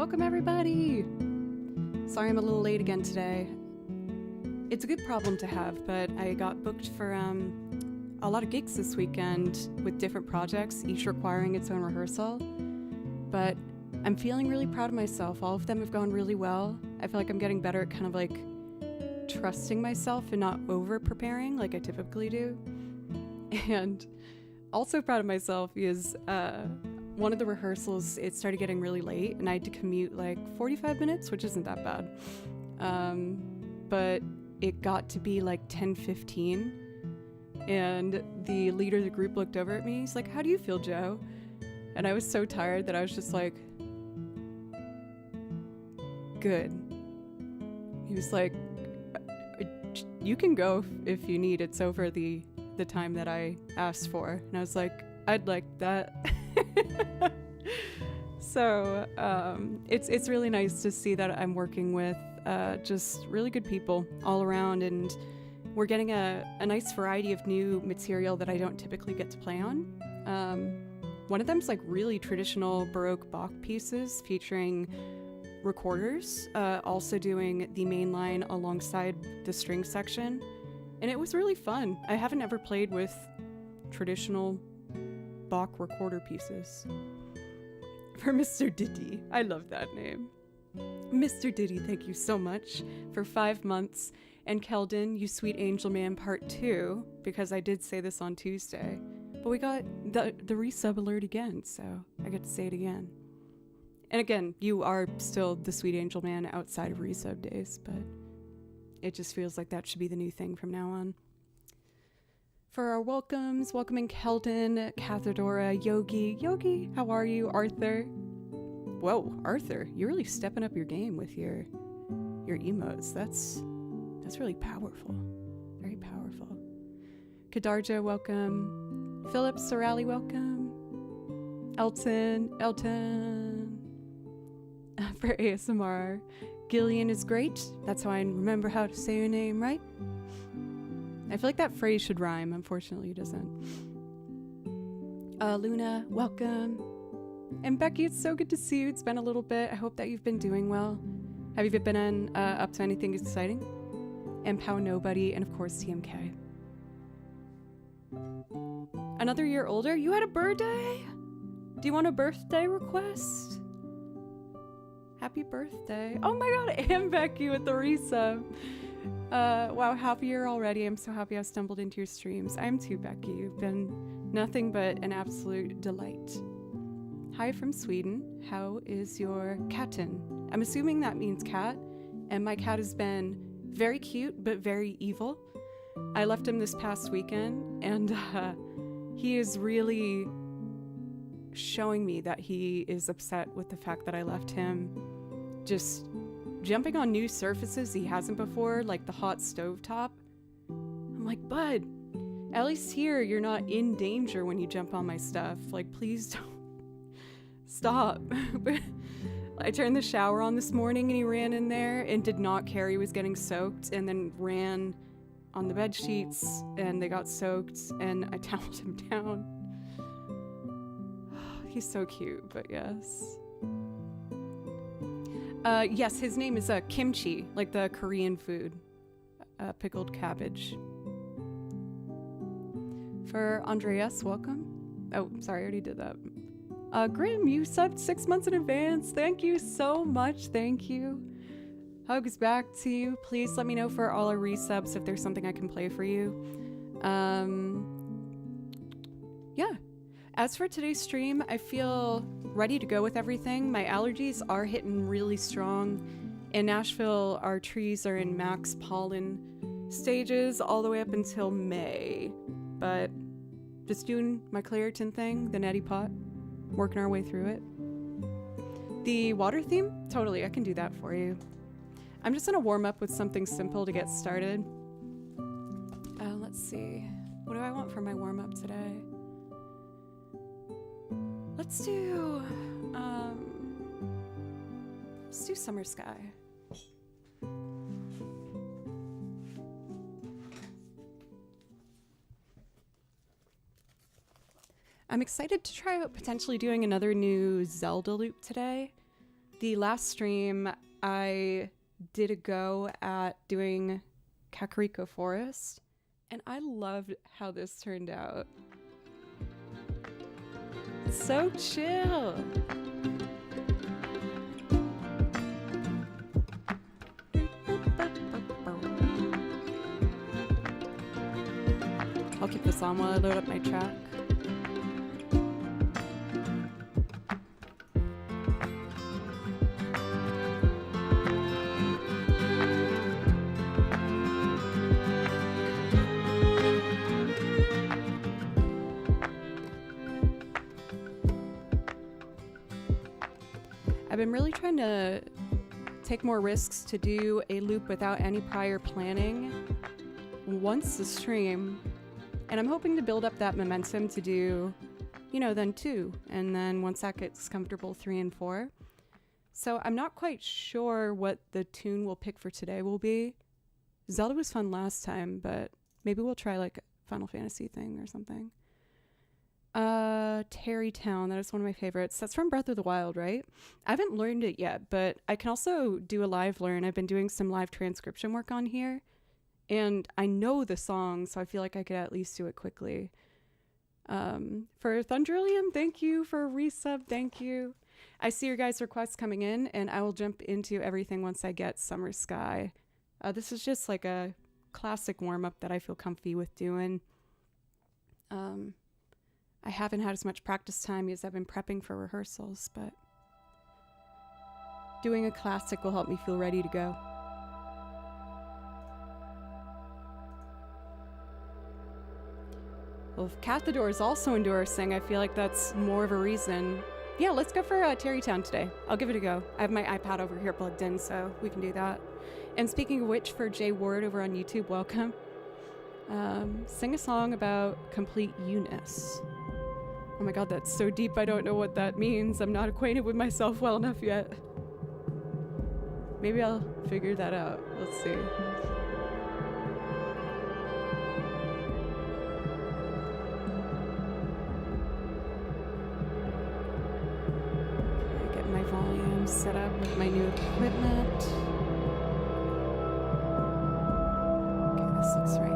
Welcome everybody! Sorry I'm a little late again today. It's a good problem to have, but I got booked for a lot of gigs this weekend with different projects, each requiring its own rehearsal. But I'm feeling really proud of myself. All of them have gone really well. I feel like I'm getting better at kind of like trusting myself and not over-preparing like I typically do. And also proud of myself because one of the rehearsals, it started getting really late and I had to commute like 45 minutes, which isn't that bad. But it got to be like 10:15 and the leader of the group looked over at me. He's like, "How do you feel, Joe?" And I was so tired that I was just like, "Good." He was like, "You can go if you need. It's over the time that I asked for." And I was like, "I'd like that." So it's really nice to see that I'm working with just really good people all around, and we're getting a nice variety of new material that I don't typically get to play on. One of them's like really traditional Baroque Bach pieces featuring recorders, also doing the main line alongside the string section, and it was really fun. I haven't ever played with traditional Bach recorder pieces. For Mr. Diddy, I love that name. Mr. Diddy, thank you so much for 5 months. And Keldon, you sweet angel man, part 2, because I did say this on Tuesday. But we got the resub alert again, so I get to say it again. And again, you are still the sweet angel man outside of resub days, but it just feels like that should be the new thing from now on. For our welcomes, welcoming Keldon, Cathadora, Yogi, how are you? Arthur. Whoa, Arthur, you're really stepping up your game with your emotes. That's really powerful. Very powerful. Kadarja, welcome. Philip Sorali, welcome. Elton. For ASMR. Gillian is great. That's how I remember how to say your name, right? I feel like that phrase should rhyme. Unfortunately, it doesn't. Luna, welcome. And Becky, it's so good to see you. It's been a little bit. I hope that you've been doing well. Have you been up to anything exciting? And Pow Nobody, and of course TMK. Another year older? You had a birthday? Do you want a birthday request? Happy birthday. Oh my god, and Becky with the resub. Wow, happy year already. I'm so happy I stumbled into your streams. I'm too, Becky. You've been nothing but an absolute delight. Hi from Sweden. How is your katten? I'm assuming that means cat, and my cat has been very cute, but very evil. I left him this past weekend, and he is really showing me that he is upset with the fact that I left him just jumping on new surfaces he hasn't before, like the hot stove top. I'm like, bud, at least here you're not in danger when you jump on my stuff. Like, please don't. Stop. I turned the shower on this morning and he ran in there and did not care he was getting soaked, and then ran on the bed sheets and they got soaked, and I toweled him down. He's so cute, but yes. Yes, his name is kimchi, like the Korean food. Pickled cabbage. For Andreas, welcome. Oh, sorry, I already did that. Grim, you subbed 6 months in advance. Thank you so much. Thank you. Hugs back to you. Please let me know for all our resubs if there's something I can play for you. Yeah. As for today's stream, I feel ready to go with everything. My allergies are hitting really strong. In Nashville, our trees are in max pollen stages all the way up until May. But just doing my Claritin thing, the neti pot, working our way through it. The water theme? Totally, I can do that for you. I'm just gonna warm up with something simple to get started. Let's see. What do I want for my warm-up today? Let's do Summer Sky. I'm excited to try out potentially doing another new Zelda loop today. The last stream, I did a go at doing Kakariko Forest, and I loved how this turned out. So chill. I'll keep this on while I load up my track. I've been really trying to take more risks to do a loop without any prior planning once the stream, and I'm hoping to build up that momentum to do, then 2, and then once that gets comfortable, 3 and 4. So I'm not quite sure what the tune we'll pick for today will be. Zelda was fun last time, but maybe we'll try like a Final Fantasy thing or something. Terrytown, that is one of my favorites. That's from Breath of the Wild, right? I haven't learned it yet, but I can also do a live learn. I've been doing some live transcription work on here, and I know the song, so I feel like I could at least do it quickly. For Thundrillium, thank you. For resub, thank you. I see your guys' requests coming in, and I will jump into everything once I get Summer Sky. This is just like a classic warm-up that I feel comfy with doing. I haven't had as much practice time as I've been prepping for rehearsals, but doing a classic will help me feel ready to go. Well, if Cathador is also endorsing, I feel like that's more of a reason. Yeah, let's go for Terrytown today. I'll give it a go. I have my iPad over here plugged in, so we can do that. And speaking of which, for Jay Ward over on YouTube, welcome. Sing a song about complete Eunice. Oh my god, that's so deep, I don't know what that means. I'm not acquainted with myself well enough yet. Maybe I'll figure that out. Let's see. Okay, get my volume set up with my new equipment. Okay, this looks right.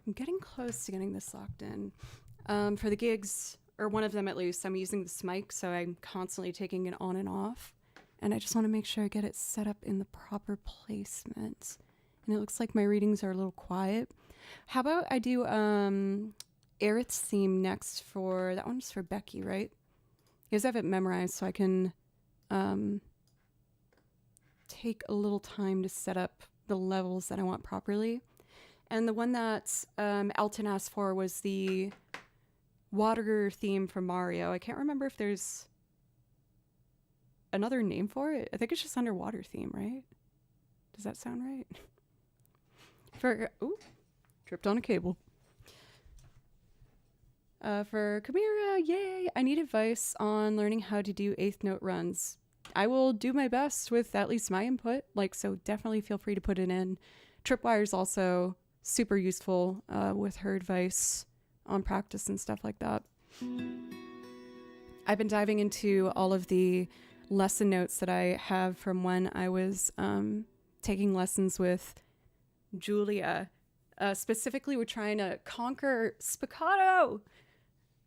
I'm getting close to getting this locked in. For the gigs, or one of them at least, I'm using this mic, so I'm constantly taking it on and off. And I just want to make sure I get it set up in the proper placement. And it looks like my readings are a little quiet. How about I do Aerith's theme next for, that one's for Becky, right? Because I have it memorized, so I can take a little time to set up the levels that I want properly. And the one that Elton asked for was the water theme from Mario. I can't remember if there's another name for it. I think it's just underwater theme, right? Does that sound right? Ooh, tripped on a cable. For Kamira, yay! I need advice on learning how to do eighth note runs. I will do my best with at least my input, so definitely feel free to put it in. Tripwire's also super useful with her advice on practice and stuff like that. I've been diving into all of the lesson notes that I have from when I was taking lessons with Julia. Specifically, we're trying to conquer spiccato.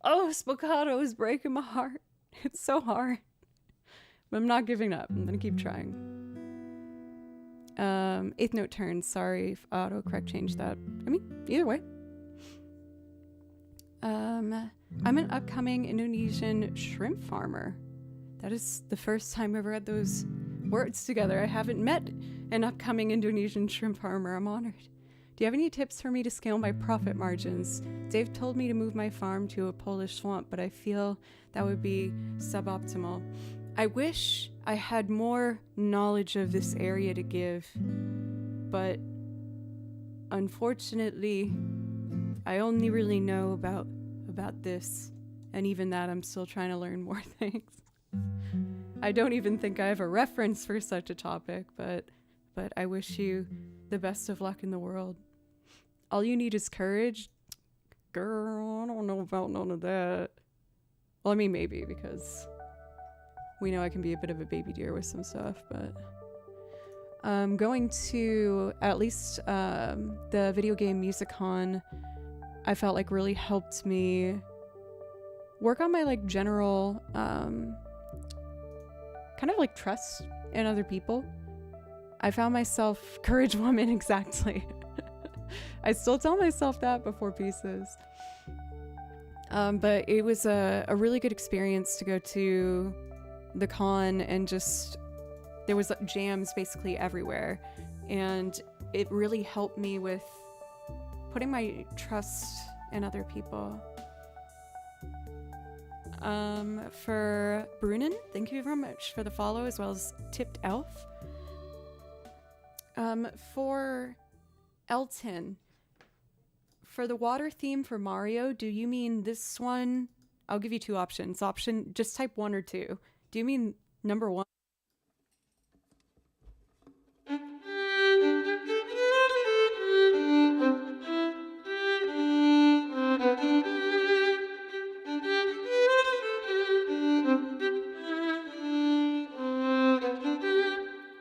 Oh, spiccato is breaking my heart. It's so hard. But I'm not giving up. I'm going to keep trying. Eighth note turns. Sorry if autocorrect changed that. I mean, either way. I'm an upcoming Indonesian shrimp farmer. That is the first time I've ever had those words together. I haven't met an upcoming Indonesian shrimp farmer. I'm honored. Do you have any tips for me to scale my profit margins? Dave told me to move my farm to a Polish swamp, but I feel that would be suboptimal. I wish I had more knowledge of this area to give, but unfortunately, I only really know about this, and even that I'm still trying to learn more things. I don't even think I have a reference for such a topic, but I wish you the best of luck in the world. All you need is courage. Girl, I don't know about none of that. Well, I mean, maybe, because we know I can be a bit of a baby deer with some stuff, but going to at least the video game Musicon, I felt like really helped me work on my general kind of trust in other people. I found myself courage woman, exactly. I still tell myself that before pieces. But it was a really good experience to go to the con, and just there was jams basically everywhere, and it really helped me with putting my trust in other people. For Brunin, thank you very much for the follow, as well as Tipped Elf. For Elton, for the water theme for Mario, do you mean this one? I'll give you two options. Just type 1 or 2. Do you mean number 1?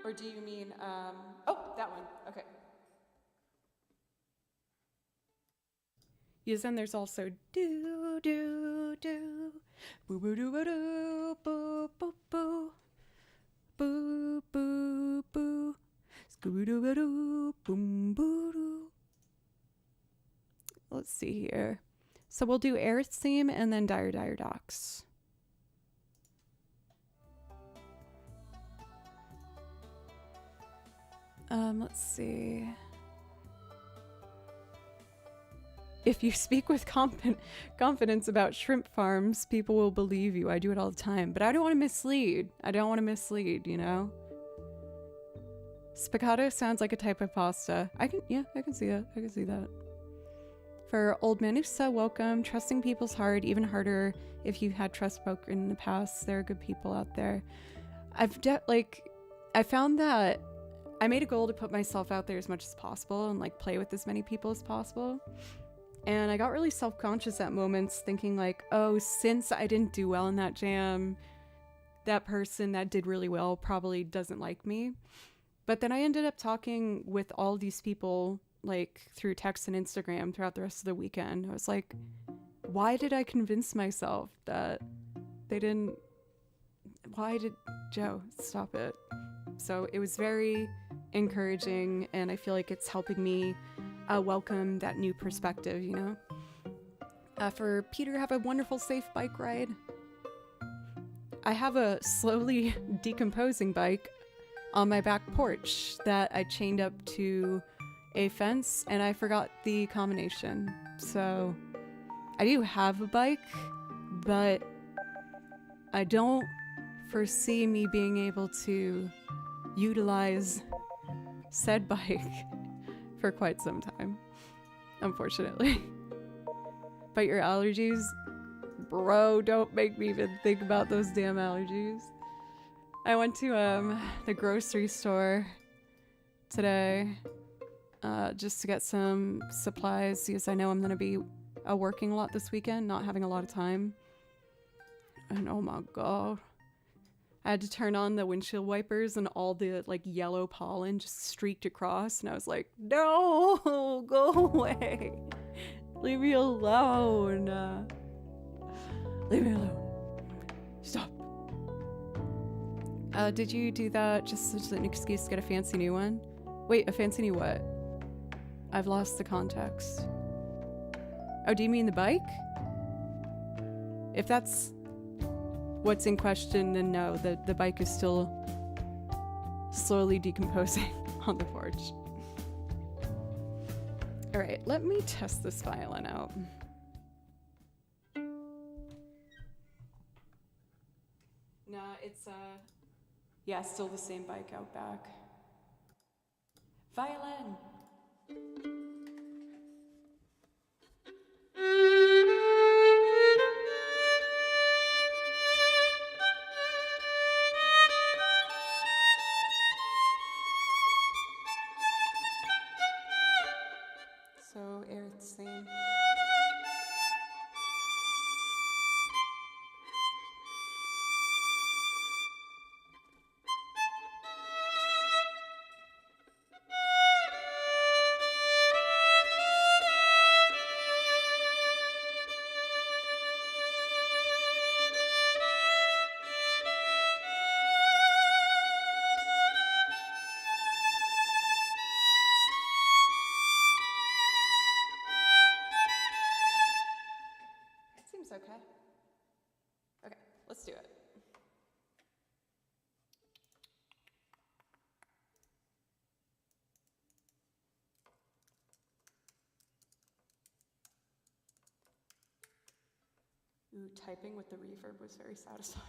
Or do you mean, oh, that one. Okay. Yes, then there's also do, do, do, boo, boo, doo, boo, doo, boo, boo, boo, boo, boo, boo, scooby doo, boo, doo, boom, boo, doo. Let's see here. So we'll do Aerith's theme and then Dire Dire Docks. Let's see. If you speak with confidence about shrimp farms, people will believe you. I do it all the time, but I don't want to mislead. You know? Spiccato sounds like a type of pasta. I can see that. For Old Manusa, welcome. Trusting people's hard, even harder if you've had trust broken in the past. There are good people out there. I found that I made a goal to put myself out there as much as possible and play with as many people as possible. And I got really self-conscious at moments, thinking oh, since I didn't do well in that jam, that person that did really well probably doesn't like me. But then I ended up talking with all these people like through text and Instagram throughout the rest of the weekend. I was like, why did I convince myself that they didn't? Why did Joe stop it? So it was very encouraging, and I feel like it's helping me welcome that new perspective, you know? For Peter, have a wonderful, safe bike ride. I have a slowly decomposing bike on my back porch that I chained up to a fence, and I forgot the combination. So I do have a bike, but I don't foresee me being able to utilize said bike for quite some time, unfortunately. But your allergies, bro, don't make me even think about those damn allergies. I went to the grocery store today just to get some supplies because I know I'm gonna be working a lot this weekend, not having a lot of time. And oh my god, I had to turn on the windshield wipers and all the like yellow pollen just streaked across, and I was like, no, go away. Leave me alone. Leave me alone. Stop. Did you do that just as an excuse to get a fancy new one? Wait, a fancy new what? I've lost the context. Oh, do you mean the bike? If that's what's in question, then no, the bike is still slowly decomposing on the porch. All right, let me test this violin out. Nah, it's yeah, still the same bike out back. Violin. So air the same. Okay. Okay, let's do it. Ooh, typing with the reverb was very satisfying.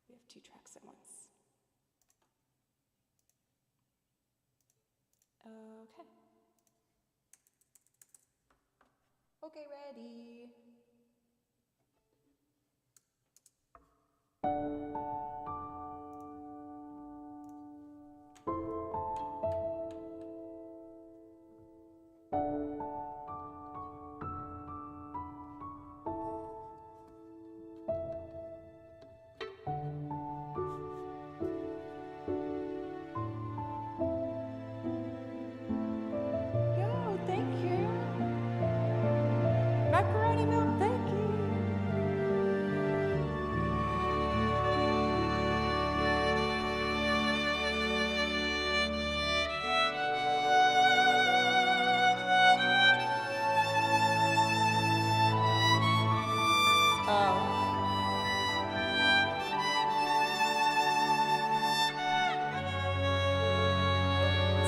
We have 2 tracks at once. Okay. Okay, ready. Yo, thank you. Macaroni milk, thank you.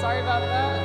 Sorry about that.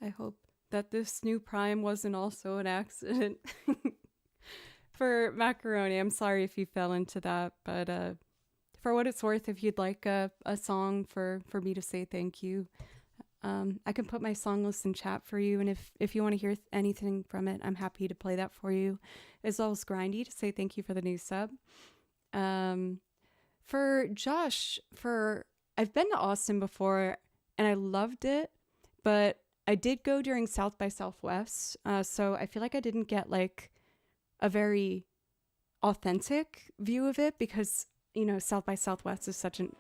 I hope that this new prime wasn't also an accident. For Macaroni, I'm sorry if you fell into that, but for what it's worth, if you'd like a song for me to say thank you, I can put my song list in chat for you, and if you want to hear anything from it, I'm happy to play that for you, as well as Grindy to say thank you for the new sub. For Josh, I've been to Austin before, and I loved it, but I did go during South by Southwest, so I feel like I didn't get like a very authentic view of it because, South by Southwest is such an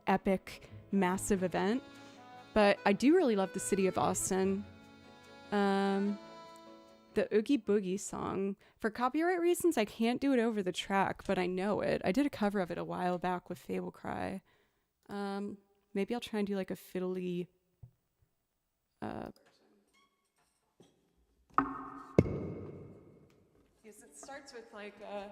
epic, massive event. But I do really love the city of Austin. The Oogie Boogie song. For copyright reasons, I can't do it over the track, but I know it. I did a cover of it a while back with Fable Cry. Maybe I'll try and do like a fiddly... Because it starts with like a...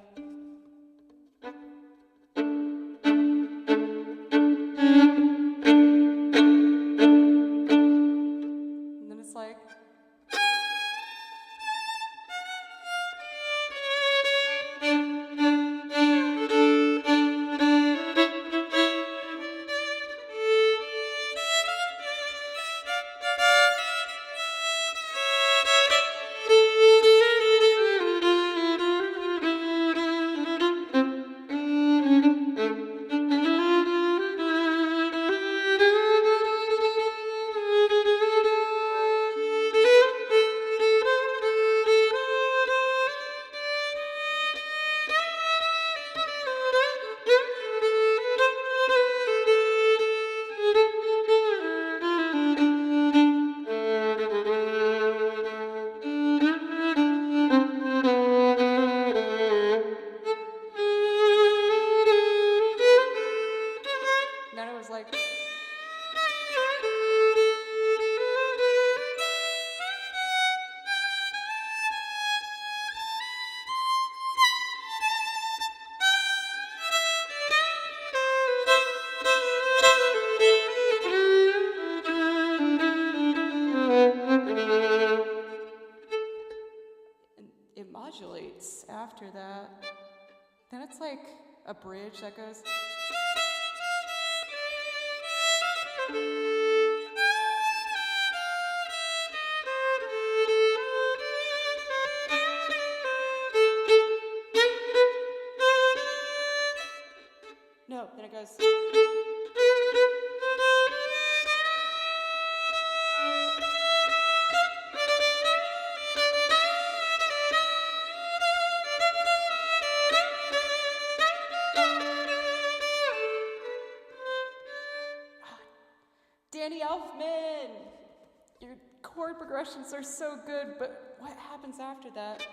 like it modulates after that. Then it's like a bridge that goes... No, then it goes... Danny Elfman! Your chord progressions are so good, but what happens after that?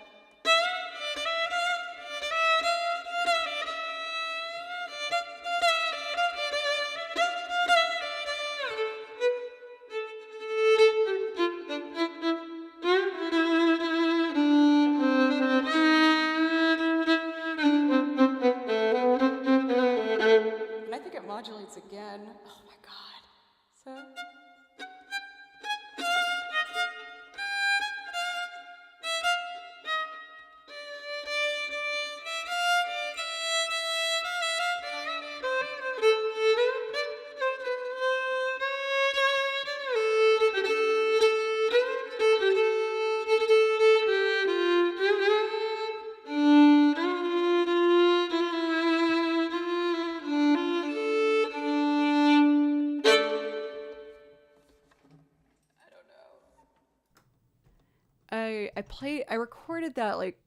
And I think it modulates again. Oh my god. So... I recorded that like,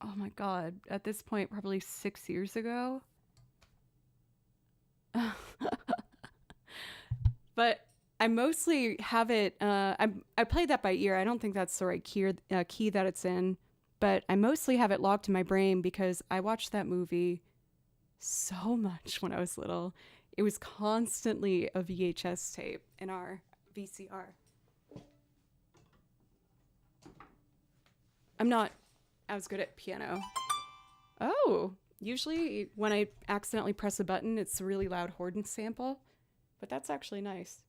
oh my god, at this point probably 6 years ago. But I mostly have it, I played that by ear. I don't think that's the right key that it's in, but I mostly have it logged to my brain because I watched that movie so much when I was little. It was constantly a VHS tape in our VCR. I'm not as good at piano. Oh, usually when I accidentally press a button, it's a really loud Horton sample, but that's actually nice.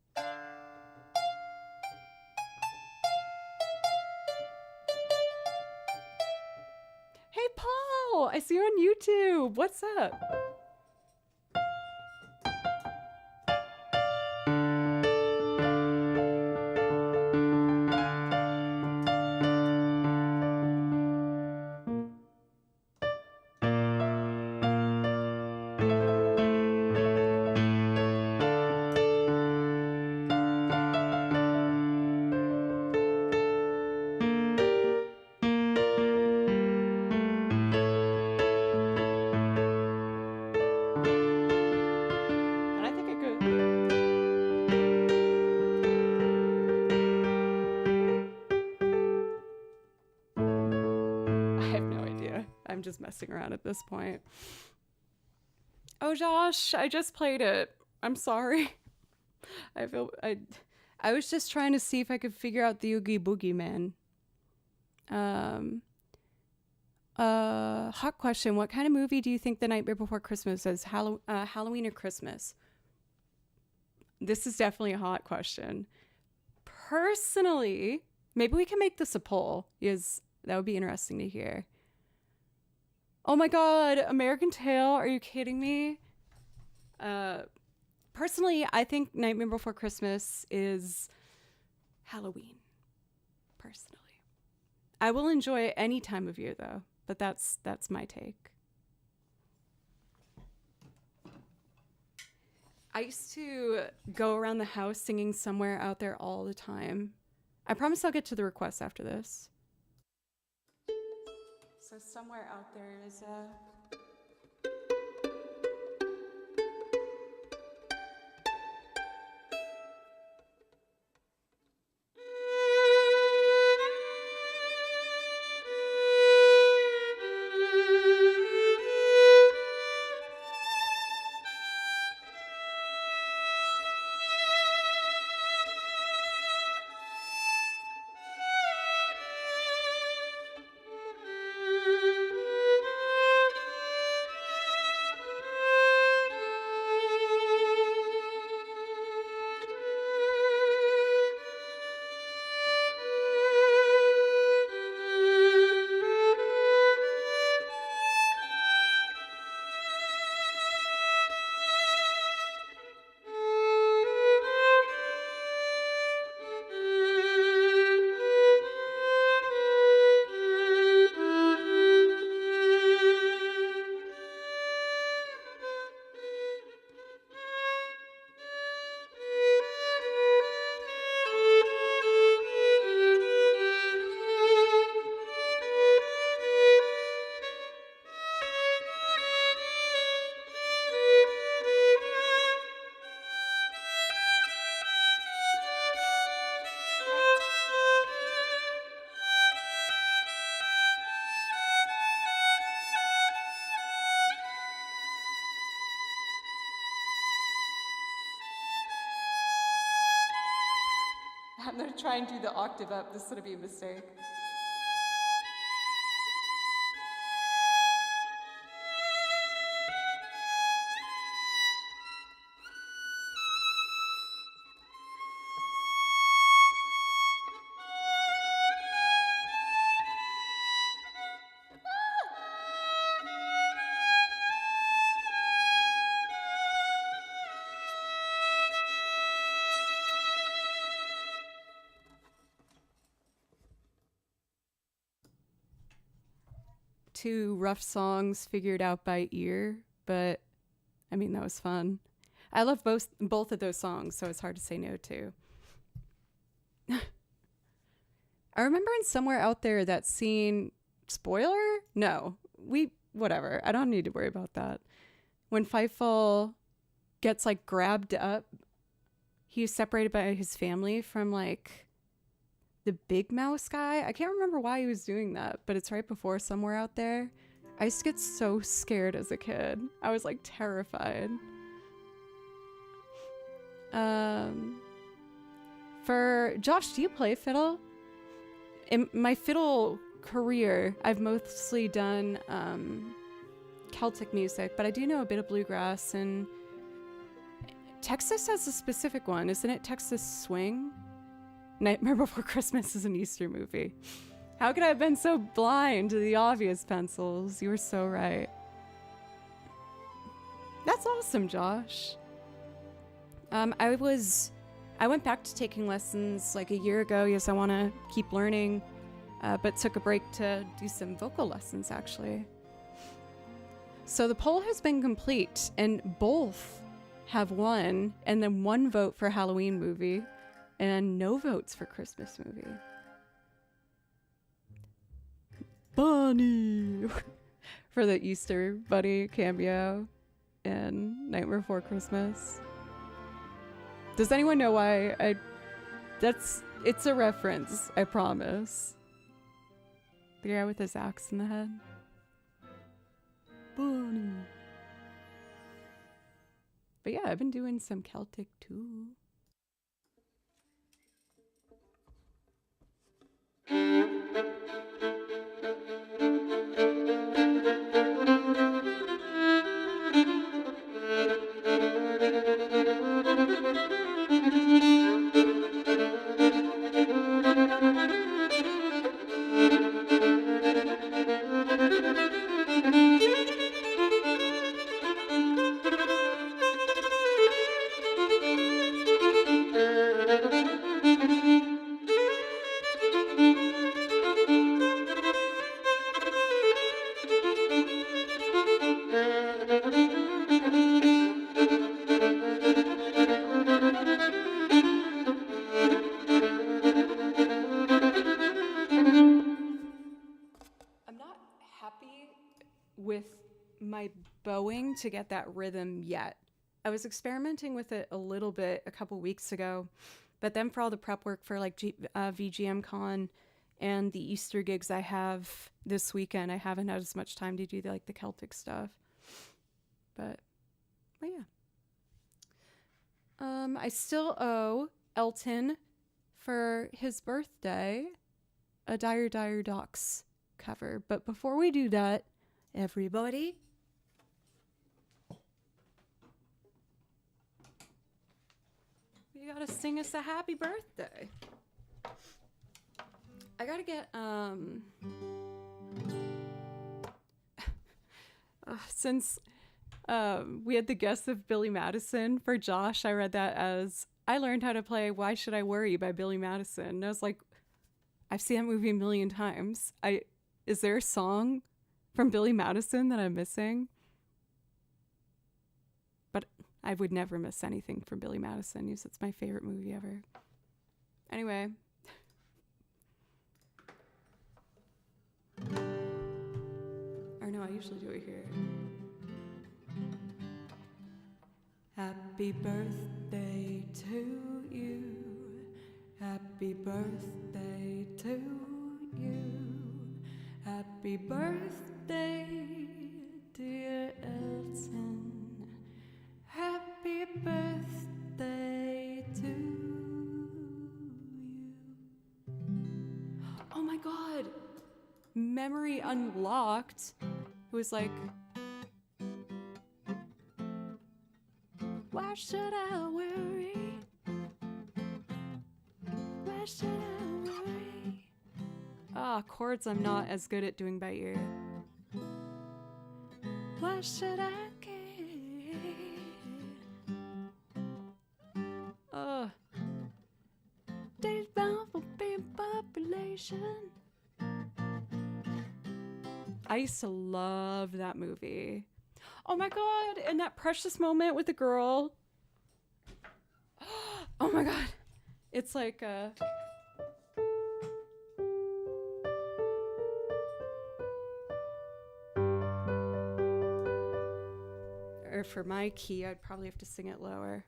cool. I see you on YouTube. What's up? And I think it could. I have no idea. I'm just messing around at this point. Oh, Josh, I just played it. I'm sorry. I was just trying to see if I could figure out the Oogie Boogie Man. Hot question. What kind of movie do you think The Nightmare Before Christmas is? Halloween or Christmas? This is definitely a hot question. Personally, maybe we can make this a poll, because that would be interesting to hear. Oh my God, American Tail, are you kidding me? Personally, I think Nightmare Before Christmas is Halloween, personally. I will enjoy it any time of year, though, but that's my take. I used to go around the house singing Somewhere Out There all the time. I promise I'll get to the requests after this. So Somewhere Out There is I'm gonna try and do the octave up. This is gonna be a mistake. Two rough songs figured out by ear, but I mean, that was fun. I love both of those songs, so it's hard to say no to. I remember in Somewhere Out There that scene, spoiler? No, whatever. I don't need to worry about that. When Fievel gets like grabbed up, he's separated by his family from like the big mouse guy. I can't remember why he was doing that, but it's right before Somewhere Out There. I used to get so scared as a kid. I was like terrified. For Josh, do you play fiddle? In my fiddle career, I've mostly done Celtic music, but I do know a bit of bluegrass, and Texas has a specific one, isn't it? Texas Swing? Nightmare Before Christmas is an Easter movie. How could I have been so blind to the obvious pencils? You were so right. That's awesome, Josh. I went back to taking lessons like a year ago. Yes, I want to keep learning, but took a break to do some vocal lessons, actually. So the poll has been complete, and both have won, and then 1 vote for Halloween movie, and no votes for Christmas movie. Bunny! For the Easter Bunny cameo in Nightmare Before Christmas. Does anyone know why it's a reference, I promise. The guy with his axe in the head. Bunny. But yeah, I've been doing some Celtic too. With my bowing to get that rhythm yet. I was experimenting with it a little bit a couple weeks ago, but then for all the prep work for like VGM Con and the Easter gigs I have this weekend, I haven't had as much time to do the Celtic stuff. But yeah. I still owe Elton for his birthday a Dire Dire Docks cover. But before we do that, everybody, you gotta sing us a happy birthday. I gotta get since we had the guest of Billy Madison for Josh, I read that as I learned how to play Why Should I Worry by Billy Madison. And I was like, I've seen that movie a million times. Is there a song from Billy Madison that I'm missing? But I would never miss anything from Billy Madison. It's my favorite movie ever. Anyway. Or no, I usually do it here. Happy birthday to you. Happy birthday to you. Happy birthday, dear Elton. Happy birthday to you. Oh my god! Memory unlocked. It was like, why should I worry? Why should I worry? Chords I'm not as good at doing by ear. Why should I care? Days bound for being population. I used to love that movie. Oh my god, and that precious moment with the girl. Oh my god. It's like or for my key, I'd probably have to sing it lower.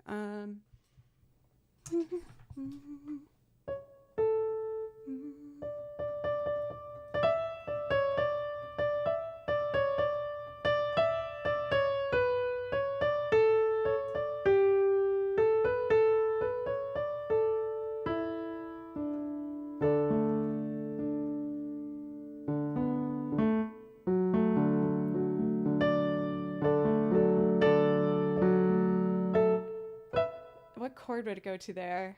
What chord would it go to there?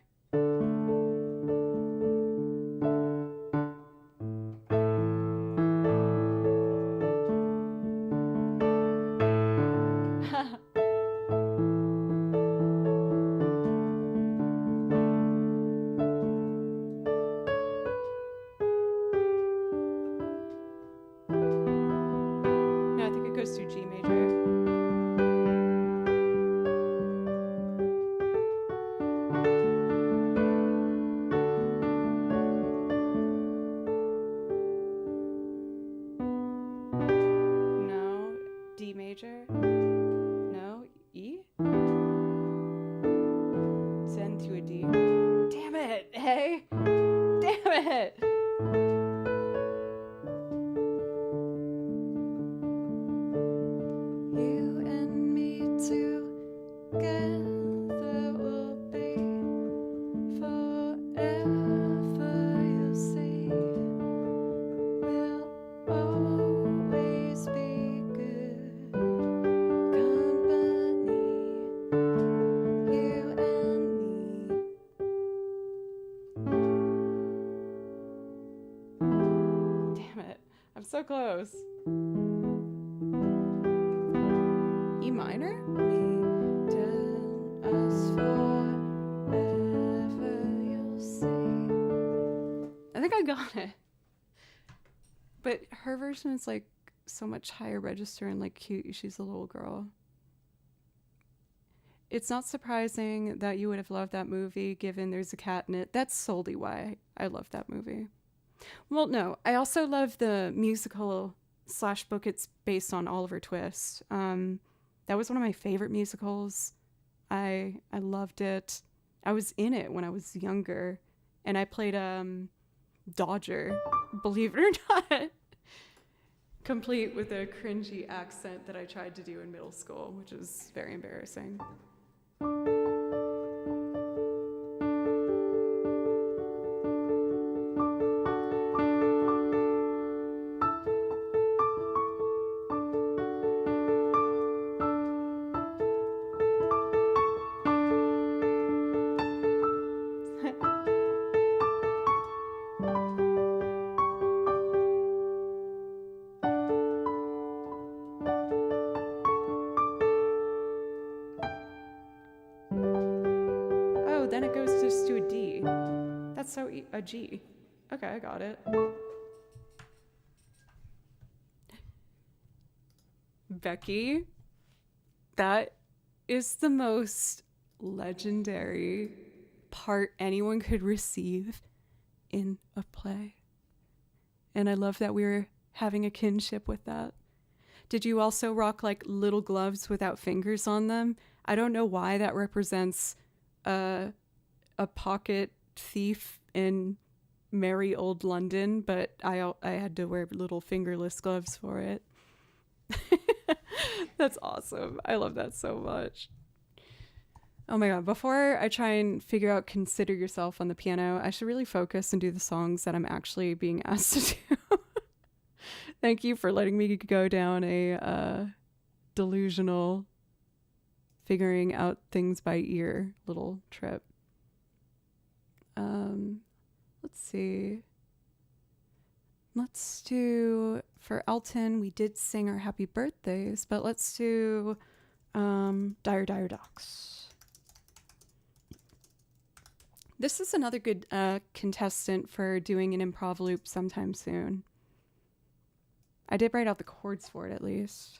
close. E minor? Me down as forever you'll see. I think I got it. But her version is like so much higher register and like cute. She's a little girl. It's not surprising that you would have loved that movie given there's a cat in it. That's solely why I love that movie. Well, no, I also love the musical / book it's based on, Oliver Twist. That was one of my favorite musicals. I loved it. I was in it when I was younger, and I played Dodger, believe it or not, complete with a cringy accent that I tried to do in middle school, which is very embarrassing. Then it goes just to a D. That's so a G. Okay, I got it. Becky, that is the most legendary part anyone could receive in a play. And I love that we're having a kinship with that. Did you also rock like little gloves without fingers on them? I don't know why that represents a pocket thief in merry old London, but I had to wear little fingerless gloves for it. That's awesome. I love that so much. Oh my god, before I try and figure out Consider Yourself on the piano, I should really focus and do the songs that I'm actually being asked to do. Thank you for letting me go down a delusional figuring out things by ear little trip. Let's see. Let's do, for Elton, we did sing our happy birthdays, but let's do Dire Dire Docks. This is another good contestant for doing an improv loop sometime soon. I did write out the chords for it at least.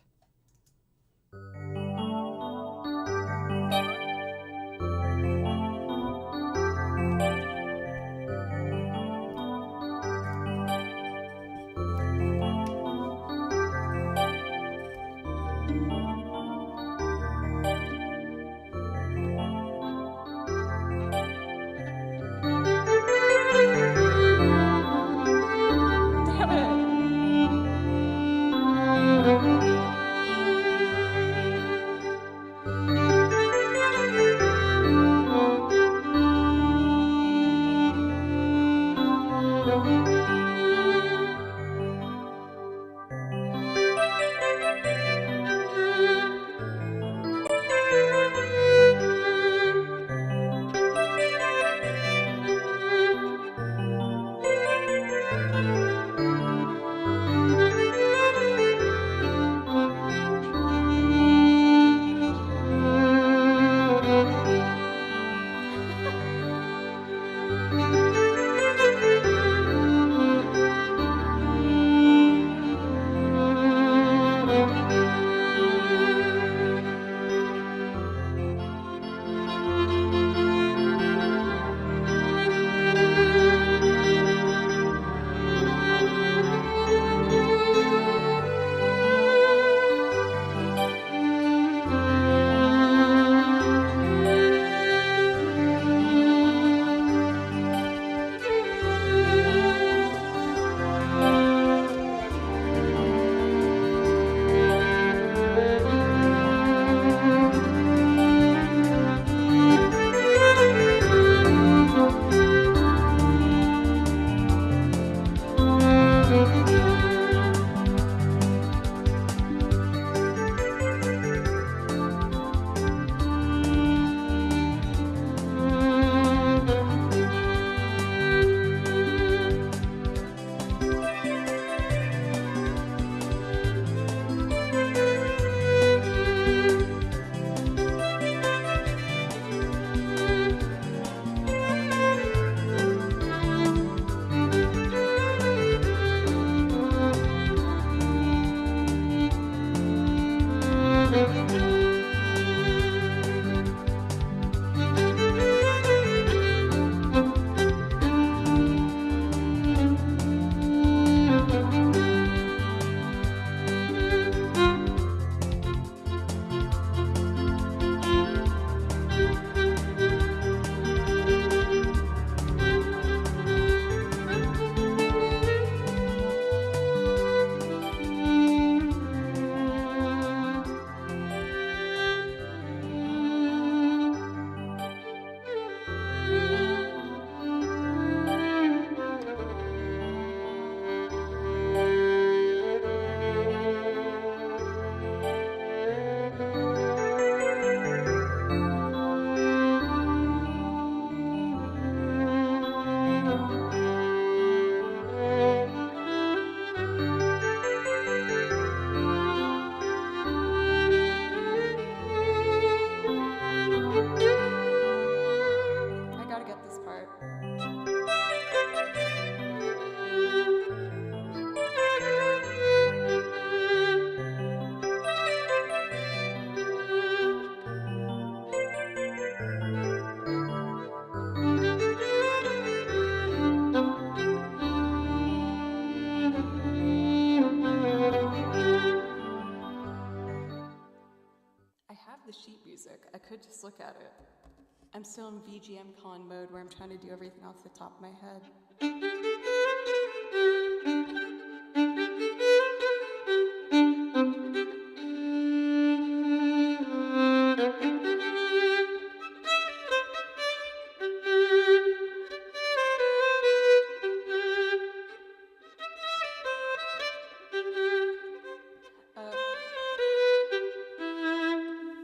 could just look at it. I'm still in VGM con mode where I'm trying to do everything off the top of my head.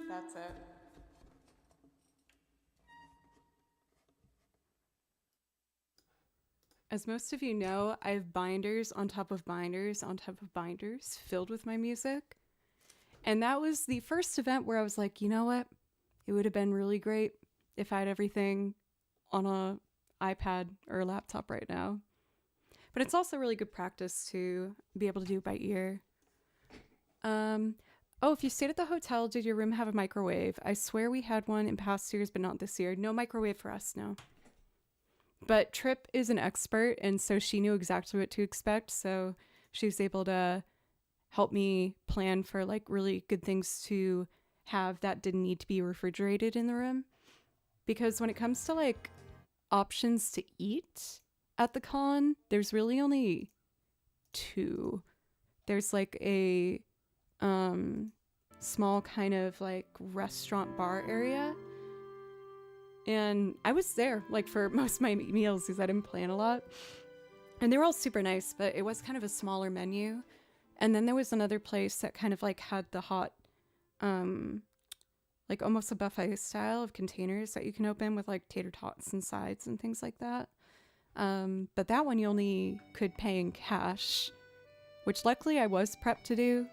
That's it. As most of you know, I have binders on top of binders on top of binders filled with my music. And that was the first event where I was like, you know what? It would have been really great if I had everything on a iPad or a laptop right now. But it's also really good practice to be able to do it by ear. Oh, if you stayed at the hotel, did your room have a microwave? I swear we had one in past years, but not this year. No microwave for us, no. But Trip is an expert, and so she knew exactly what to expect. So she was able to help me plan for like really good things to have that didn't need to be refrigerated in the room. Because when it comes to like options to eat at the con, there's really only two. There's like a small kind of like restaurant bar area. And I was there like for most of my meals because I didn't plan a lot. And they were all super nice, but it was kind of a smaller menu. And then there was another place that kind of like had the hot, like almost a buffet style of containers that you can open with like tater tots and sides and things like that. But that one you only could pay in cash, which luckily I was prepped to do.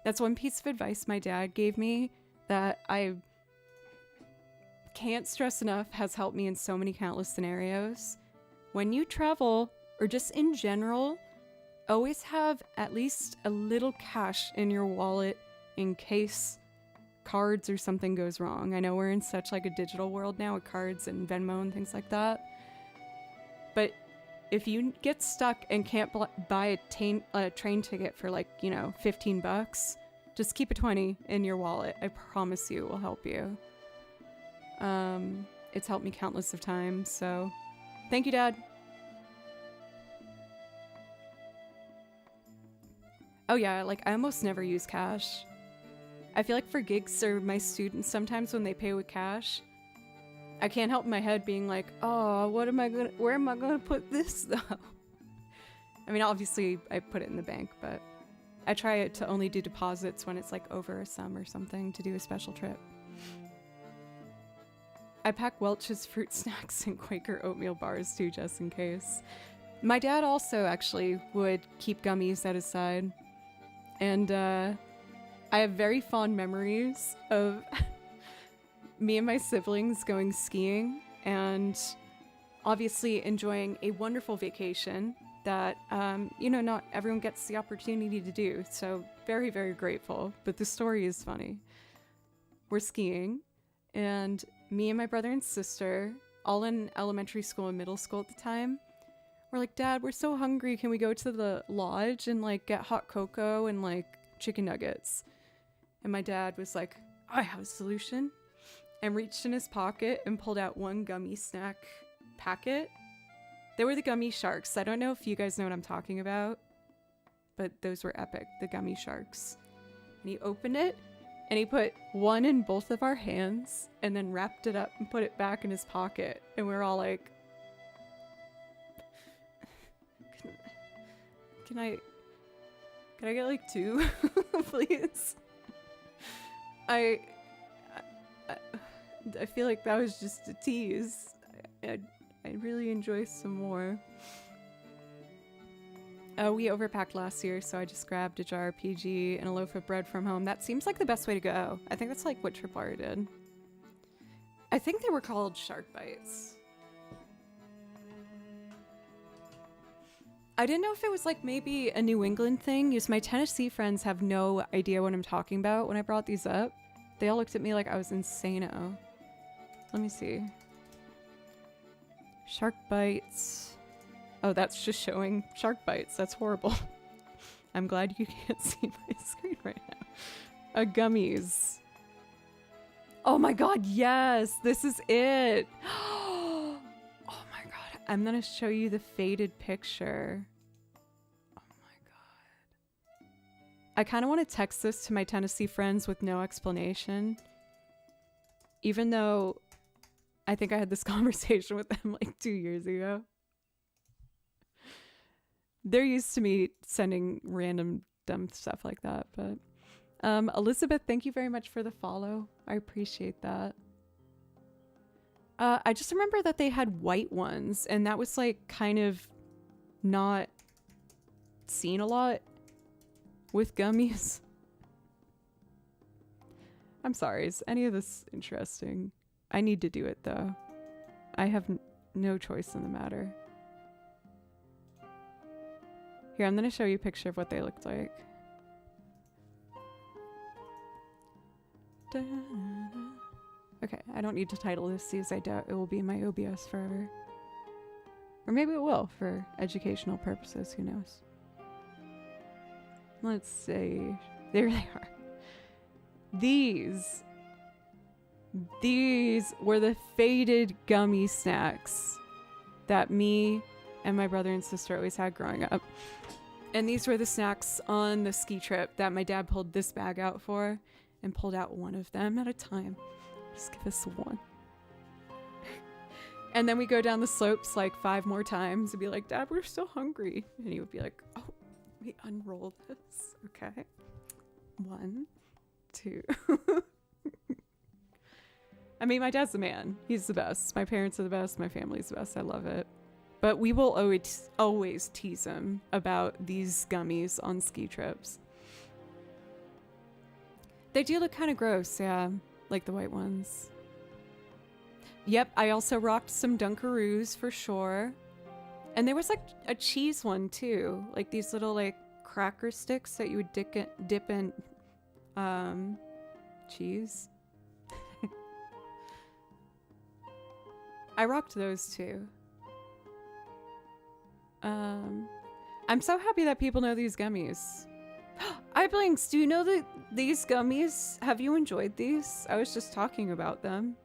That's one piece of advice my dad gave me that I can't stress enough has helped me in so many countless scenarios. When you travel, or just in general, always have at least a little cash in your wallet in case cards or something goes wrong. I know we're in such like a digital world now with cards and Venmo and things like that. But if you get stuck and can't buy a train ticket for like, you know, $15, just keep a 20 in your wallet. I promise you it will help you. It's helped me countless of times, so thank you, Dad. Oh yeah, like I almost never use cash. I feel like for gigs or my students sometimes when they pay with cash, I can't help my head being like, oh, where am I gonna put this though? I mean, obviously I put it in the bank, but I try to only do deposits when it's like over a sum or something to do a special trip. I pack Welch's fruit snacks and Quaker oatmeal bars too, just in case. My dad also actually would keep gummies at his side. And I have very fond memories of me and my siblings going skiing and obviously enjoying a wonderful vacation that, you know, not everyone gets the opportunity to do. So very, very grateful. But the story is funny. We're skiing and me and my brother and sister, all in elementary school and middle school at the time, we're like, Dad, we're so hungry. Can we go to the lodge and like get hot cocoa and like chicken nuggets? And my dad was like, I have a solution, and reached in his pocket and pulled out one gummy snack packet. They were the gummy sharks. I don't know if you guys know what I'm talking about, but those were epic, the gummy sharks. And he opened it and he put one in both of our hands and then wrapped it up and put it back in his pocket. And we were all like, Can I get like two, please? I feel like that was just a tease. I'd really enjoy some more. We overpacked last year, so I just grabbed a jar of PG and a loaf of bread from home. That seems like the best way to go. I think that's like what Tripwire did. I think they were called shark bites. I didn't know if it was like maybe a New England thing, because my Tennessee friends have no idea what I'm talking about when I brought these up. They all looked at me like I was insano. Let me see. Shark bites. Oh, that's just showing shark bites. That's horrible. I'm glad you can't see my screen right now. Gummies. Oh my god, yes, this is it. Oh my god, I'm gonna show you the faded picture. Oh my god. I kind of want to text this to my Tennessee friends with no explanation. Even though I think I had this conversation with them like 2 years ago. They're used to me sending random dumb stuff like that, but Elizabeth, thank you very much for the follow. I appreciate that. I just remember that they had white ones, and that was like kind of not seen a lot with gummies. I'm sorry, is any of this interesting? I need to do it though. I have no choice in the matter. Here, I'm gonna show you a picture of what they looked like. Okay, I don't need to title this because I doubt it will be in my OBS forever. Or maybe it will for educational purposes, who knows. Let's see. There they are. These were the faded gummy snacks that me and my brother and sister always had growing up. And these were the snacks on the ski trip that my dad pulled this bag out for and pulled out one of them at a time. Just give us one. And then we go down the slopes like 5 more times and be like, Dad, we're still hungry. And he would be like, oh, let me unroll this. Okay. 1, 2. I mean, my dad's the man. He's the best. My parents are the best. My family's the best. I love it. But we will always tease him about these gummies on ski trips. They do look kind of gross, yeah. Like the white ones. Yep, I also rocked some Dunkaroos for sure. And there was like a cheese one too. Like these little like cracker sticks that you would dip in cheese. I rocked those too. I'm so happy that people know these gummies. iBlinks, do you know that these gummies? Have you enjoyed these? I was just talking about them.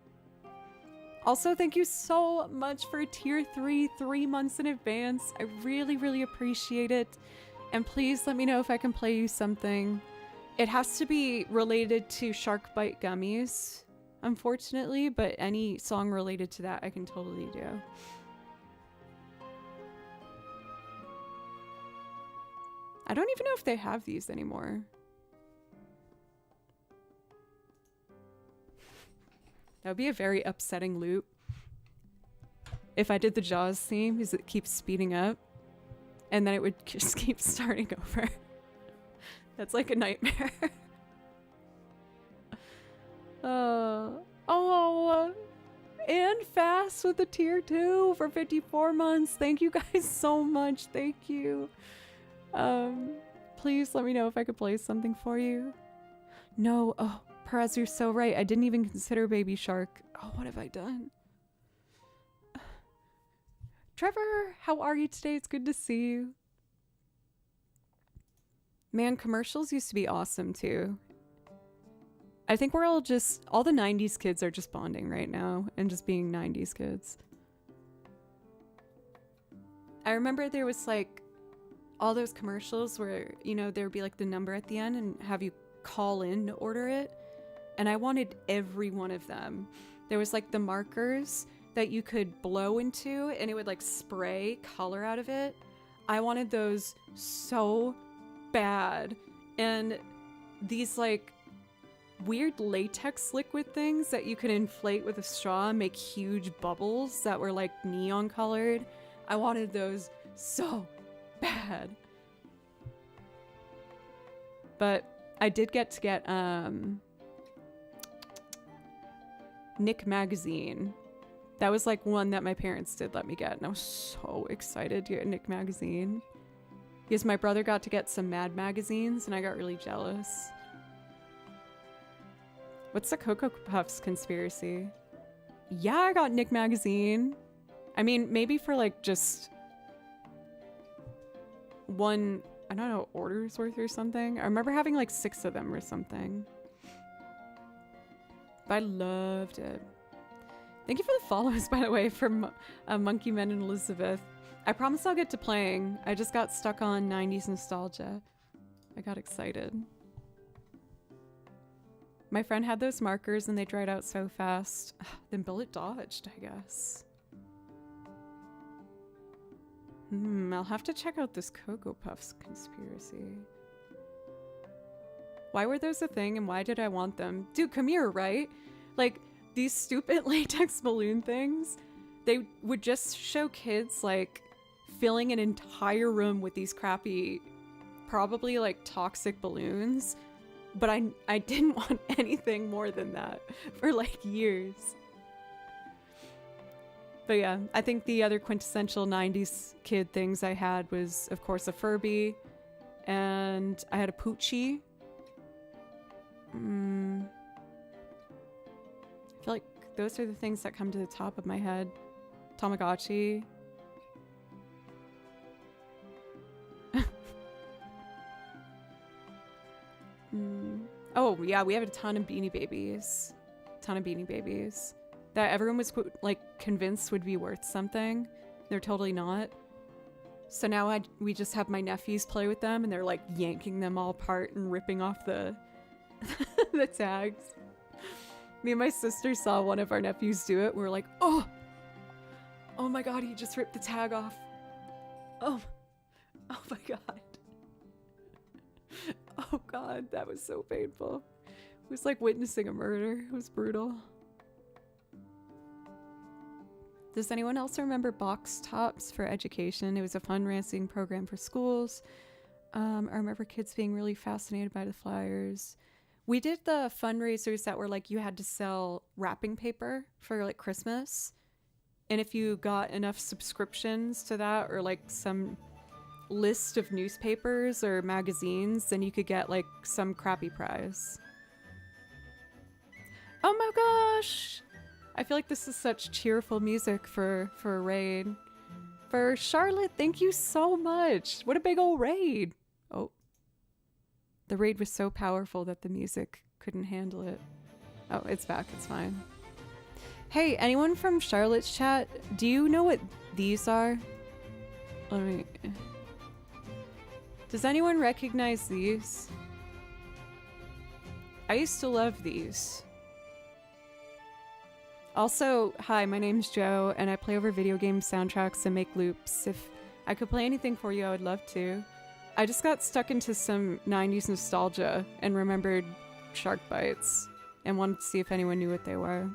Also, thank you so much for tier 3 months in advance. I really, really appreciate it. And please let me know if I can play you something. It has to be related to Shark Bite gummies, unfortunately, but any song related to that I can totally do. I don't even know if they have these anymore. That would be a very upsetting loop. If I did the Jaws theme, because it keeps speeding up, and then it would just keep starting over. That's like a nightmare. Oh, and Fast with the tier 2 for 54 months. Thank you guys so much. Thank you. Please let me know if I could play something for you. No, oh, Perez, you're so right. I didn't even consider Baby Shark. Oh, what have I done? Trevor, how are you today? It's good to see you. Man, commercials used to be awesome too. I think we're all the 90s kids are just bonding right now and just being 90s kids. I remember there was like all those commercials where, you know, there'd be like the number at the end and have you call in to order it. And I wanted every one of them. There was like the markers that you could blow into and it would like spray color out of it. I wanted those so bad. And these like weird latex liquid things that you could inflate with a straw and make huge bubbles that were like neon colored. I wanted those so bad. But I did get Nick Magazine. That was like one that my parents did let me get, and I was so excited to get Nick Magazine. Because my brother got to get some Mad magazines and I got really jealous. What's the Cocoa Puffs conspiracy? Yeah, I got Nick Magazine. I mean, maybe for like just one, I don't know, order's worth or something. I remember having like 6 of them or something. But I loved it. Thank you for the follows, by the way, from Monkey Men and Elizabeth. I promise I'll get to playing. I just got stuck on 90s nostalgia. I got excited. My friend had those markers and they dried out so fast. Then bullet dodged, I guess. I'll have to check out this Cocoa Puffs conspiracy. Why were those a thing and why did I want them? Dude, come here, right? Like, these stupid latex balloon things, they would just show kids, like, filling an entire room with these crappy, probably, like, toxic balloons. But I didn't want anything more than that for, like, years. But yeah, I think the other quintessential 90s kid things I had was, of course, a Furby. And I had a Poochie. I feel like those are the things that come to the top of my head. Tamagotchi. Oh, yeah, we have a ton of Beanie Babies. That everyone was, like, convinced would be worth something. They're totally not. So now we just have my nephews play with them, and they're, like, yanking them all apart and ripping off the the tags. Me and my sister saw one of our nephews do it. We were like, oh my god, he just ripped the tag off. Oh my god. Oh god, that was so painful. It was like witnessing a murder. It was brutal. Does anyone else remember Box Tops for Education? It was a fundraising program for schools. I remember kids being really fascinated by the flyers. We did the fundraisers that were like you had to sell wrapping paper for like Christmas. And if you got enough subscriptions to that or like some list of newspapers or magazines, then you could get like some crappy prize. Oh my gosh! I feel like this is such cheerful music for a raid. For Charlotte, thank you so much. What a big old raid. Oh. The raid was so powerful that the music couldn't handle it. Oh, it's back. It's fine. Hey, anyone from Charlotte's chat, do you know what these are? Let me... Does anyone recognize these? I used to love these. Also, hi, my name's Joe, and I play over video game soundtracks and make loops. If I could play anything for you, I would love to. I just got stuck into some 90s nostalgia and remembered Shark Bites and wanted to see if anyone knew what they were.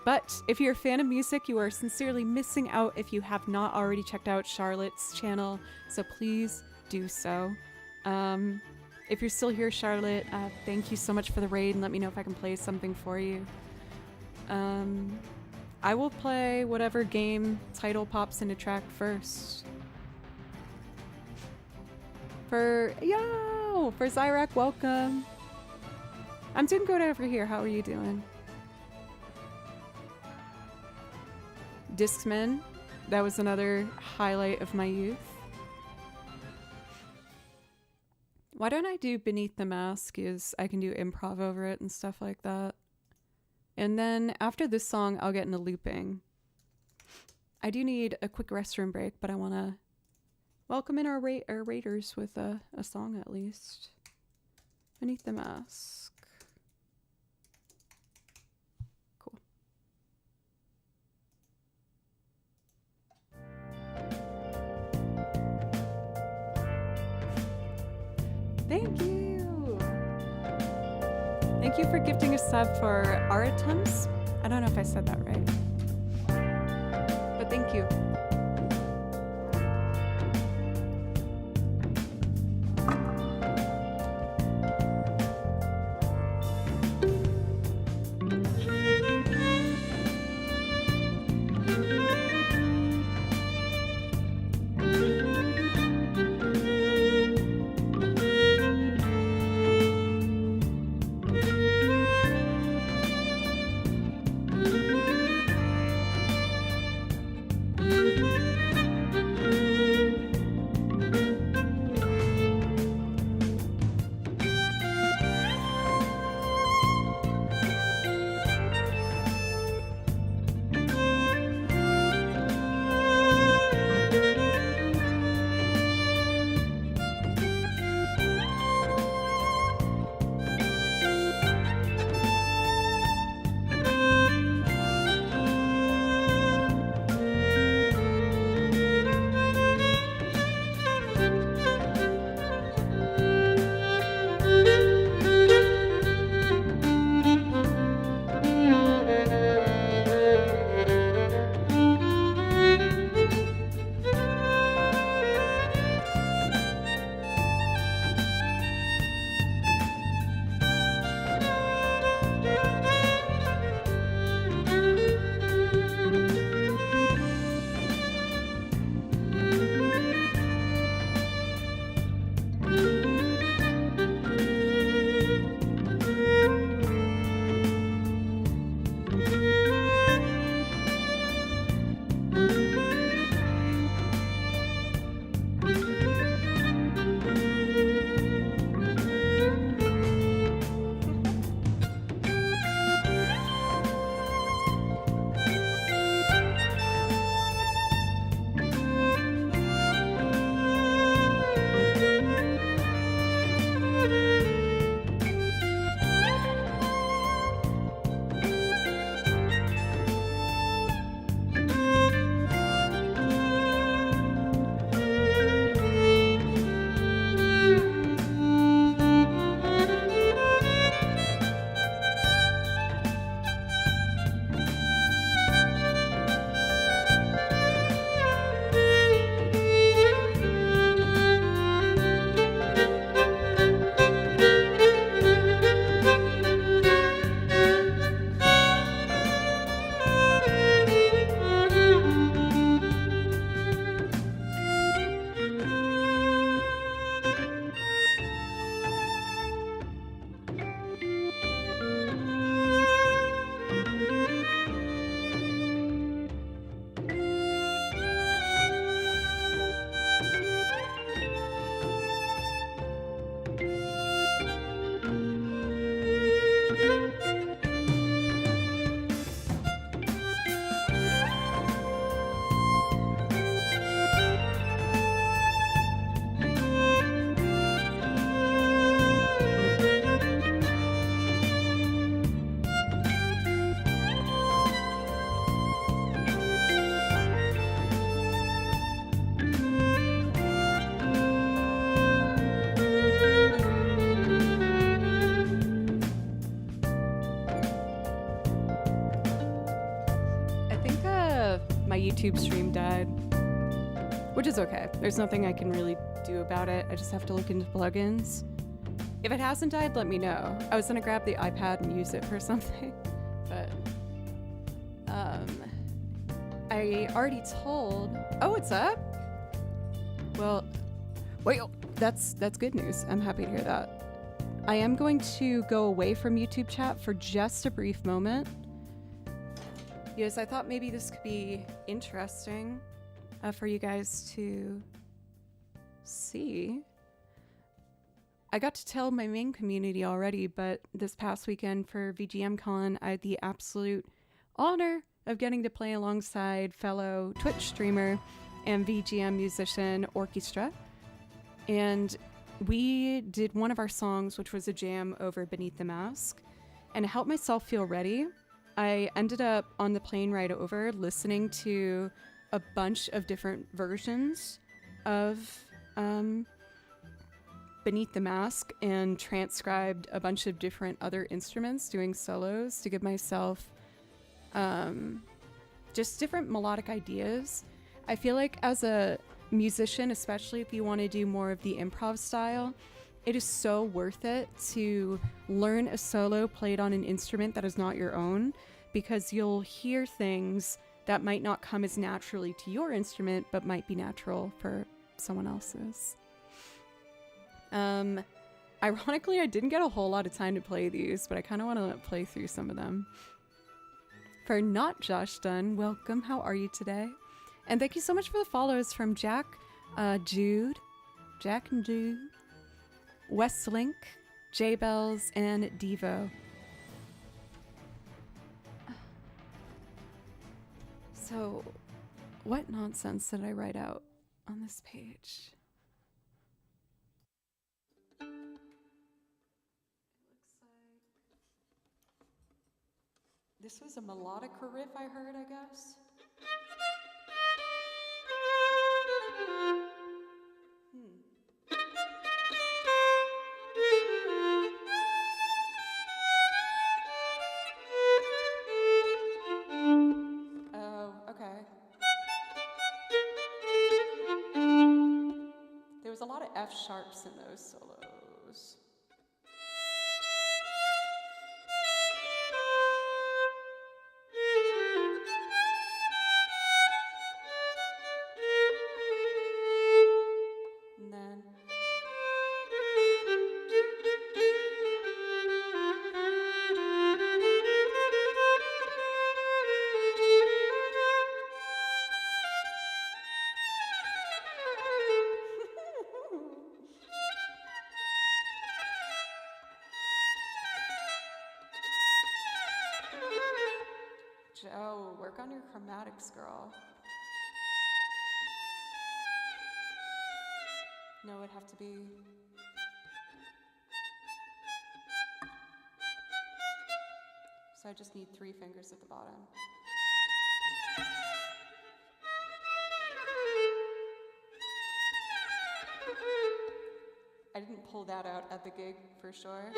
But if you're a fan of music, you are sincerely missing out if you have not already checked out Charlotte's channel, so please do so. If you're still here, Charlotte, thank you so much for the raid, and let me know if I can play something for you. I will play whatever game title pops into track first. For Zyrak, welcome. I'm doing good over here. How are you doing? Discman, that was another highlight of my youth. Why don't I do Beneath the Mask? Is I can do improv over it and stuff like that. And then after this song, I'll get into looping. I do need a quick restroom break, but I want to welcome in our raiders with a song at least. Beneath the Mask. Cool. Thank you! Thank you for gifting a sub for Aratums. I don't know if I said that right. But thank you. YouTube stream died, which is okay. There's nothing I can really do about it. I just have to look into plugins. If it hasn't died, let me know. I was gonna grab the iPad and use it for something, but I already told. Oh, what's up? Well, wait. That's good news. I'm happy to hear that. I am going to go away from YouTube chat for just a brief moment. Yes, I thought maybe this could be interesting for you guys to see. I got to tell my main community already, but this past weekend for VGM Con, I had the absolute honor of getting to play alongside fellow Twitch streamer and VGM musician Orchestra. And we did one of our songs, which was a jam over Beneath the Mask. And to help myself feel ready, I ended up on the plane ride over listening to a bunch of different versions of Beneath the Mask and transcribed a bunch of different other instruments doing solos to give myself just different melodic ideas. I feel like as a musician, especially if you want to do more of the improv style, it is so worth it to learn a solo played on an instrument that is not your own, because you'll hear things that might not come as naturally to your instrument but might be natural for someone else's. Ironically, I didn't get a whole lot of time to play these, but I kind of want to play through some of them. For Not Josh Dunn, welcome. How are you today? And thank you so much for the follows from Jack, Jude, Jack and Jude, Westlink, J-Bells, and Devo. So, what nonsense did I write out on this page? This was a melodic riff I heard, I guess. Oh, okay. There was a lot of F sharps in those solos. Joe, work on your chromatics, girl. No, it'd have to be... So I just need 3 fingers at the bottom. I didn't pull that out at the gig, for sure.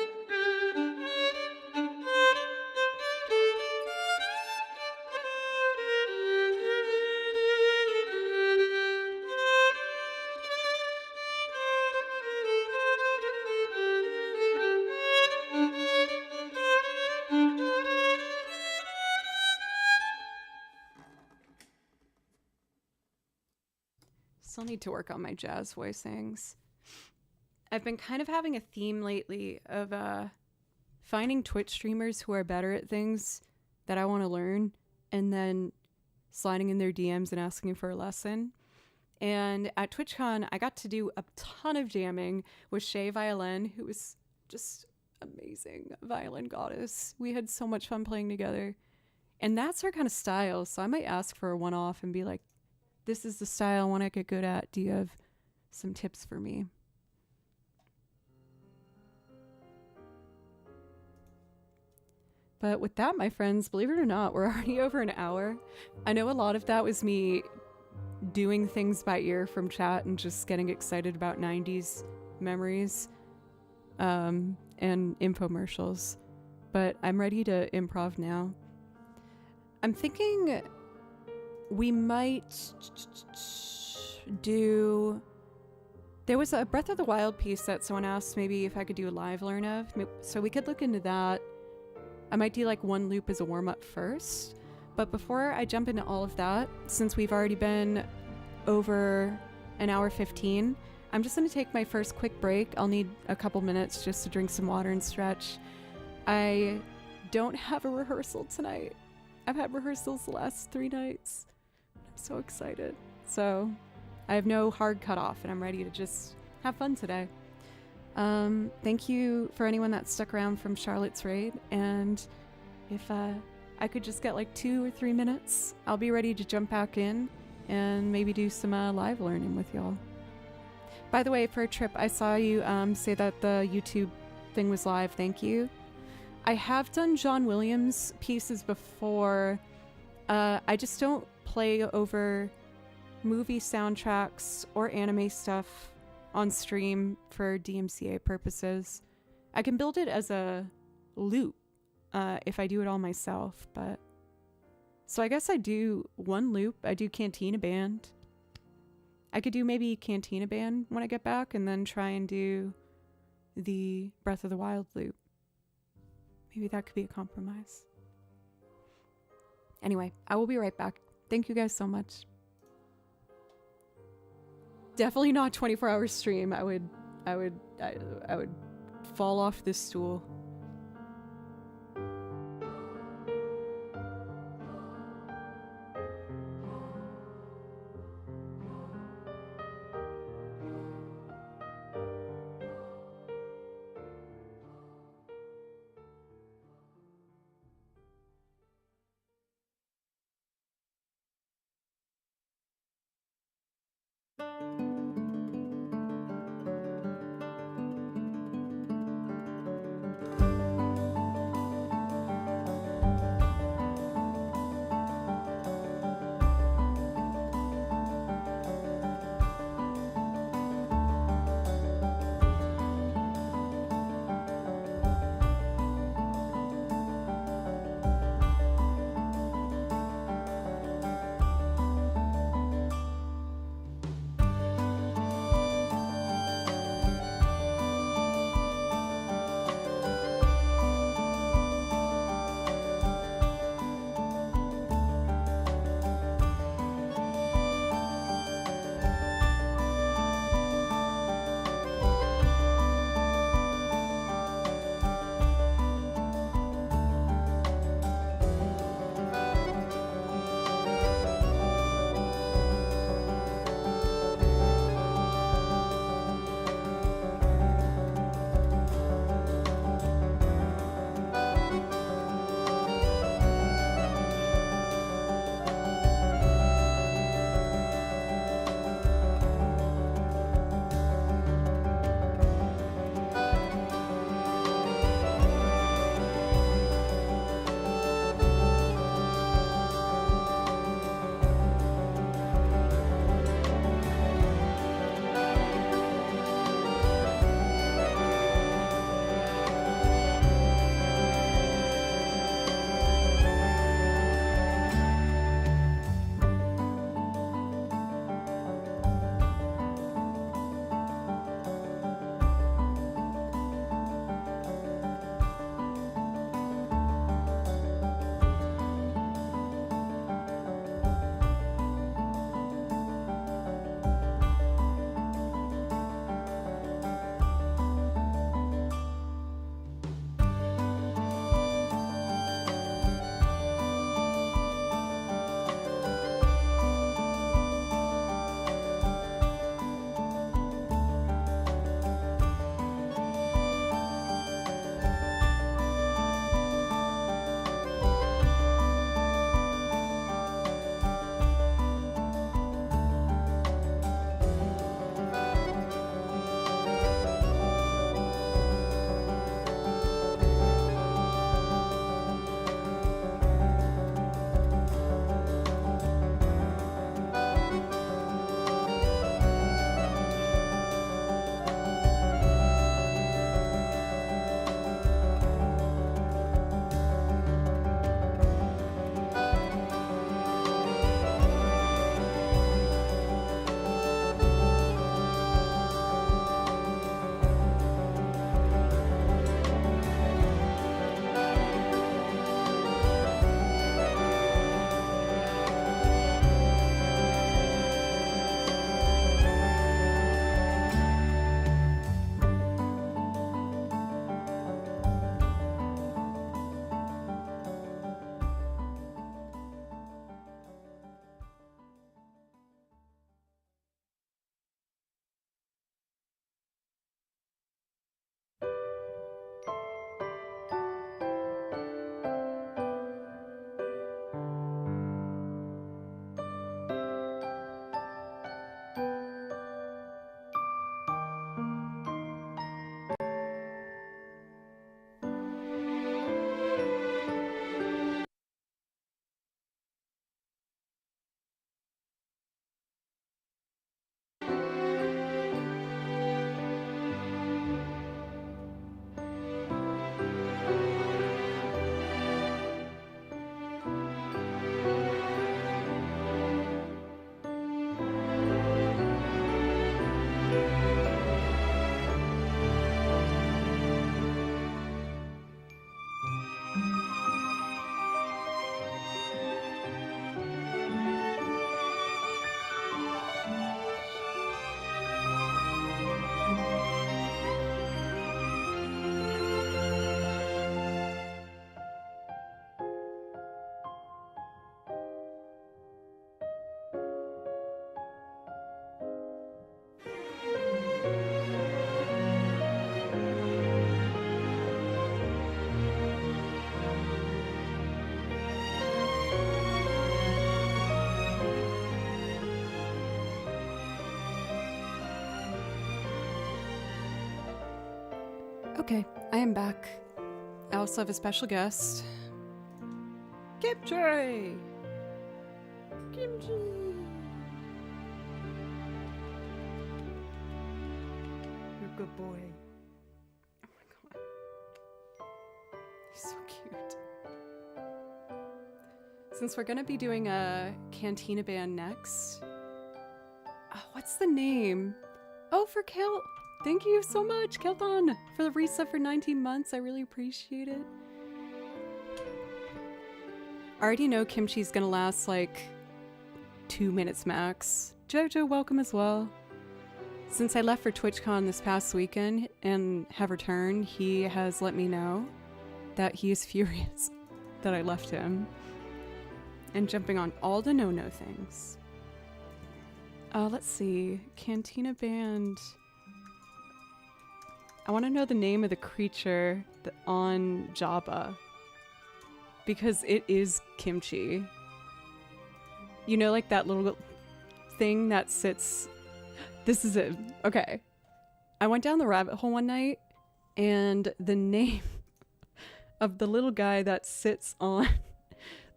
Still need to work on my jazz voicings. I've been kind of having a theme lately of finding Twitch streamers who are better at things that I want to learn, and then sliding in their DMs and asking for a lesson. And at TwitchCon, I got to do a ton of jamming with Shay Violin, who was just amazing violin goddess. We had so much fun playing together. And that's her kind of style, so I might ask for a one-off and be like, this is the style I want to get good at. Do you have some tips for me? But with that, my friends, believe it or not, we're already over an hour. I know a lot of that was me doing things by ear from chat and just getting excited about 90s memories and infomercials. But I'm ready to improv now. I'm thinking we might do... There was a Breath of the Wild piece that someone asked maybe if I could do a live learn of. So we could look into that. I might do like one loop as a warm-up first. But before I jump into all of that, since we've already been over an hour 15, I'm just going to take my first quick break. I'll need a couple minutes just to drink some water and stretch. I don't have a rehearsal tonight. I've had rehearsals the last 3 nights. I'm so excited. So I have no hard cutoff and I'm ready to just have fun today. Thank you for anyone that stuck around from Charlotte's Raid. And if I could just get like 2 or 3 minutes, I'll be ready to jump back in and maybe do some live learning with y'all. By the way, for a trip, I saw you say that the YouTube thing was live. Thank you. I have done John Williams pieces before. I just don't play over movie soundtracks or anime stuff on stream for DMCA purposes. I can build it as a loop if I do it all myself, but... So I guess I do one loop. I do Cantina Band. I could do maybe Cantina Band when I get back and then try and do the Breath of the Wild loop. Maybe that could be a compromise. Anyway, I will be right back. Thank you guys so much. Definitely not 24-hour stream. I would fall off this stool. Okay, I am back. I also have a special guest. Kimchi! Kimchi! You're a good boy. Oh my god. He's so cute. Since we're gonna be doing a Cantina band next. Oh, what's the name? Oh, for Kel. Thank you so much, Kelton, for the resub for 19 months. I really appreciate it. I already know Kimchi's gonna last like 2 minutes max. Jojo, welcome as well. Since I left for TwitchCon this past weekend and have returned, he has let me know that he is furious that I left him and jumping on all the no-no things. Let's see. Cantina band. I want to know the name of the creature on Jabba. Because it is Kimchi. You know, like that little thing that sits... This is it. Okay. I went down the rabbit hole one night, and the name of the little guy that sits on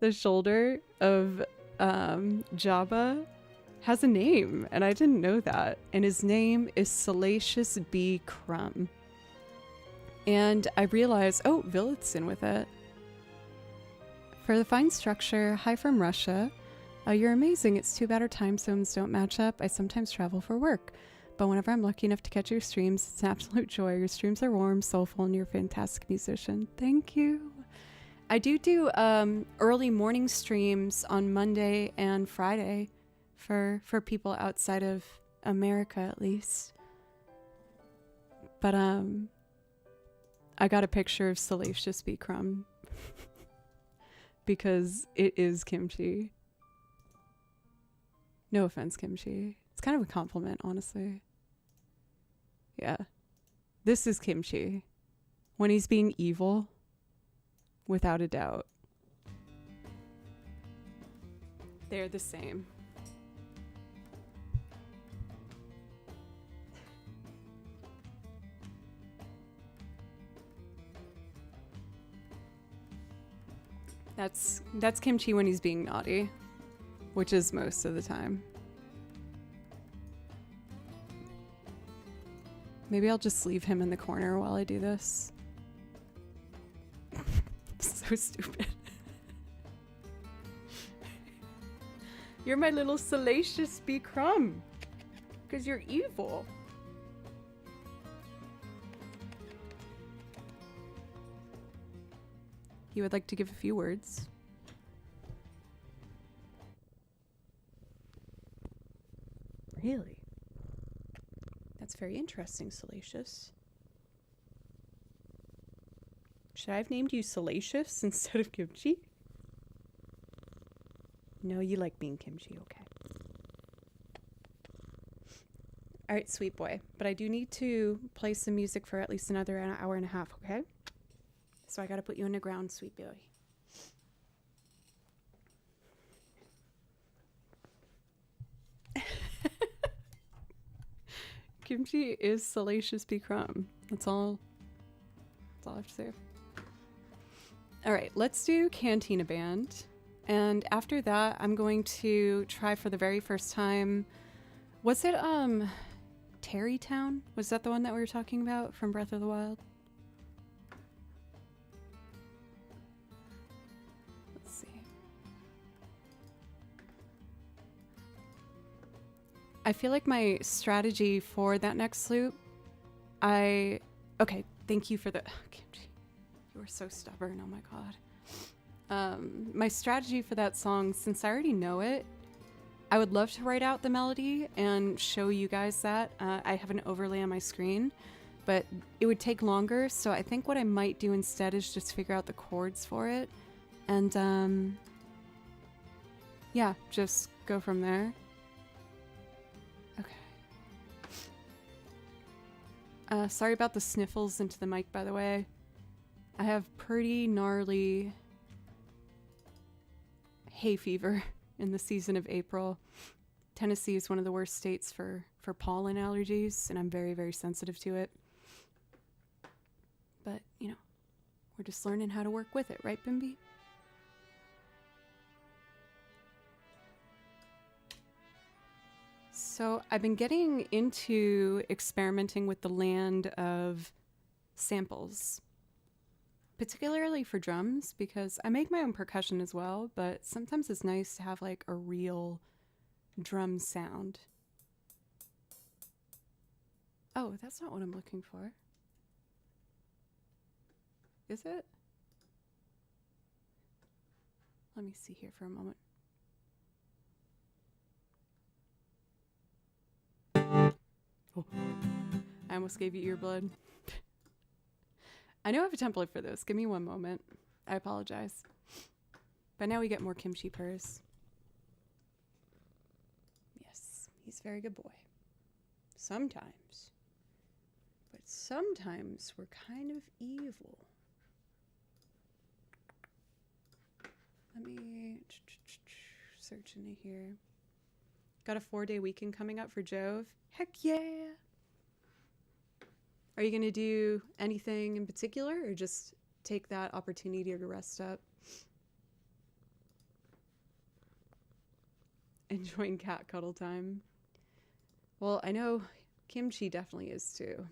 the shoulder of Jabba has a name, and I didn't know that. And his name is Salacious B. Crumb. And I realized, oh, Villetson with it. For the fine structure, hi from Russia. You're amazing. It's too bad our time zones don't match up. I sometimes travel for work, but whenever I'm lucky enough to catch your streams, it's an absolute joy. Your streams are warm, soulful, and you're a fantastic musician. Thank you. I do early morning streams on Monday and Friday for people outside of America, at least. But I got a picture of Salacious B. Crumb because it is Kimchi. No offense, Kimchi. It's kind of a compliment, honestly. Yeah. This is Kimchi. When he's being evil, without a doubt. They're the same. That's Kimchi when he's being naughty, which is most of the time. Maybe I'll just leave him in the corner while I do this. So stupid. You're my little Salacious B. Crumb. Because you're evil. You would like to give a few words? Really? That's very interesting, Salacious. Should I have named you Salacious instead of Kimchi? No, you like being Kimchi, okay. Alright, sweet boy. But I do need to play some music for at least another hour and a half, okay? So I gotta put you in the ground, sweet boy. Kimchi is Salacious B. Crumb. That's all I have to say. Alright, let's do Cantina Band. And after that, I'm going to try for the very first time. Was it, Terrytown? Was that the one that we were talking about from Breath of the Wild? Let's see. I feel like my strategy for that next loop, okay, thank you for the, Kimchi, you were so stubborn, oh my god. My strategy for that song, since I already know it, I would love to write out the melody and show you guys that. I have an overlay on my screen, but it would take longer, so I think what I might do instead is just figure out the chords for it, and yeah, just go from there. Okay. Sorry about the sniffles into the mic, by the way. I have pretty gnarly hay fever in the season of April. Tennessee is one of the worst states for pollen allergies, and I'm very, very sensitive to it. But, you know, we're just learning how to work with it, right, Bimby? So I've been getting into experimenting with the land of samples, particularly for drums, because I make my own percussion as well, but sometimes it's nice to have like a real drum sound. Oh, that's not what I'm looking for. Is it? Let me see here for a moment. Oh, I almost gave you earblood. I know I have a template for this. Give me one moment. I apologize. But now we get more kimchi purrs. Yes, he's a very good boy. Sometimes. But sometimes we're kind of evil. Let me search into here. Got a 4-day weekend coming up for Jove. Heck yeah! Are you going to do anything in particular or just take that opportunity to rest up? Enjoying cat cuddle time. Well, I know Kimchi definitely is too.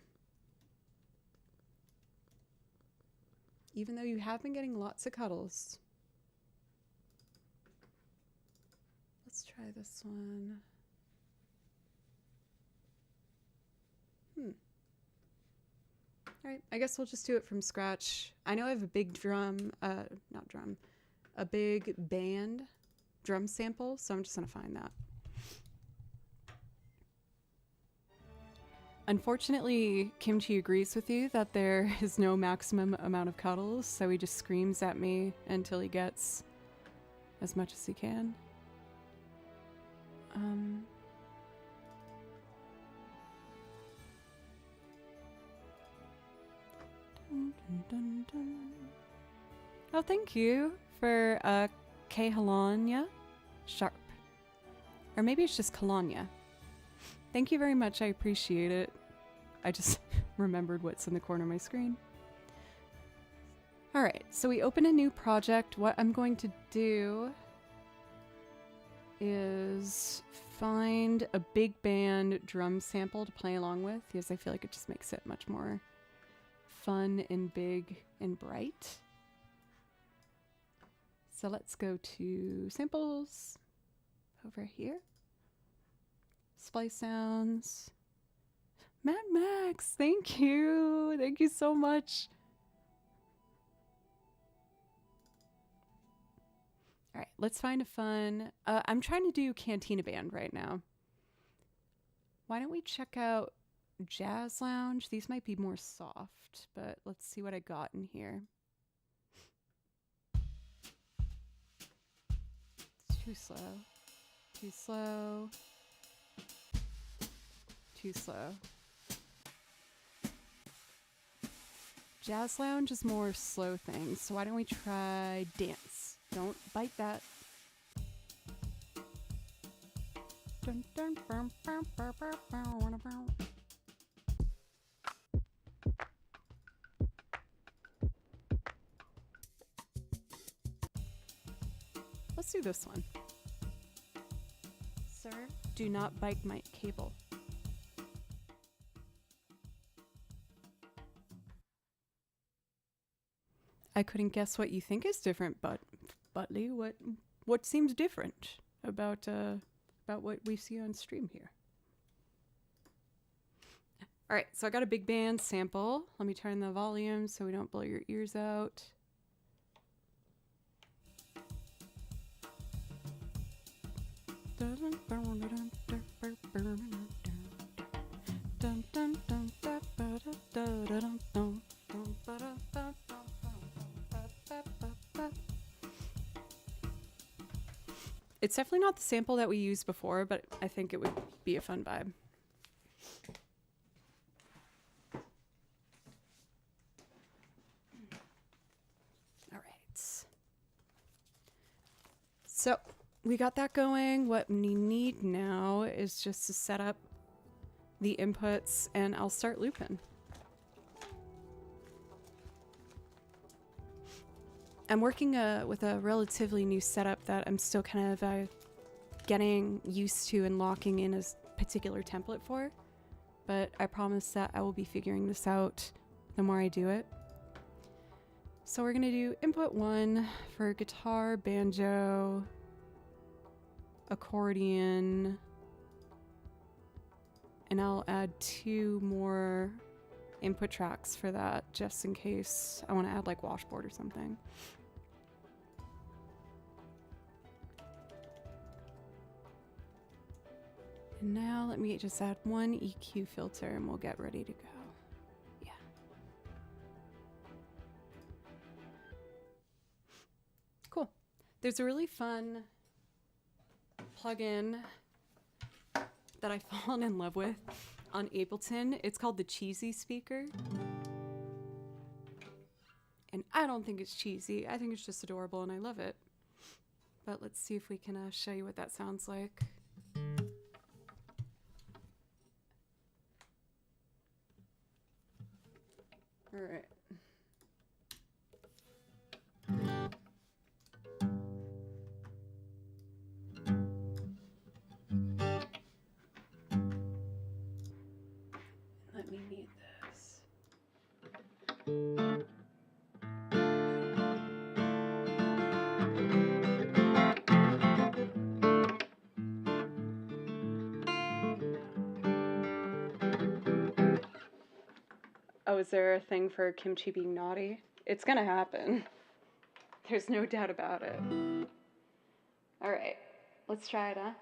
Even though you have been getting lots of cuddles. Let's try this one. All right, I guess we'll just do it from scratch. I know I have a big a big band drum sample, so I'm just gonna find that. Unfortunately, Kimchi agrees with you that there is no maximum amount of cuddles, so he just screams at me until he gets as much as he can. Oh, thank you for Kehalanya Sharp. Or maybe it's just Kalanya. Thank you very much. I appreciate it. I just remembered what's in the corner of my screen. All right, so we open a new project. What I'm going to do is find a big band drum sample to play along with, because I feel like it just makes it much more fun and big and bright. So let's go to samples over here. Splice sounds. Mad Max, thank you. Thank you so much. All right, let's find a fun. I'm trying to do Cantina Band right now. Why don't we check out Jazz Lounge? These might be more soft, but let's see what I got in here. It's too slow. Too slow. Too slow. Jazz Lounge is more slow things, so why don't we try Dance? Don't bite that. Dun, dun, bum, bum, bum, bum, bum, bum. Let's do this one. Sir, do not bite my cable. I couldn't guess what you think is different, but Butley, what seems different about what we see on stream here? All right, so I got a big band sample. Let me turn the volume so we don't blow your ears out. It's definitely not the sample that we used before, but I think it would be a fun vibe. All right. So we got that going. What we need now is just to set up the inputs, and I'll start looping. I'm working with a relatively new setup that I'm still kind of getting used to and locking in a particular template for. But I promise that I will be figuring this out the more I do it. So we're gonna do input 1 for guitar, banjo, accordion, and I'll add 2 more input tracks for that just in case I want to add like washboard or something. And now let me just add 1 EQ filter and we'll get ready to go. Yeah. Cool. There's a really fun plugin that I've fallen in love with on Ableton. It's called the Cheesy Speaker. And I don't think it's cheesy. I think it's just adorable and I love it. But let's see if we can show you what that sounds like. All right. Let me mute this. Oh, is there a thing for kimchi being naughty? It's gonna happen. There's no doubt about it. All right, let's try it, huh?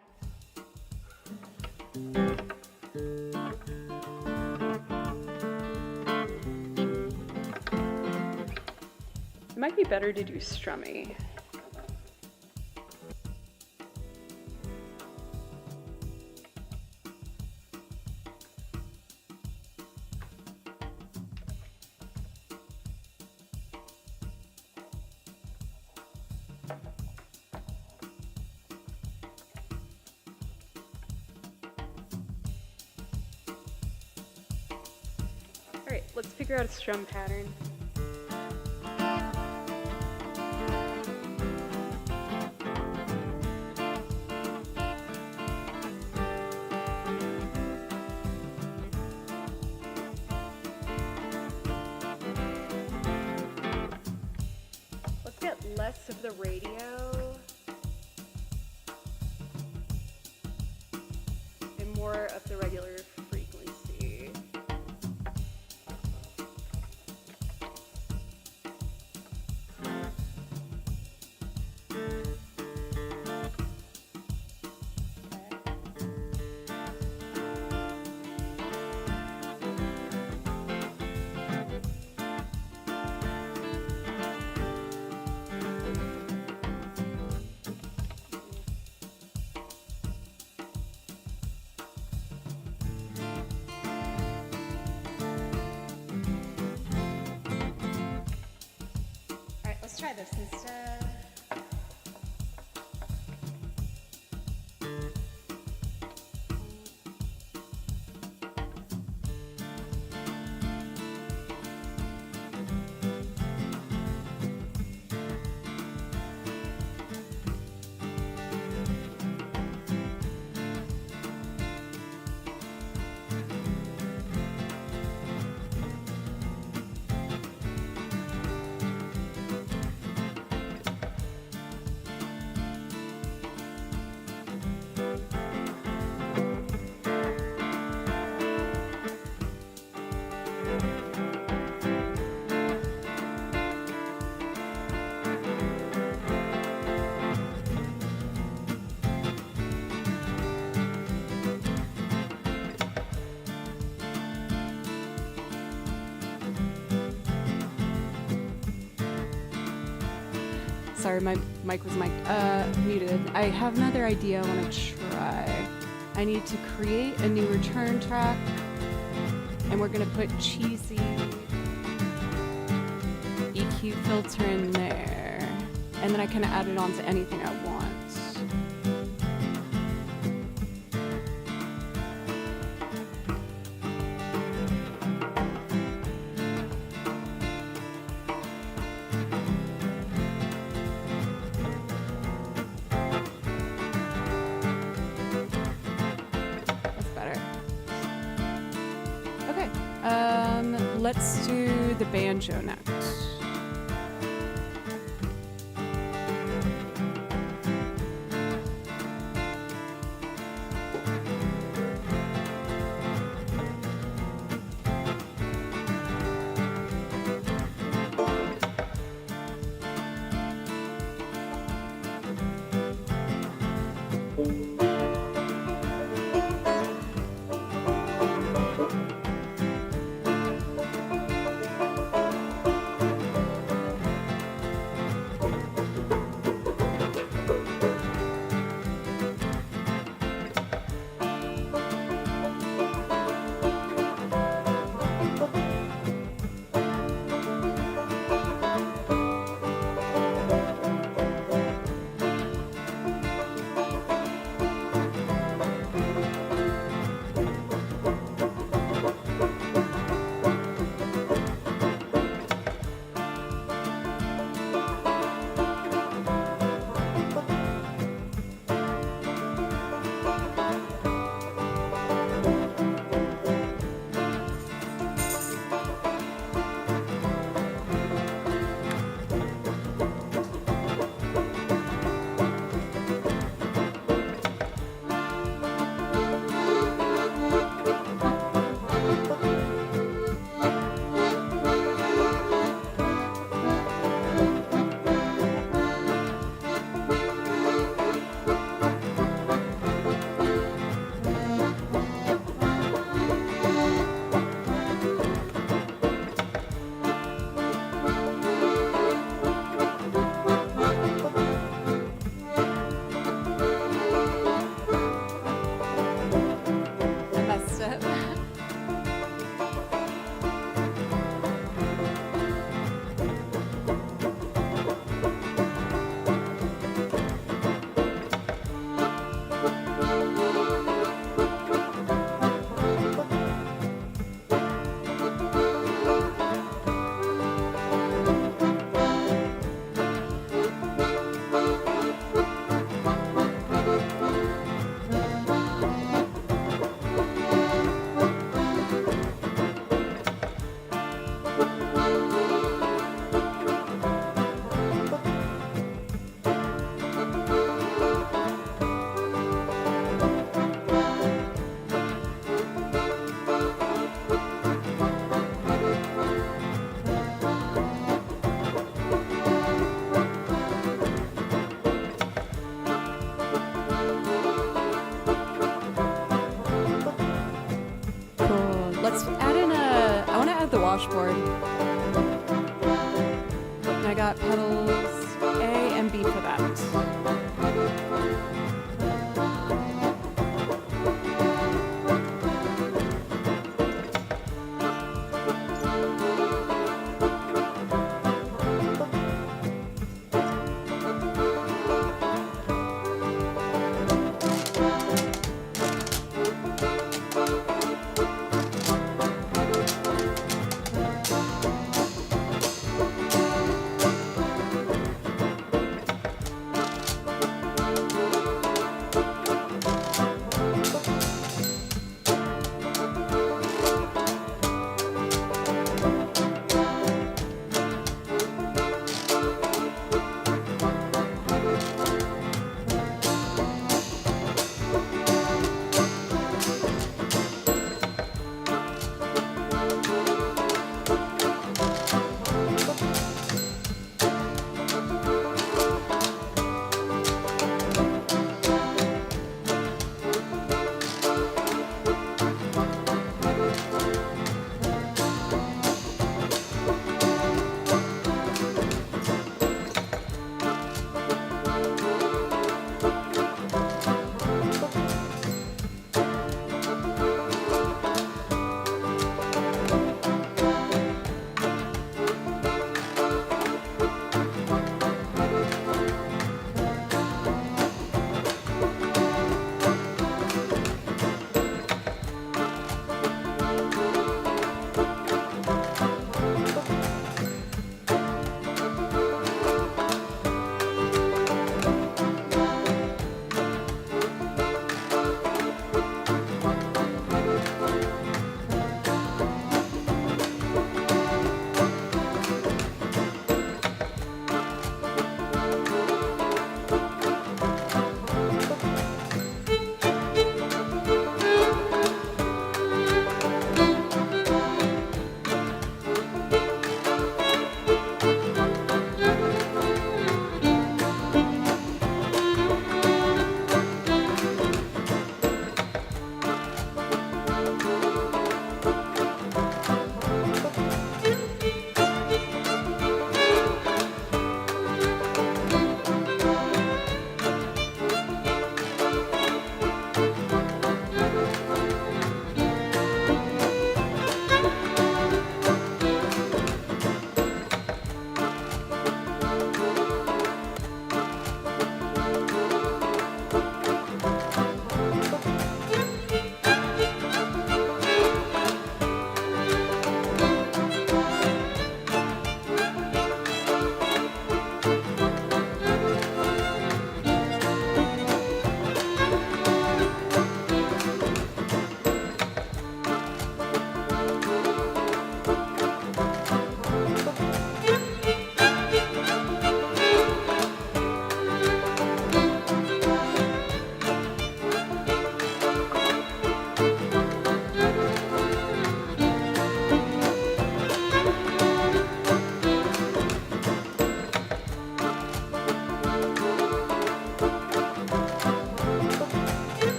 It might be better to do strummy. All right, let's figure out a strum pattern. Let's get less of the radio and more of the regular frequency. Let's try this instead. Sorry, my mic was muted. I have another idea I want to try. I need to create a new return track, and we're going to put cheesy EQ filter in there, and then I can add it on to anything I want. let's do the banjo next. Let's add in I want to add the washboard. And I got pedals A and B for that.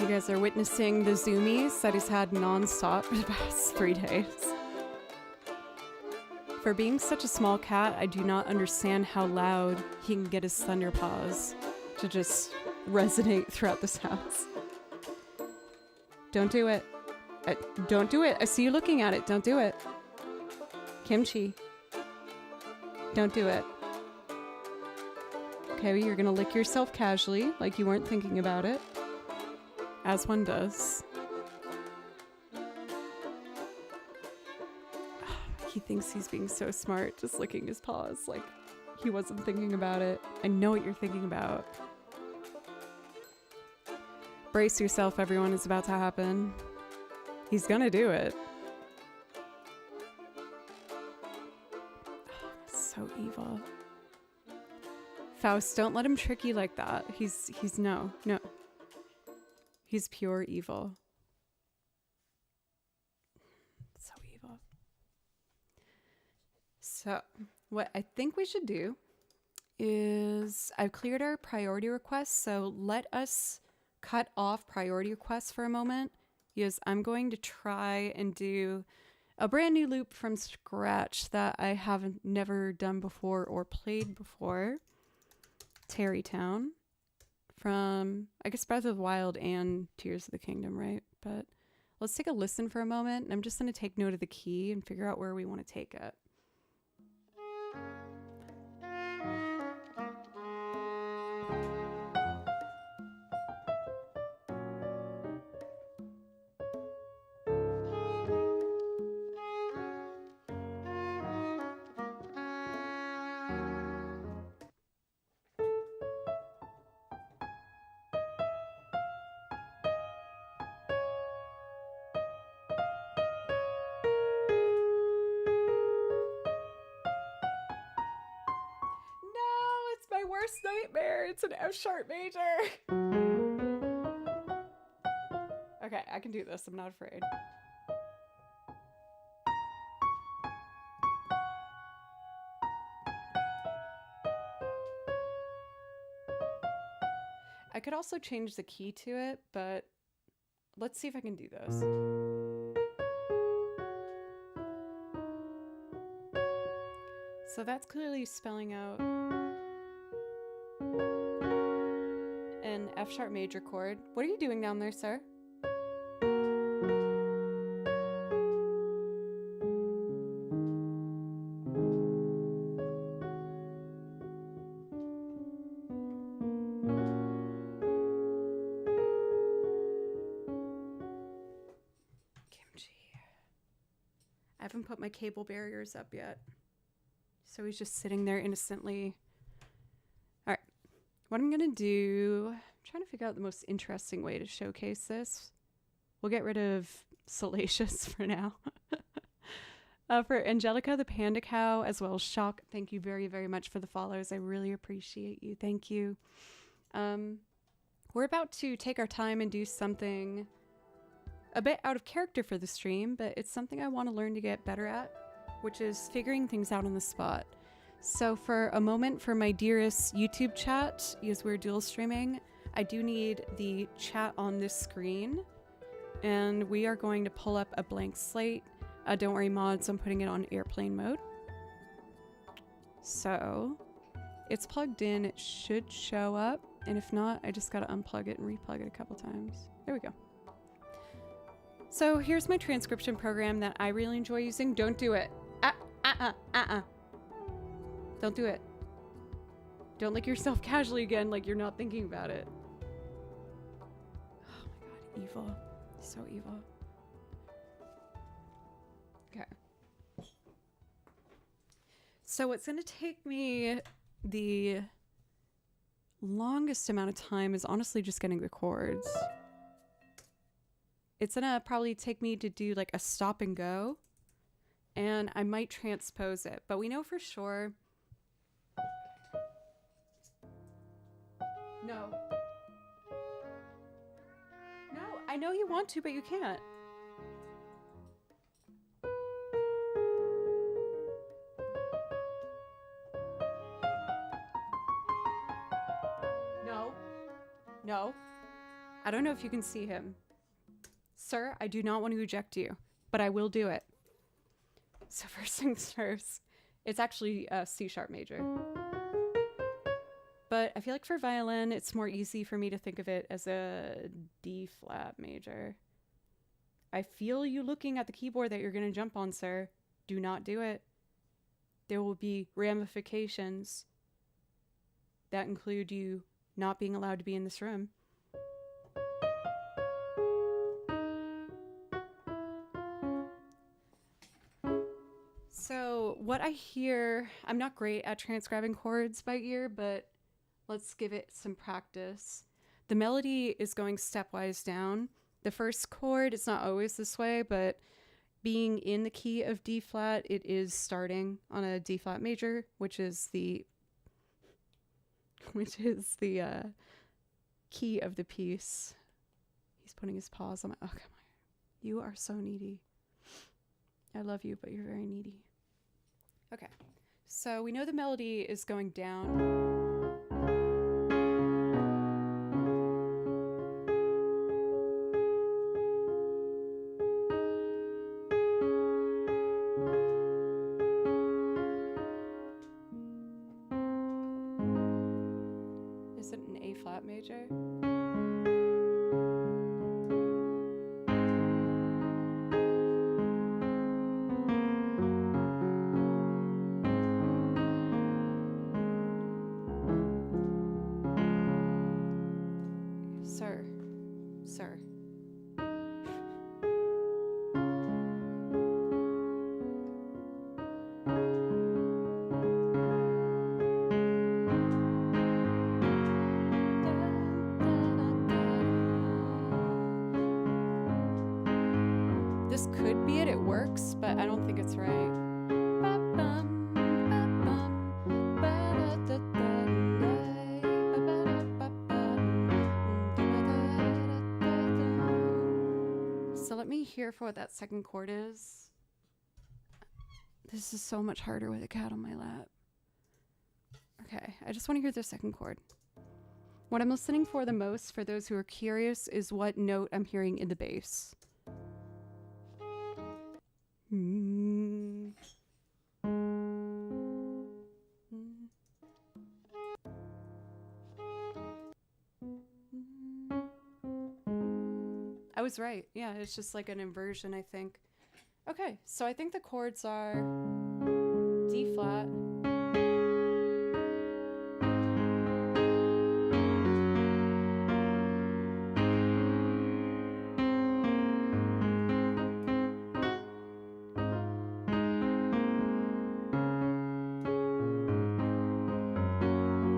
You guys are witnessing the zoomies that he's had non-stop for the past 3 days. For being such a small cat, I do not understand how loud he can get his thunder paws to just resonate throughout this house. Don't do it. Don't do it. I see you looking at it. Don't do it. Kimchi. Don't do it. Okay, you're gonna lick yourself casually, like you weren't thinking about it. As one does. He thinks he's being so smart, just licking his paws like he wasn't thinking about it. I know what you're thinking about. Brace yourself, everyone, is about to happen. He's gonna do it. Oh, so evil. Faust, don't let him trick you like that. He's no. He's pure evil. So evil. So, what I think we should do is I've cleared our priority requests, so let us cut off priority requests for a moment, because I'm going to try and do a brand new loop from scratch that I haven't never done before or played before. Terrytown from, I guess, Breath of the Wild and Tears of the Kingdom, right? But let's take a listen for a moment. I'm just going to take note of the key and figure out where we want to take it. My worst nightmare. It's an F sharp major. Okay, I can do this. I'm not afraid. I could also change the key to it, but let's see if I can do this. So that's clearly spelling out an F sharp major chord. What are you doing down there, sir? Kimchi. I haven't put my cable barriers up yet. So he's just sitting there innocently. All right. What I'm going to do, I'm trying to figure out the most interesting way to showcase this. We'll get rid of Salacious for now. For Angelica the Panda Cow, as well as Shock, thank you very, very much for the follows. I really appreciate you. Thank you. We're about to take our time and do something a bit out of character for the stream, but it's something I want to learn to get better at, which is figuring things out on the spot. So for a moment, for my dearest YouTube chat, because we're dual streaming, I do need the chat on this screen, and we are going to pull up a blank slate. Don't worry, mods, I'm putting it on airplane mode. So it's plugged in, it should show up, and if not, I just gotta unplug it and replug it a couple times. There we go. So here's my transcription program that I really enjoy using. Don't do it. Don't do it. Don't lick yourself casually again like you're not thinking about it. Oh my god, evil. So evil. Okay. So it's gonna take me the longest amount of time is honestly just getting the chords. It's gonna probably take me to do like a stop and go, and I might transpose it, but we know for sure. No. No, I know you want to, but you can't. No. No. I don't know if you can see him. Sir, I do not want to eject you, but I will do it. So first things first, it's actually a C sharp major. But I feel like for violin, it's more easy for me to think of it as a D flat major. I feel you looking at the keyboard that you're going to jump on, sir. Do not do it. There will be ramifications that include you not being allowed to be in this room. So what I hear, I'm not great at transcribing chords by ear, but let's give it some practice. The melody is going stepwise down. The first chord, it's not always this way, but being in the key of D flat, it is starting on a D flat major, which is the key of the piece. He's putting his paws on my, oh, come on. You are so needy. I love you, but you're very needy. Okay, so we know the melody is going down. Is it an A flat major? Sir. This could be it, it works, but I don't think it's right. So let me hear for what that second chord is. This is so much harder with a cat on my lap. Okay, I just want to hear the second chord. What I'm listening for the most, for those who are curious, is what note I'm hearing in the bass. I was right. Yeah, it's just like an inversion, I think. Okay, so I think the chords are D flat,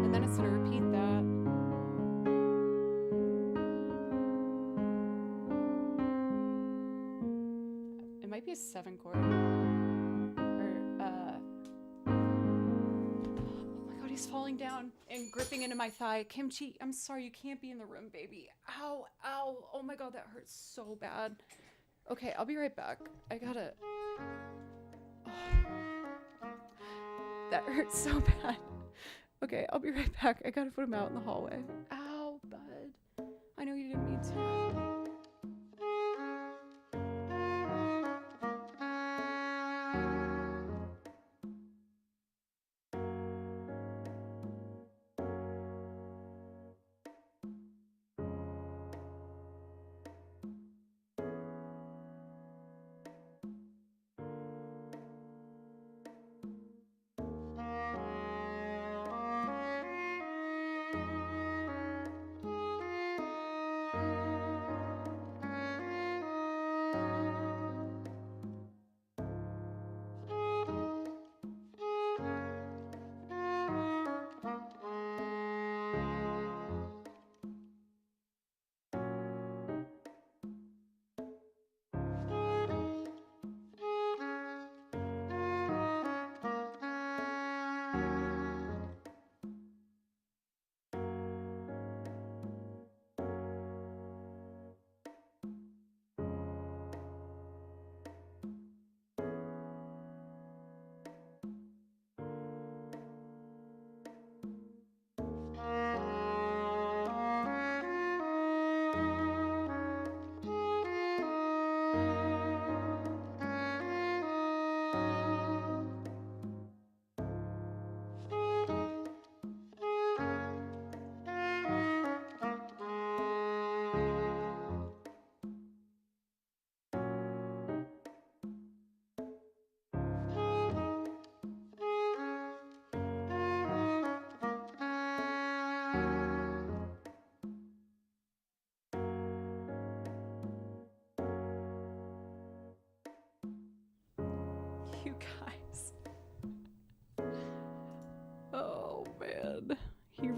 and then it's going to repeat that. It might be a 7 chord. Oh my god, he's falling down and gripping into my thigh. Kimchi, I'm sorry, you can't be in the room, baby. Ow, ow. Oh my god, that hurts so bad. Okay, I'll be right back. I gotta... Oh. That hurts so bad. Okay, I'll be right back. I gotta put him out in the hallway. Ow, bud. I know you didn't mean to.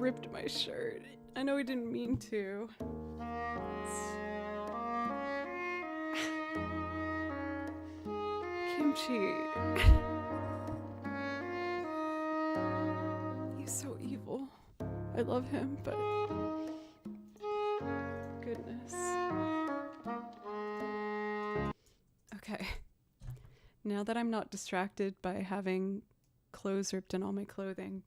ripped my shirt. I know I didn't mean to. Kimchi. He's so evil. I love him, but goodness. Okay. Now that I'm not distracted by having clothes ripped in all my clothing,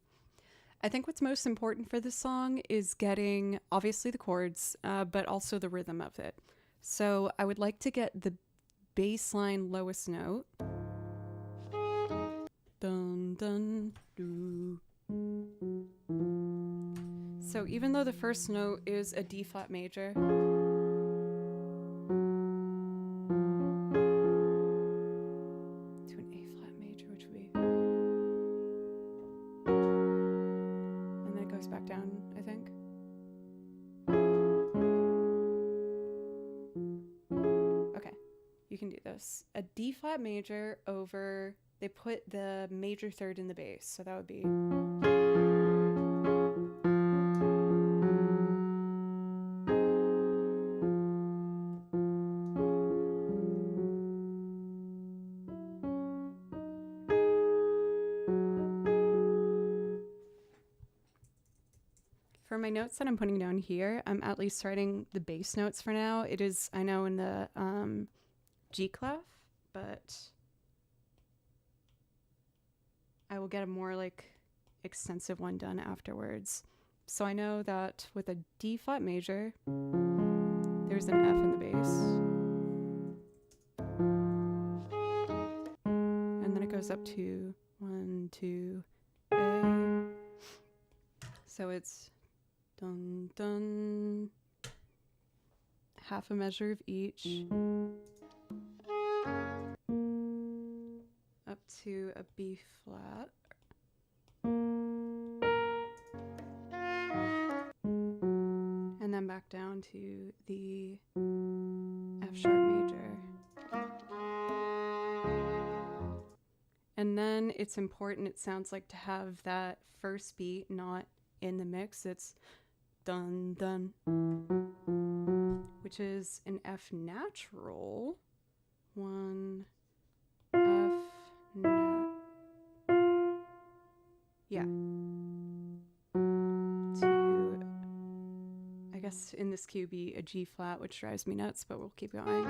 I think what's most important for this song is getting, obviously, the chords, but also the rhythm of it. So I would like to get the bass line lowest note. Dun, dun, doo. So even though the first note is a D flat major, a D flat major over, they put the major third in the bass, so that would be. For my notes that I'm putting down here, I'm at least writing the bass notes for now. It is, I know, in the G clef, but I will get a more like extensive one done afterwards. So I know that with a D flat major, there's an F in the bass. And then it goes up to 1, 2, A. So it's dun dun, half a measure of each. Up to a B flat. And then back down to the F sharp major. And then it's important, it sounds like, to have that first beat not in the mix. It's dun dun, which is an F natural, 1 F nat, yeah, to, I guess in this key be a G flat, which drives me nuts, but we'll keep going.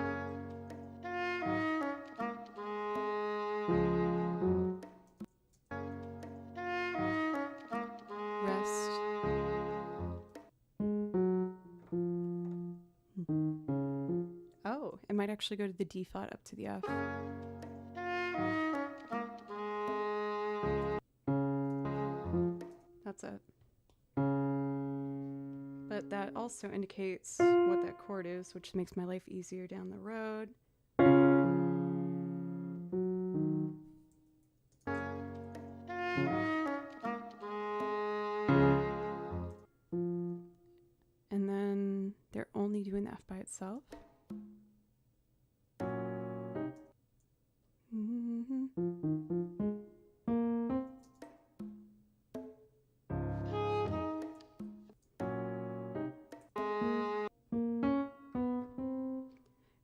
Might actually go to the D flat up to the F. That's it. But that also indicates what that chord is, which makes my life easier down the road. And then they're only doing the F by itself.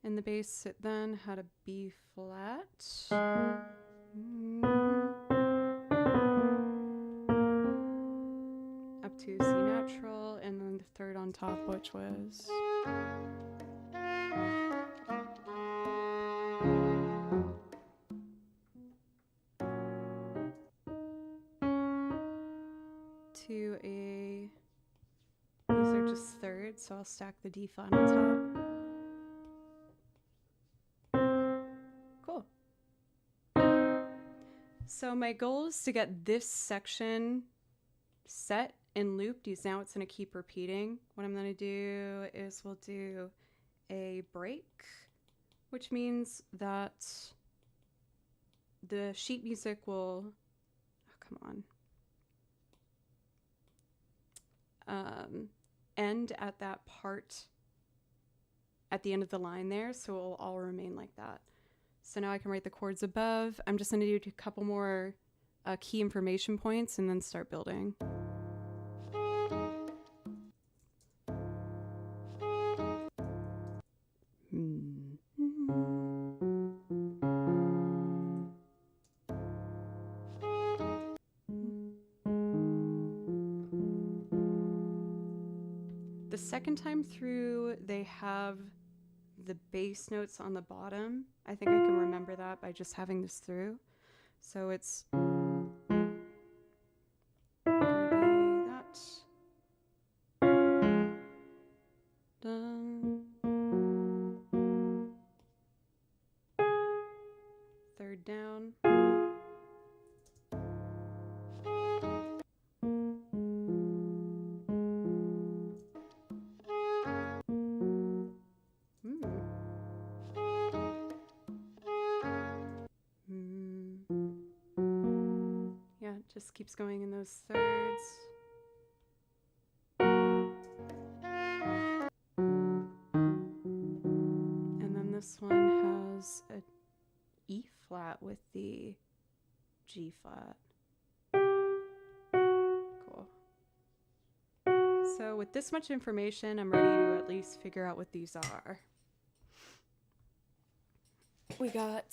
And the bass, it then had a B flat. Up to C natural, and then the third on top, which was to a, these are just thirds, so I'll stack the D flat on top. Cool. So my goal is to get this section set and looped, because now it's going to keep repeating. What I'm going to do is we'll do a break, which means that the sheet music will, oh, come on, end at that part at the end of the line there, so it will all remain like that. So now I can write the chords above. I'm just going to do a couple more key information points and then start building. The second time through, they have the bass notes on the bottom. I think I can remember that by just having this through. So it's gonna be that. Dun. Third down. Yeah, it just keeps going in those thirds. And then this one has a E flat with the G flat. Cool. So with this much information, I'm ready to at least figure out what these are. We got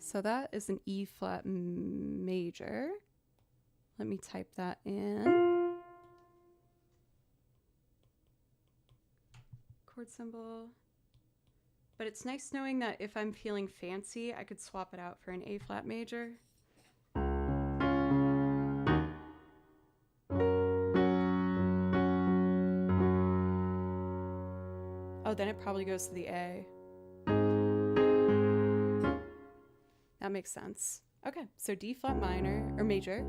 so that is an E flat major. Let me type that in. Chord symbol. But it's nice knowing that if I'm feeling fancy, I could swap it out for an A flat major. Oh, then it probably goes to the A. That makes sense. Okay, so D flat minor, or major.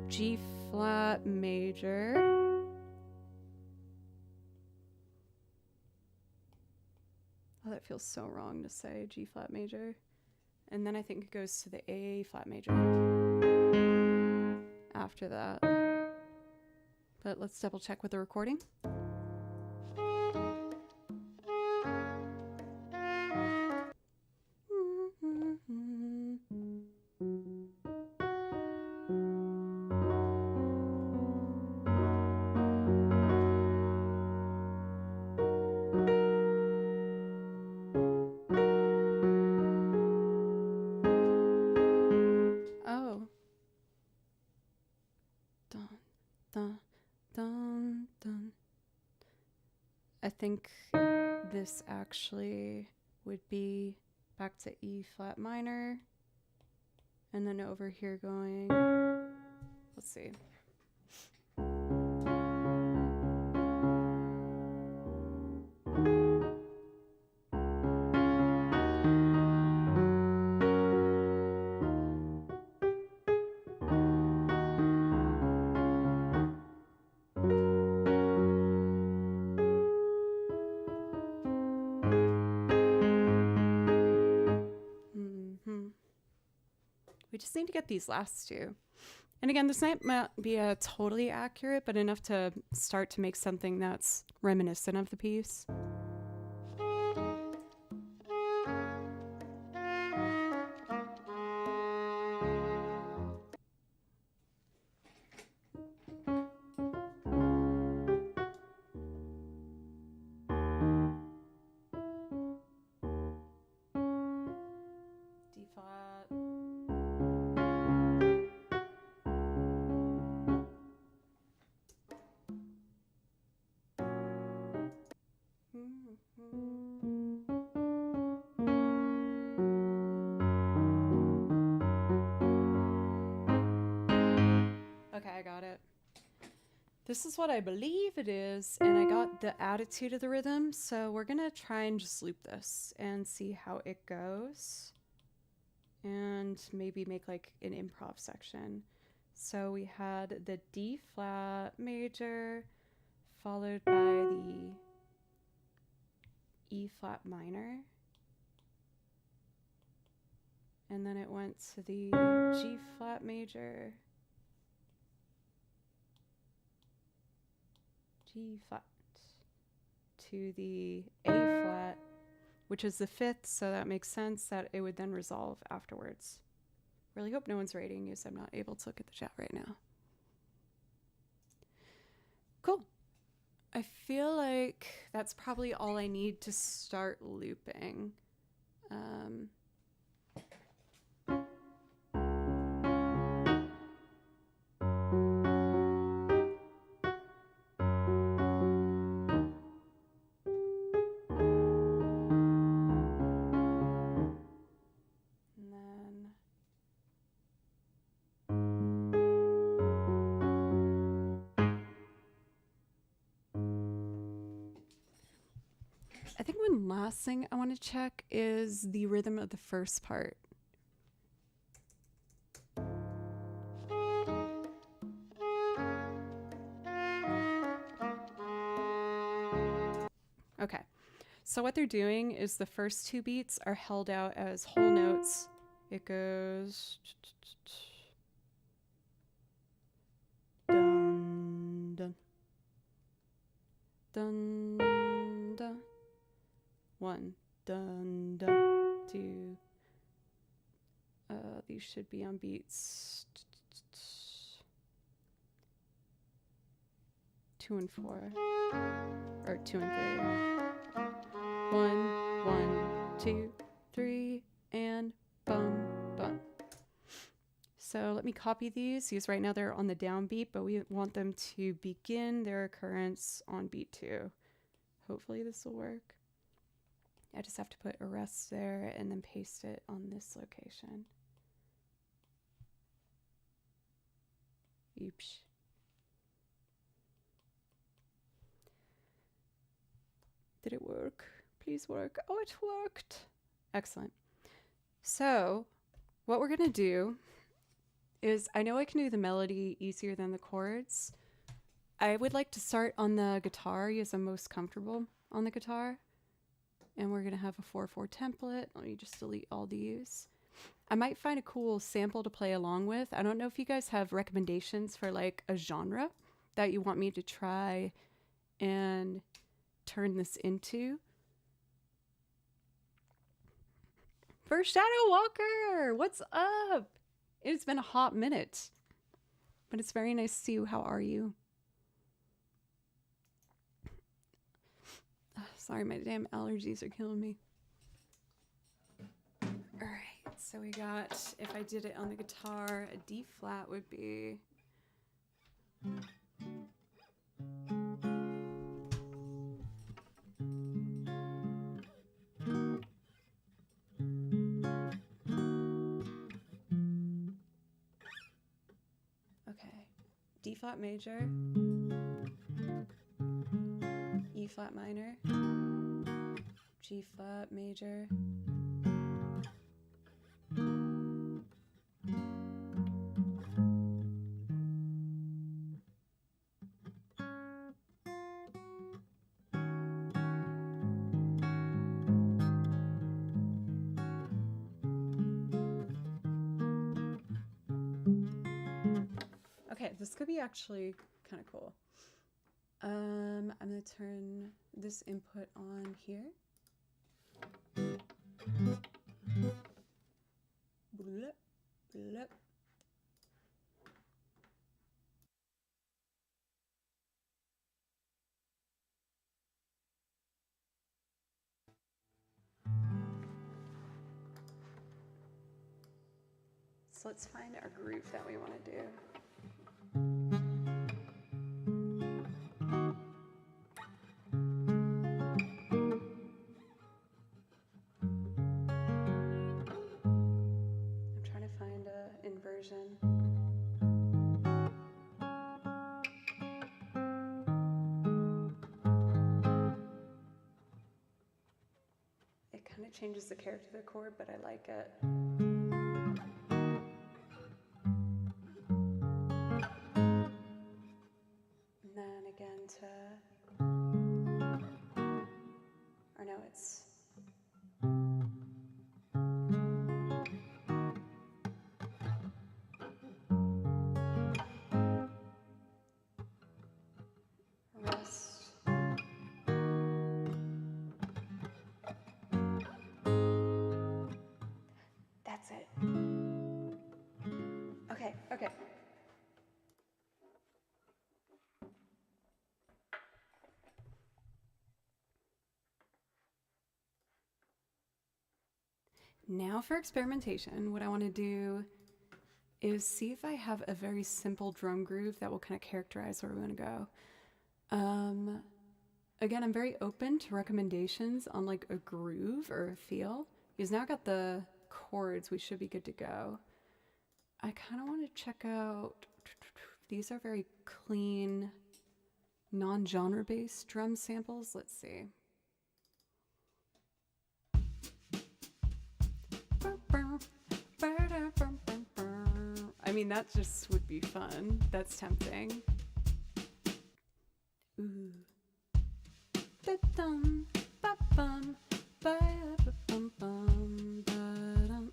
G flat major. Oh, that feels so wrong to say, G flat major. And then I think it goes to the A flat major after that. But let's double check with the recording. I think this actually would be back to E flat minor and then over here going, let's see. We just need to get these last two. And again, this might not be totally accurate, but enough to start to make something that's reminiscent of the piece. D flat. Okay, I got it. This is what I believe it is, and I got the attitude of the rhythm, so we're gonna try and just loop this and see how it goes, and maybe make like an improv section. So we had the D flat major, followed by the E flat minor, and then it went to the G flat major, G flat, to the A flat, which is the fifth, so that makes sense that it would then resolve afterwards. Really hope no one's rating you, so I'm not able to look at the chat right now. Cool. I feel like that's probably all I need to start looping. And then I think one last thing I want to check is the rhythm of the first part. Okay, so what they're doing is the first two beats are held out as whole notes. It goes dun dun dun dun. One, dun dun, two. These should be on beats 2 and 4, or 2 and 3. 1, 1, 2, 3, and bum bum. So let me copy these. These right now they're on the downbeat, but we want them to begin their occurrence on beat 2. Hopefully this will work. I just have to put a rest there and then paste it on this location. Oops. Did it work? Please work. Oh, it worked. Excellent. So what we're gonna do is, I know I can do the melody easier than the chords. I would like to start on the guitar as I'm most comfortable on the guitar. And we're gonna have a 4/4 template. Let me just delete all these. I might find a cool sample to play along with. I don't know if you guys have recommendations for like a genre that you want me to try and turn this into. First Shadow Walker, what's up? It's been a hot minute, but it's very nice to see you. How are you? Sorry, my damn allergies are killing me. All right, so we got, if I did it on the guitar, a D flat would be. Okay, D flat major, E flat minor, G flat major, okay, this could be actually kind of cool. I'm gonna turn this input on here. Blip, blip. So let's find our groove that we want to do. I'm trying to find an inversion. It kind of changes the character of the chord, but I like it. And then again to, or no, it's rest. That's it. Now for experimentation, what I want to do is see if I have a very simple drum groove that will kind of characterize where we want to go. Again, I'm very open to recommendations on like a groove or a feel, because now I got the chords, we should be good to go. I kind of want to check out, these are very clean, non-genre based drum samples. Let's see. I mean, that just would be fun. That's tempting. Ooh. Ba-dum, ba-bum, ba-ba-bum, bum, ba-dum,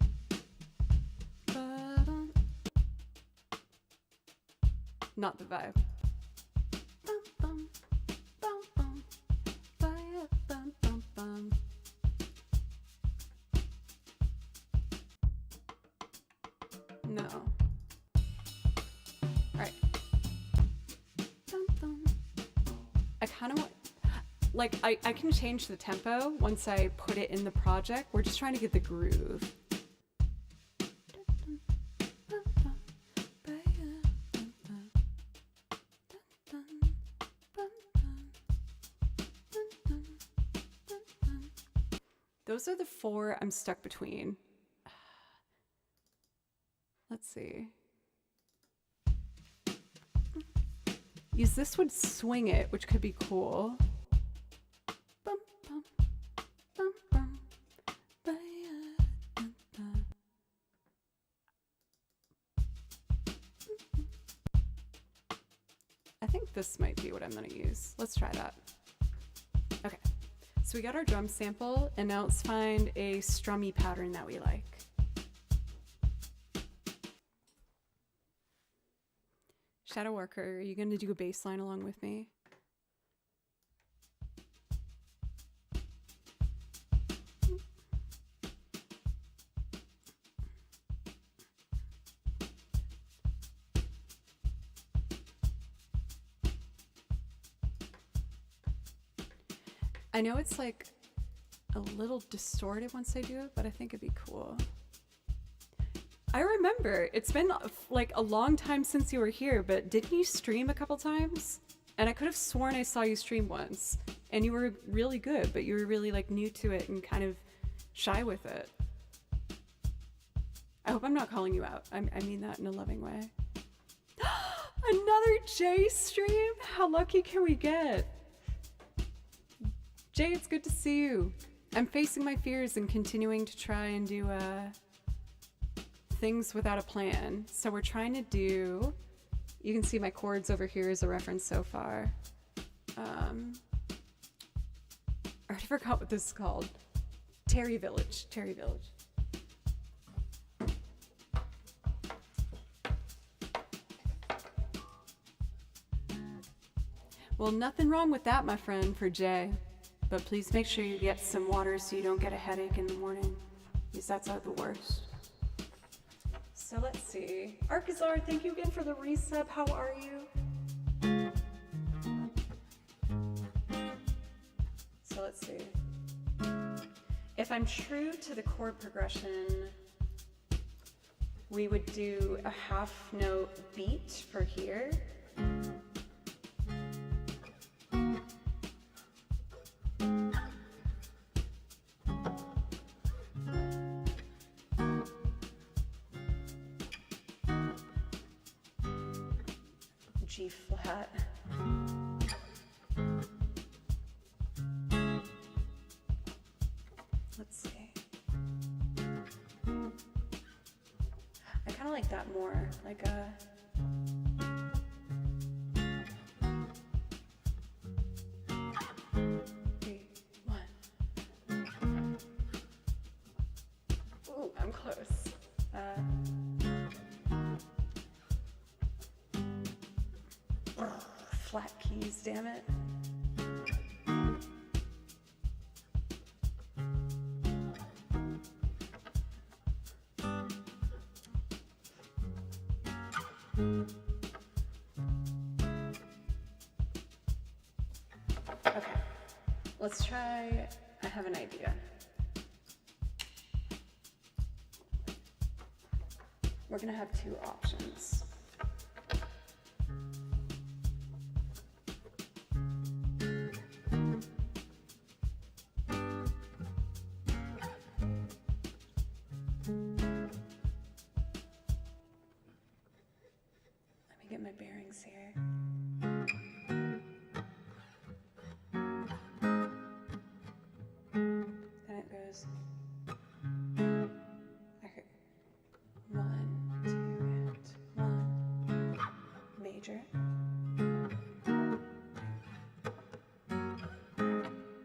ba-dum. Not the vibe. Bum, bum, bum, bum, ba-bum, bum, bum. No. Alright. I kind of want, like, I can change the tempo once I put it in the project. We're just trying to get the groove. Those are the four I'm stuck between. Let's see. Use this would swing it, which could be cool. Bum, bum, bum, bum, I think this might be what I'm gonna use. Let's try that. Okay, so we got our drum sample, and now let's find a strummy pattern that we like. Shadow Worker, are you going to do a bass line along with me? I know it's like a little distorted once I do it, but I think it'd be cool. I remember, it's been like a long time since you were here, but didn't you stream a couple times? And I could have sworn I saw you stream once, and you were really good, but you were really like new to it and kind of shy with it. I hope I'm not calling you out. I mean that in a loving way. Another Jay stream? How lucky can we get? Jay, it's good to see you. I'm facing my fears and continuing to try and do things without a plan. So we're trying to do, you can see my chords over here as a reference so far. I already forgot what this is called. Terry Village. Terry Village. Well, nothing wrong with that, my friend, for Jay. But please make sure you get some water so you don't get a headache in the morning, because that's the worst. So let's see. Arcazar, thank you again for the resub. How are you? So let's see. If I'm true to the chord progression, we would do a half note beat for here. G flat. Let's see. I kind of like that more, like a... Ooh, I'm close. Flat keys, damn it. Okay, let's try, I have an idea. we're gonna have two options. Let me get my bearings here. Then it goes. Okay. 1, 2, and 1. Major.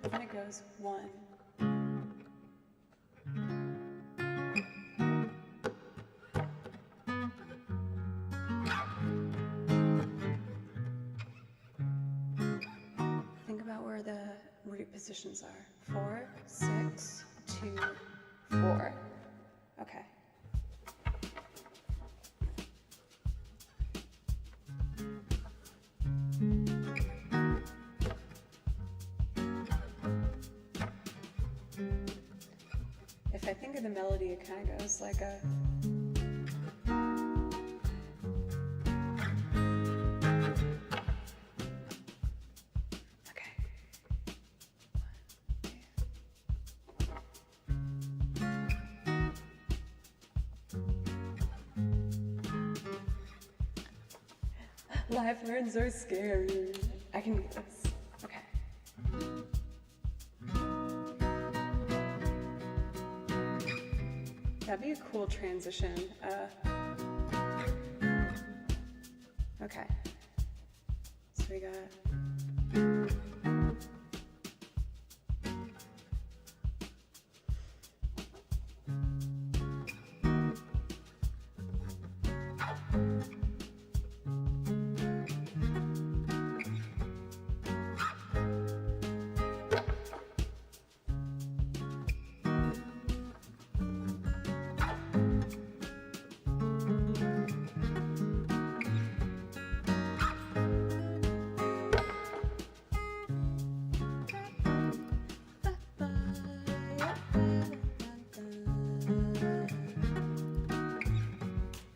Then it goes 1. Think about where the root positions are. 4, 6, 2, 4. Okay. If I think of the melody, it kind of goes like a. Okay. 1, 2. Live words are scary. I can do this. Okay. That'd be a cool transition. Okay. So we got.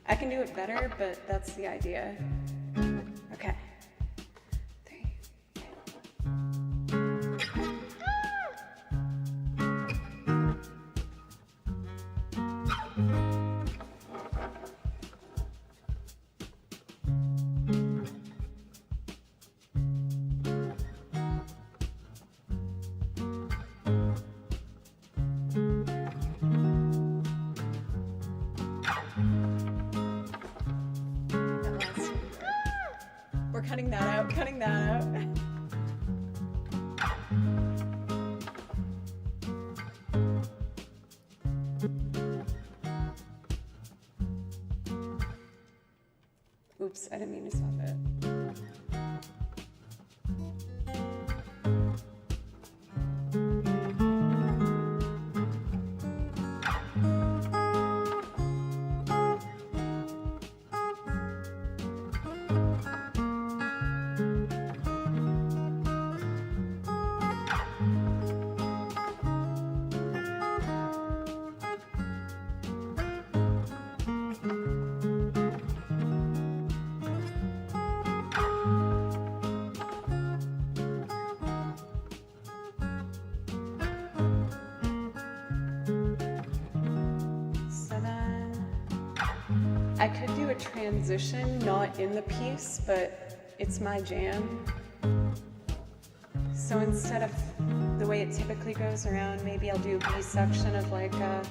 I can do it better, but that's the idea. Okay. 3. We're cutting that out, cutting that out. Oops, I didn't mean to stop it. I could do a transition not in the piece, but it's my jam. So instead of the way it typically goes around, maybe I'll do a B section of like a.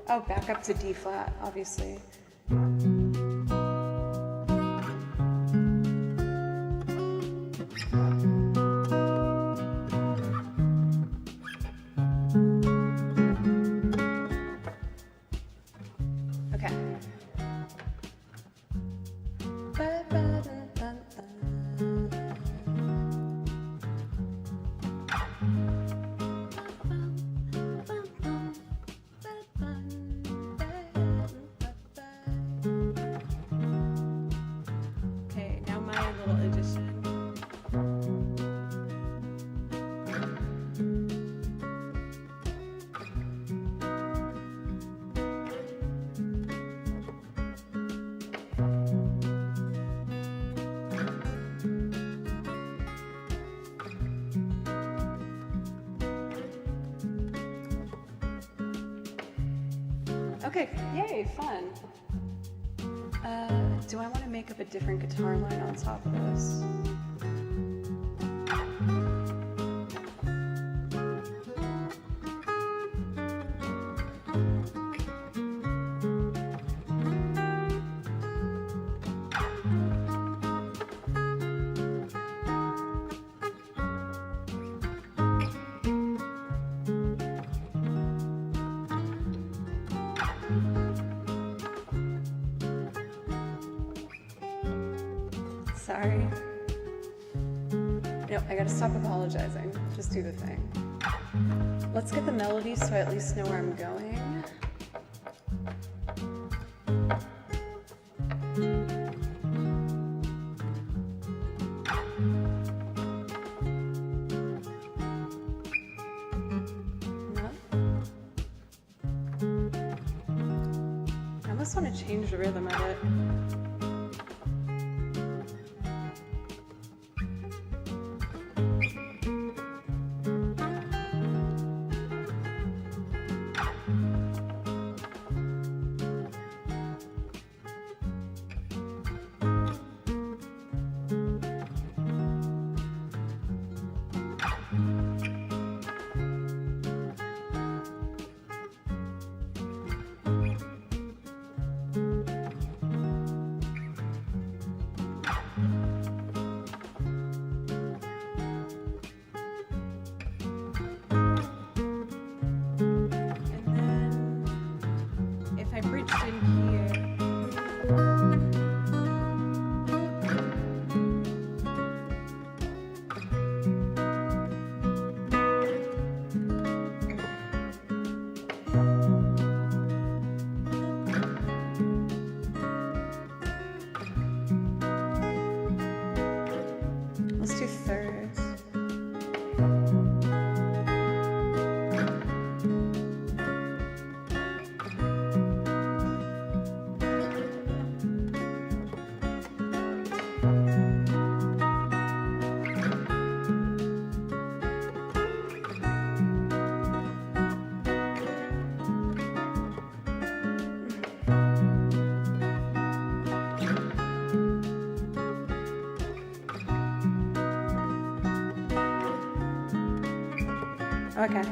Oh, back up to D flat, obviously. little addition. Okay, yay, fun. Do I want to make up a different guitar line on top of this? Sorry. No, I gotta stop apologizing. Just do the thing. Let's get the melody so I at least know where I'm going. No? I almost want to change the rhythm of it. Let's do thirds. Okay.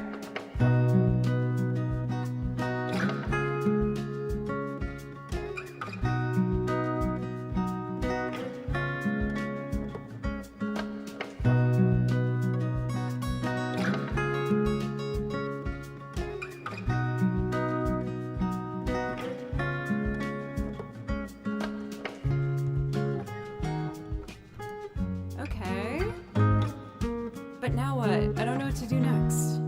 Okay. But now what? I don't know what to do next.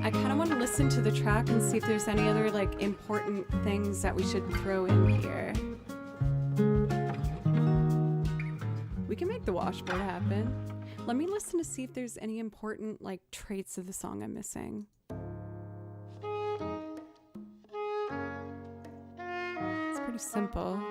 I kind of want to listen to the track and see if there's any other like important things that we should throw in here. We can make the washboard happen. Let me listen to see if there's any important like traits of the song I'm missing. It's pretty simple.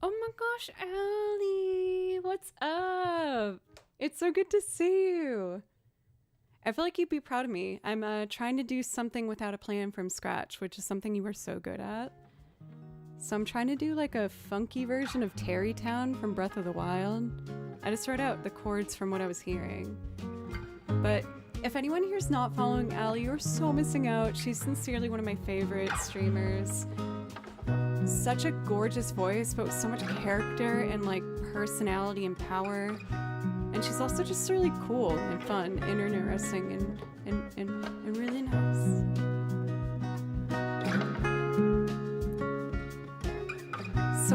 Oh my gosh, Allie, what's up? It's so good to see you. I feel like you'd be proud of me. I'm trying to do something without a plan from scratch, which is something you were so good at. So I'm trying to do like a funky version of Terrytown from Breath of the Wild. I just wrote out the chords from what I was hearing. But if anyone here's not following Allie, you're so missing out. She's sincerely one of my favorite streamers. Such a gorgeous voice, but with so much character and like personality and power. And she's also just really cool and fun and interesting and really nice.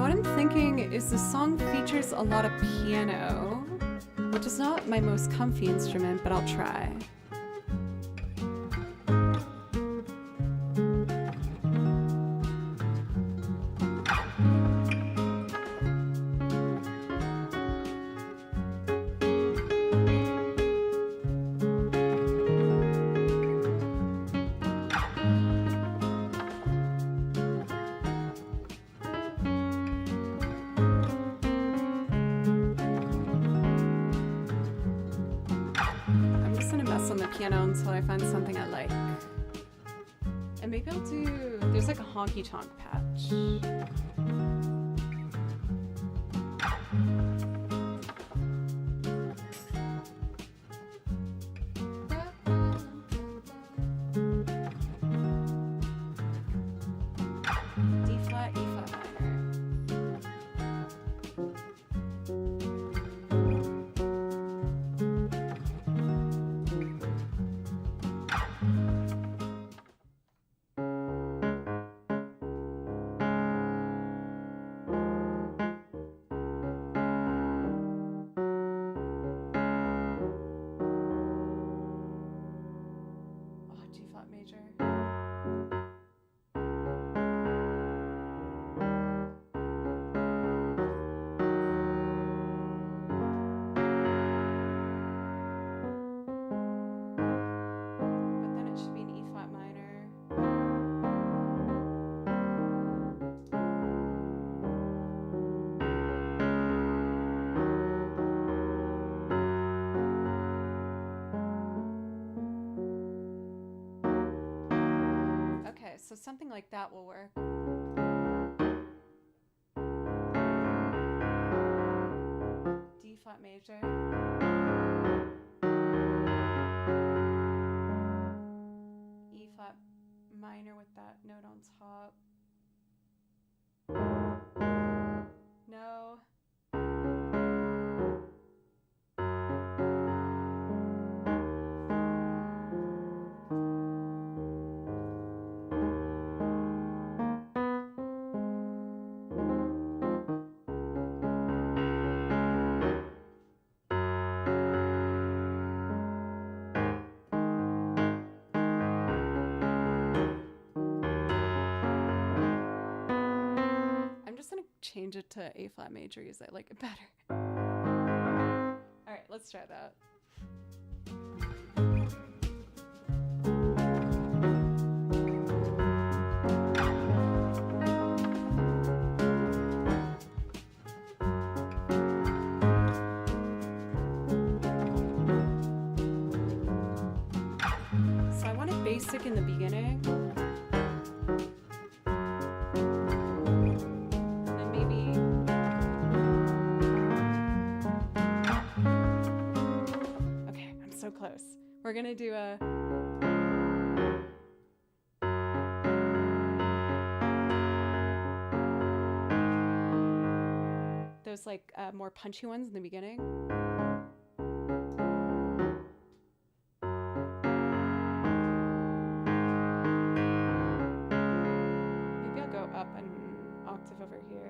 what I'm thinking is the song features a lot of piano, which is not my most comfy instrument, but I'll try. On the piano until I find something I like. And maybe I'll do, there's like a honky tonk patch. D flat, E flat minor. Major. But then it should be an E flat minor. So something like that will work. D flat major. E flat minor with that note on top. No. Change it to A flat major because I like it better. All right, let's try that. So I want it basic in the beginning. Close. We're gonna do a those like more punchy ones in the beginning. Maybe I'll go up an octave over here.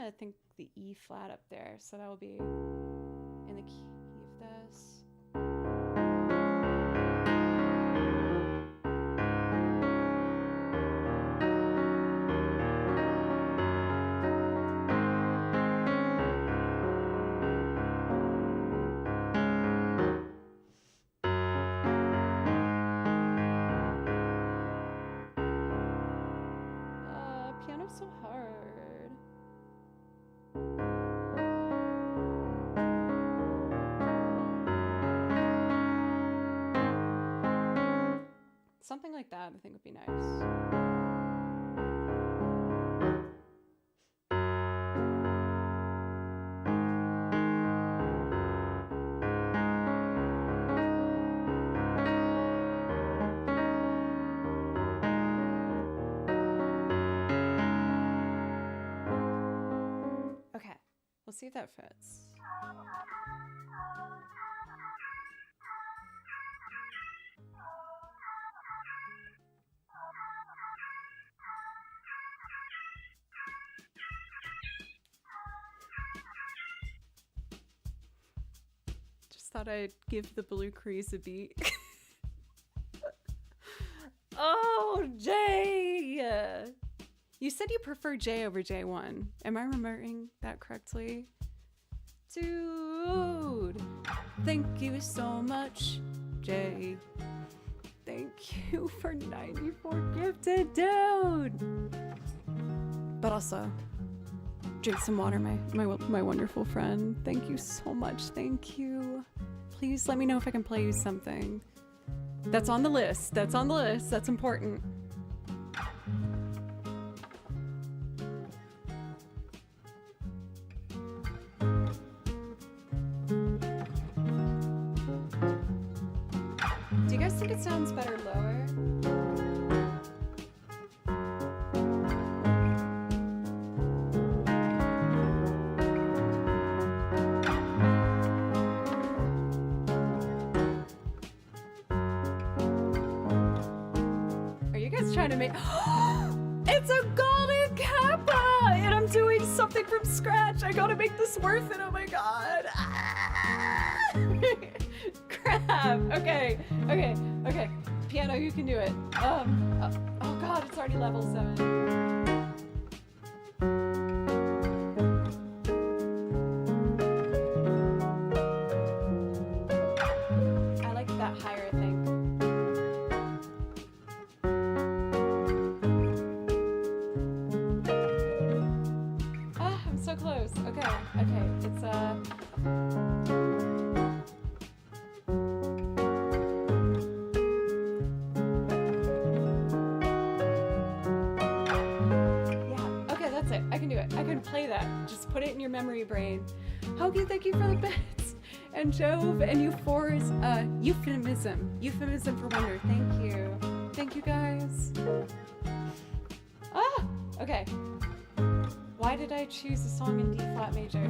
I think the E flat up there, so that will be in the key of this. Piano's so hard. Something like that I think would be nice. We'll see if that fits. Just thought I'd give the Blue Crease a beat. Oh, Jay! You said you prefer J over J1. Am I remembering that correctly? Dude! Thank you so much, Jay. Thank you for 94 gifted, dude! But also, drink some water, my wonderful friend. Thank you so much, thank you. Please let me know if I can play you something. That's on the list, that's on the list, that's important. Do you guys think it sounds better lower? Trying to make it's a golden kappa and I'm doing something from scratch. I gotta make this worth it. Oh my god. Crap. Okay. Piano, you can do it. Oh god, it's already level 7. I like that higher, I think. So close. Okay. It's yeah. Okay, that's it. I can do it. I can play that. Just put it in your memory brain. Hoagie, thank you for the bits. And Jove and Euphor's euphemism for wonder. Thank you. Thank you guys. Okay. Why did I choose a song in D flat major?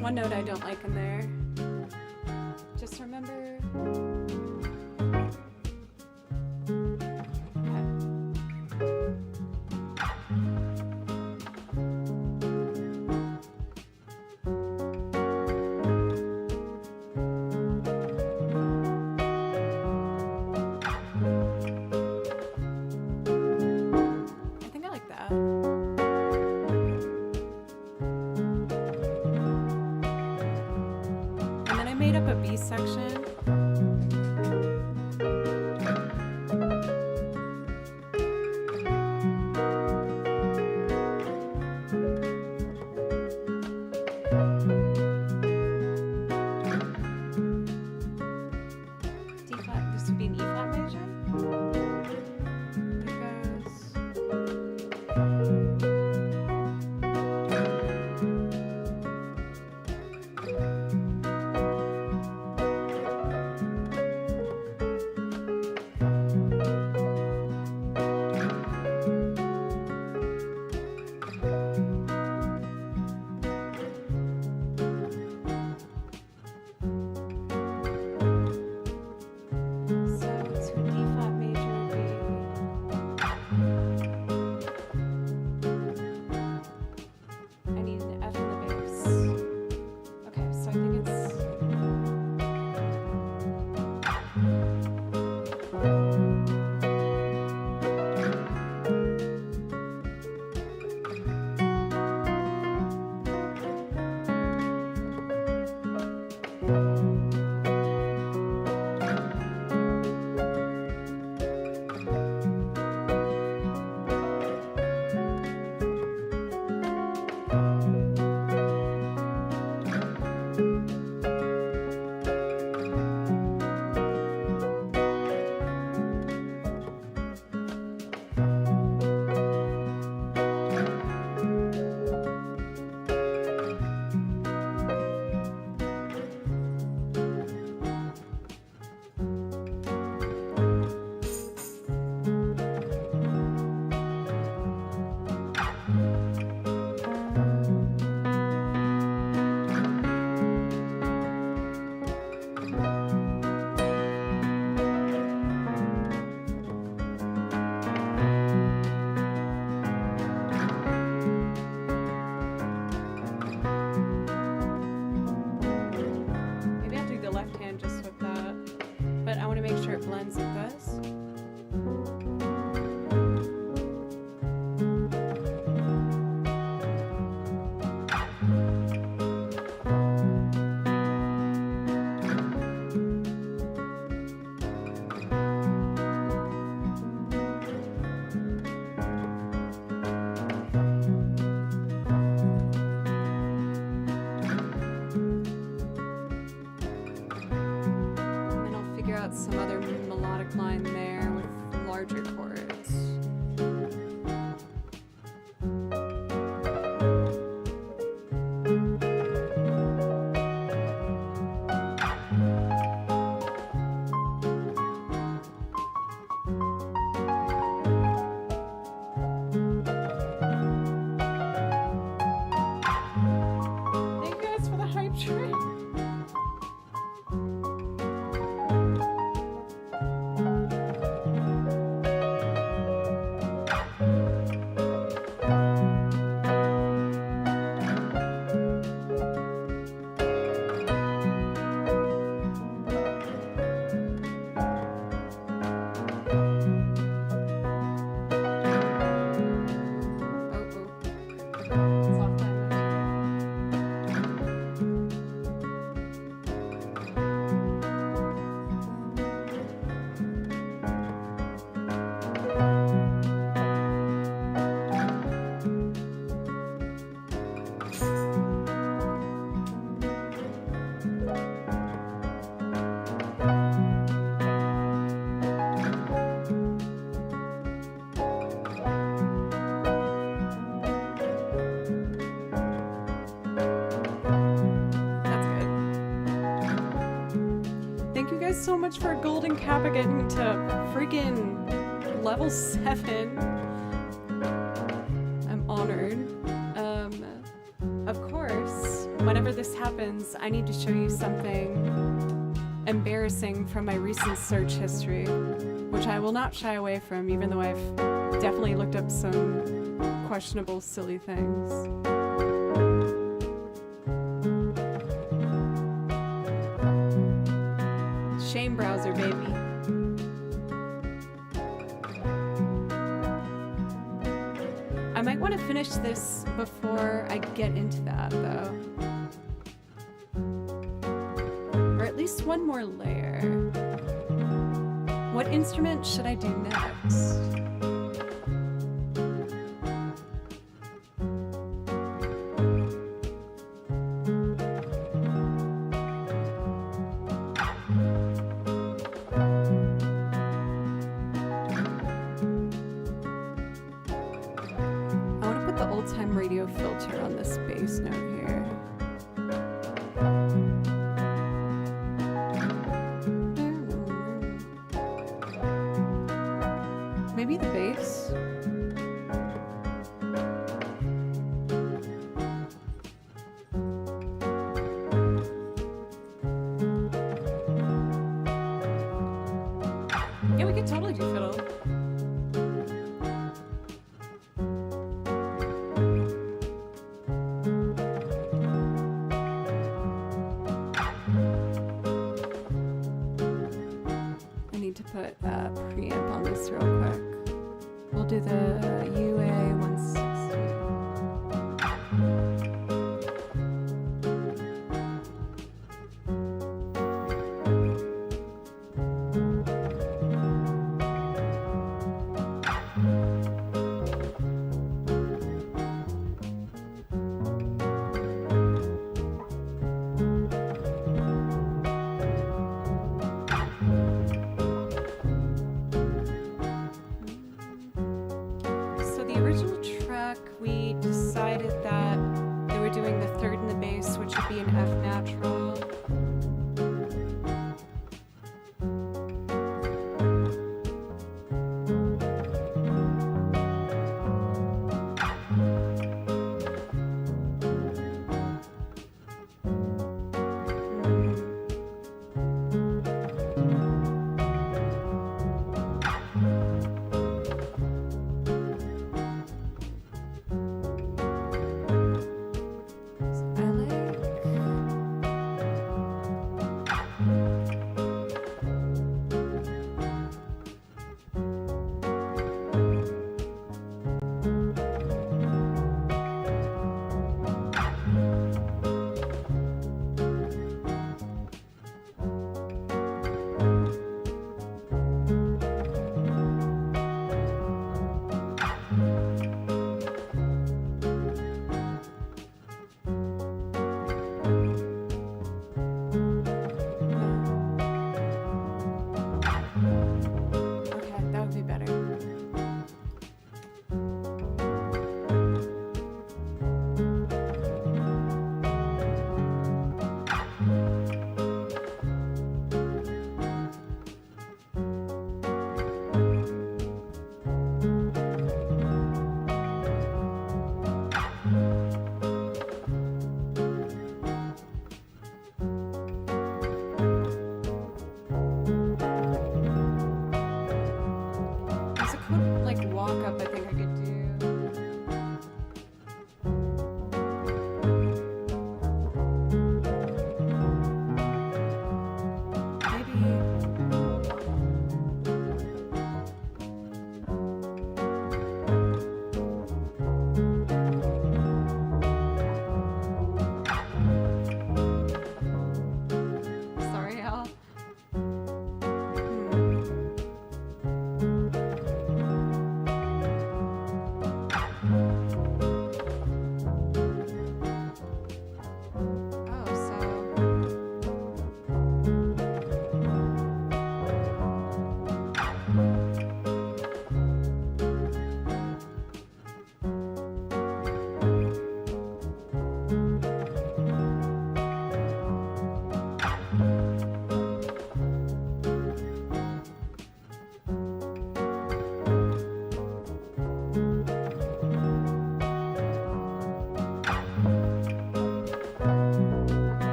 One note I don't like in there. Just remember. I think I like that. Made up a B section. D flat, this would be an E flat major. guys so much for a golden kappa getting to freaking level 7. I'm honored. Of course, whenever this happens, I need to show you something embarrassing from my recent search history, which I will not shy away from, even though I've definitely looked up some questionable, silly things. Shame browser, baby. I might want to finish this before I get into that, though. Or at least one more layer. What instrument should I do next? Old-time radio filter on this bass note here. Maybe the bass? Yeah, we could totally do fiddle. To put a preamp on this real quick. We'll do the UA 160. Original track, we decided that they were doing the third in the bass, which would be an F natural.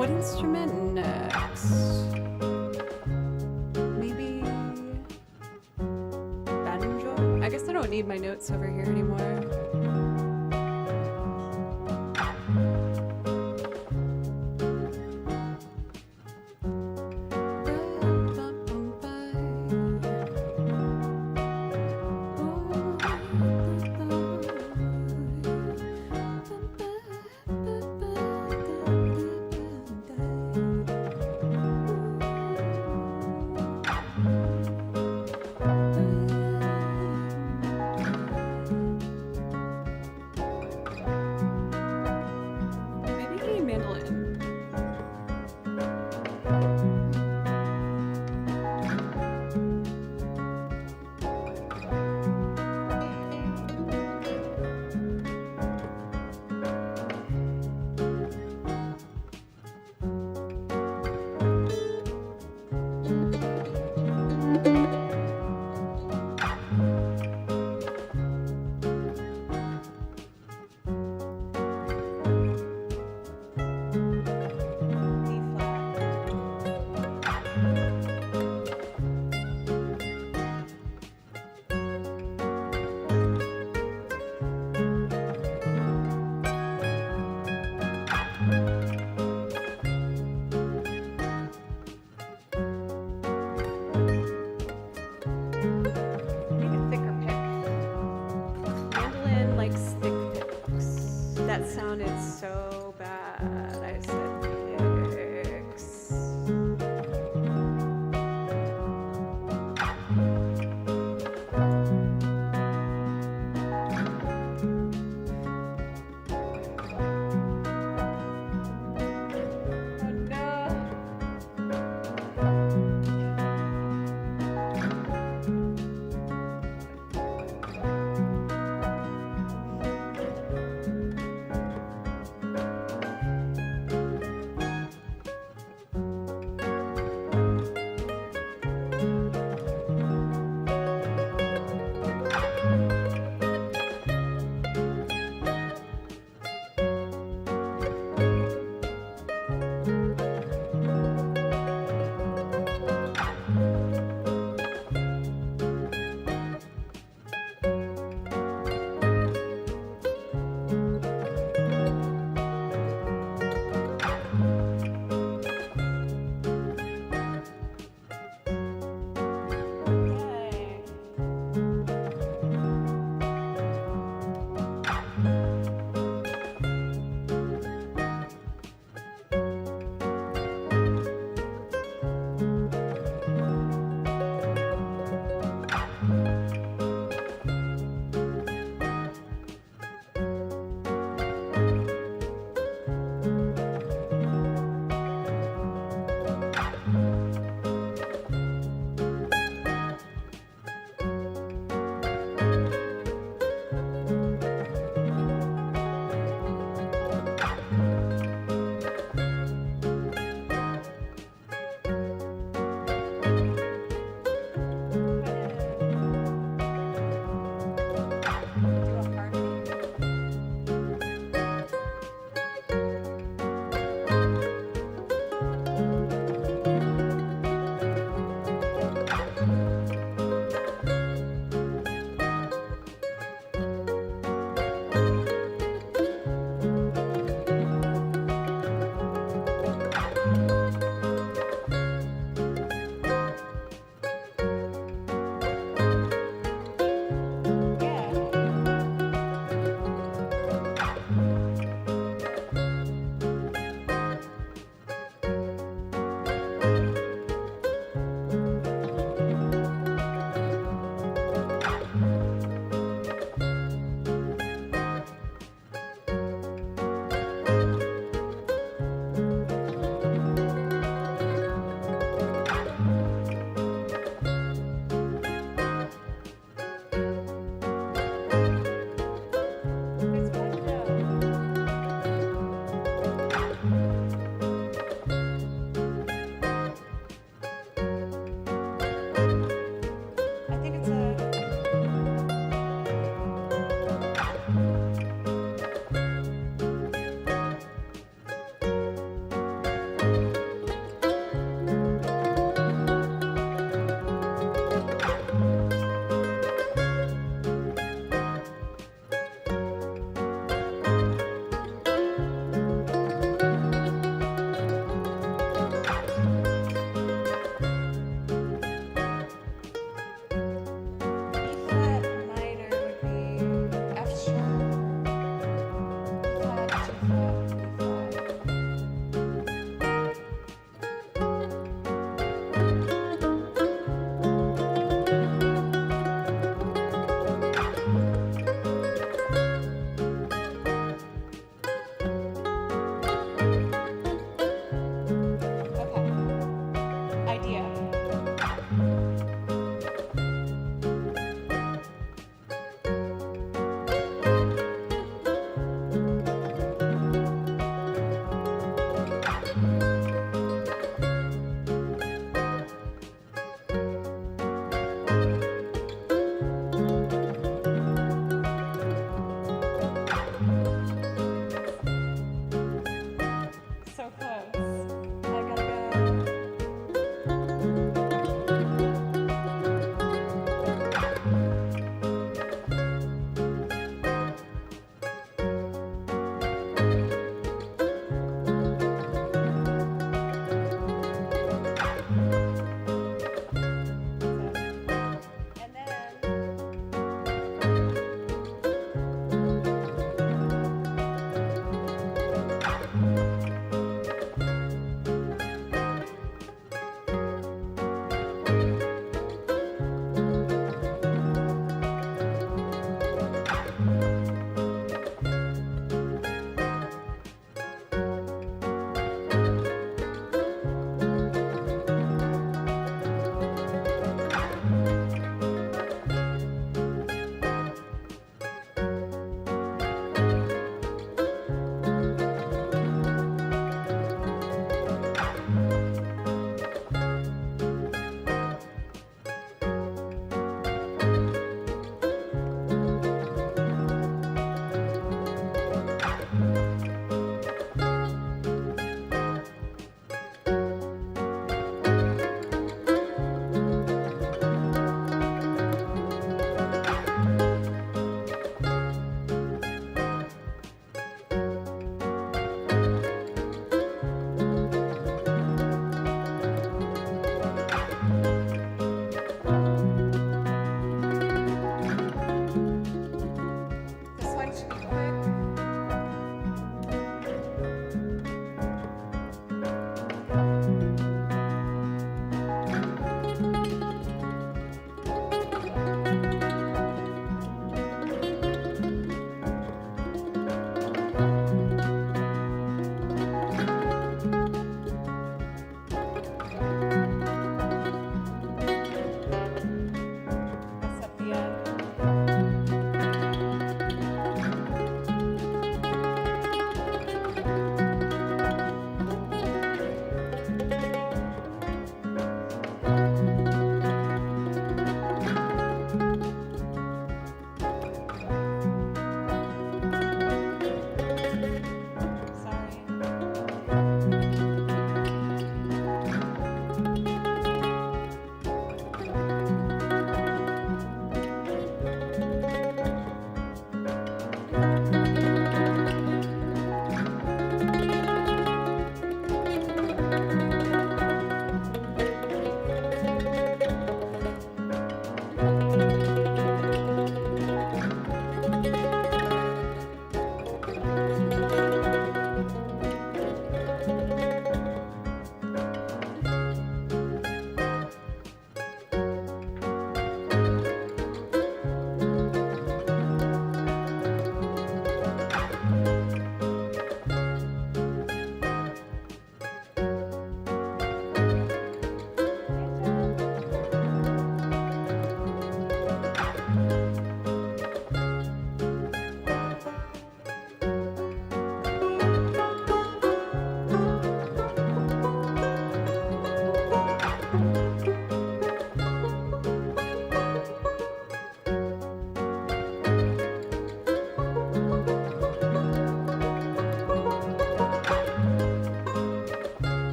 What instrument next? Maybe banjo? I guess I don't need my notes over here anymore.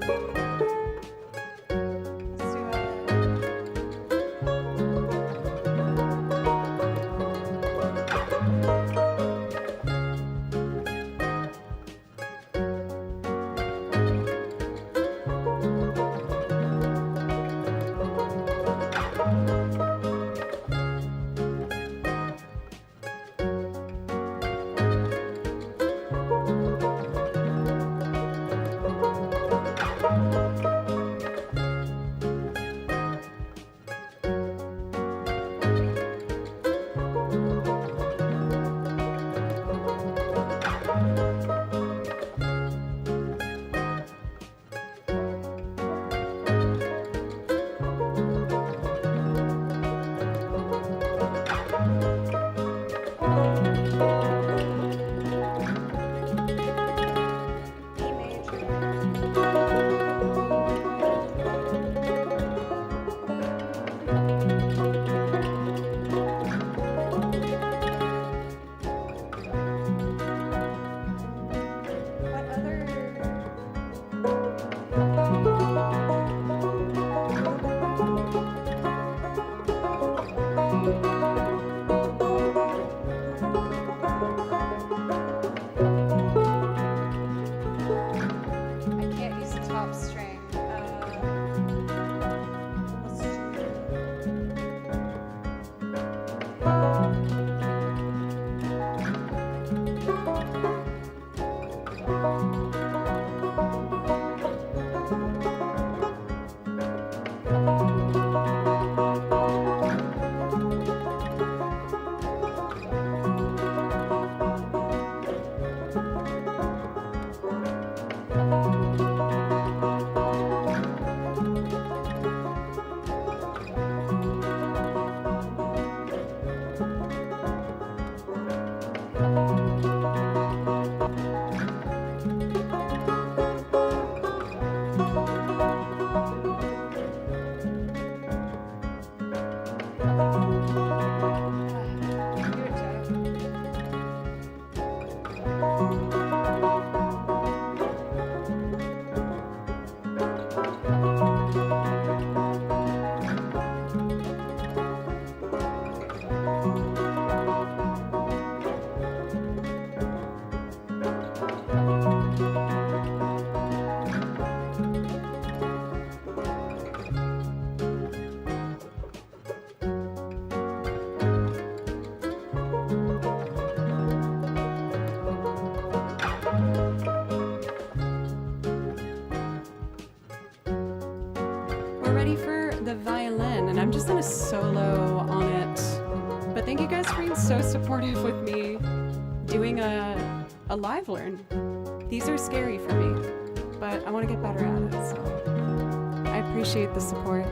Let's do E major. What other? I can't use the top string. Let's do it, Jeff. We're ready for the violin, and I'm just gonna solo on it. But thank you guys for being so supportive with me doing a live learn. These are scary for me, but I want to get better at it, so I appreciate the support.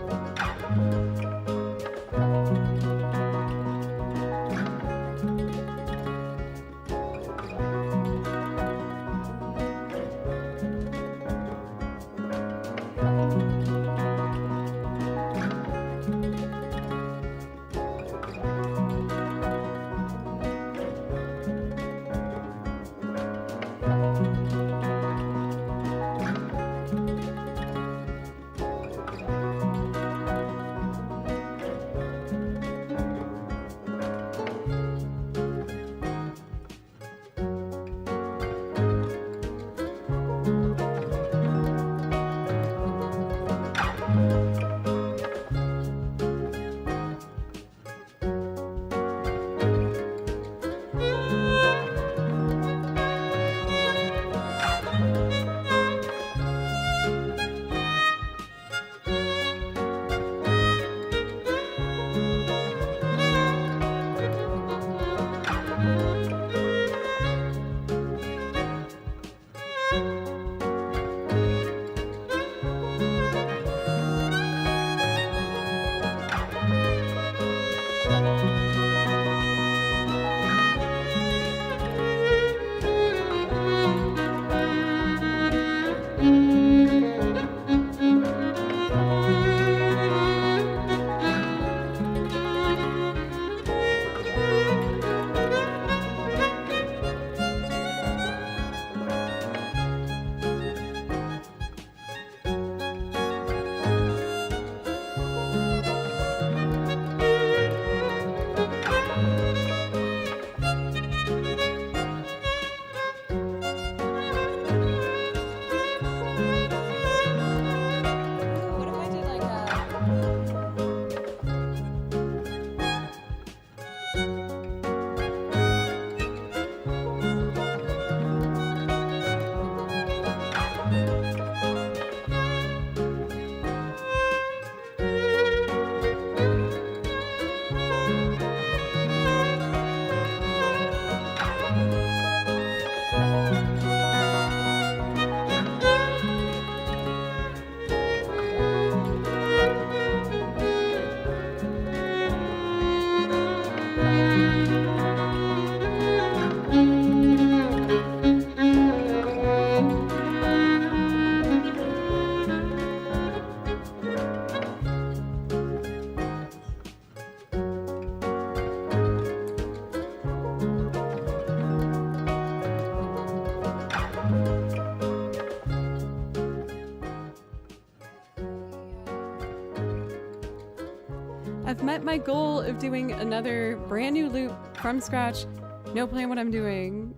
I've met my goal of doing another brand new loop from scratch, no plan what I'm doing.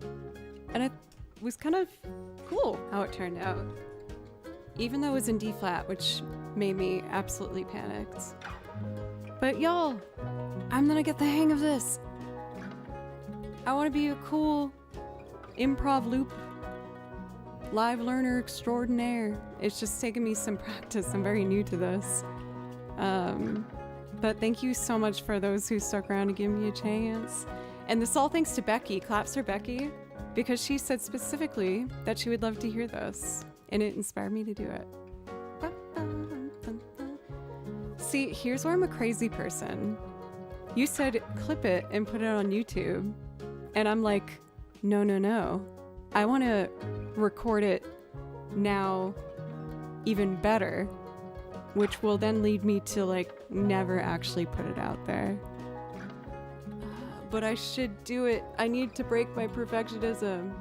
And it was kind of cool how it turned out. Even though it was in D flat, which made me absolutely panicked. But y'all, I'm gonna get the hang of this. I want to be a cool improv loop live learner extraordinaire. It's just taken me some practice. I'm very new to this. But thank you so much for those who stuck around to give me a chance. And this all thanks to Becky. Claps for Becky, because she said specifically that she would love to hear this, and it inspired me to do it. See, here's where I'm a crazy person. You said clip it and put it on YouTube, and I'm like, no. I want to record it now even better, which will then lead me to like never actually put it out there. But I should do it. I need to break my perfectionism.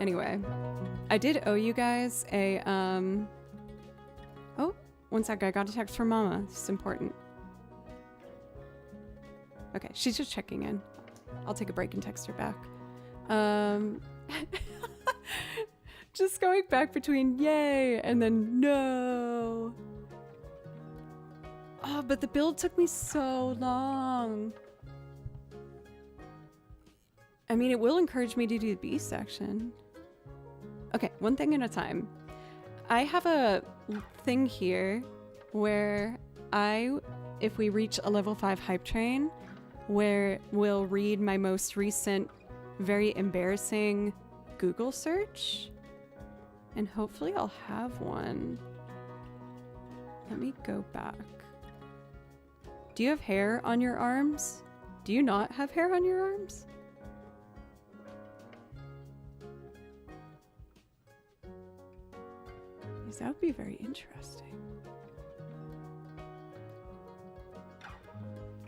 Anyway, I did owe you guys a oh, one sec, I got a text from Mama. This is important. Okay, she's just checking in. I'll take a break and text her back. Just going back between yay and then no. Oh, but the build took me so long. I mean, it will encourage me to do the B section. Okay, one thing at a time. I have a thing here where if we reach a level 5 hype train, where we'll read my most recent, very embarrassing Google search. And hopefully I'll have one. Let me go back. Do you have hair on your arms? Do you not have hair on your arms? Because that would be very interesting.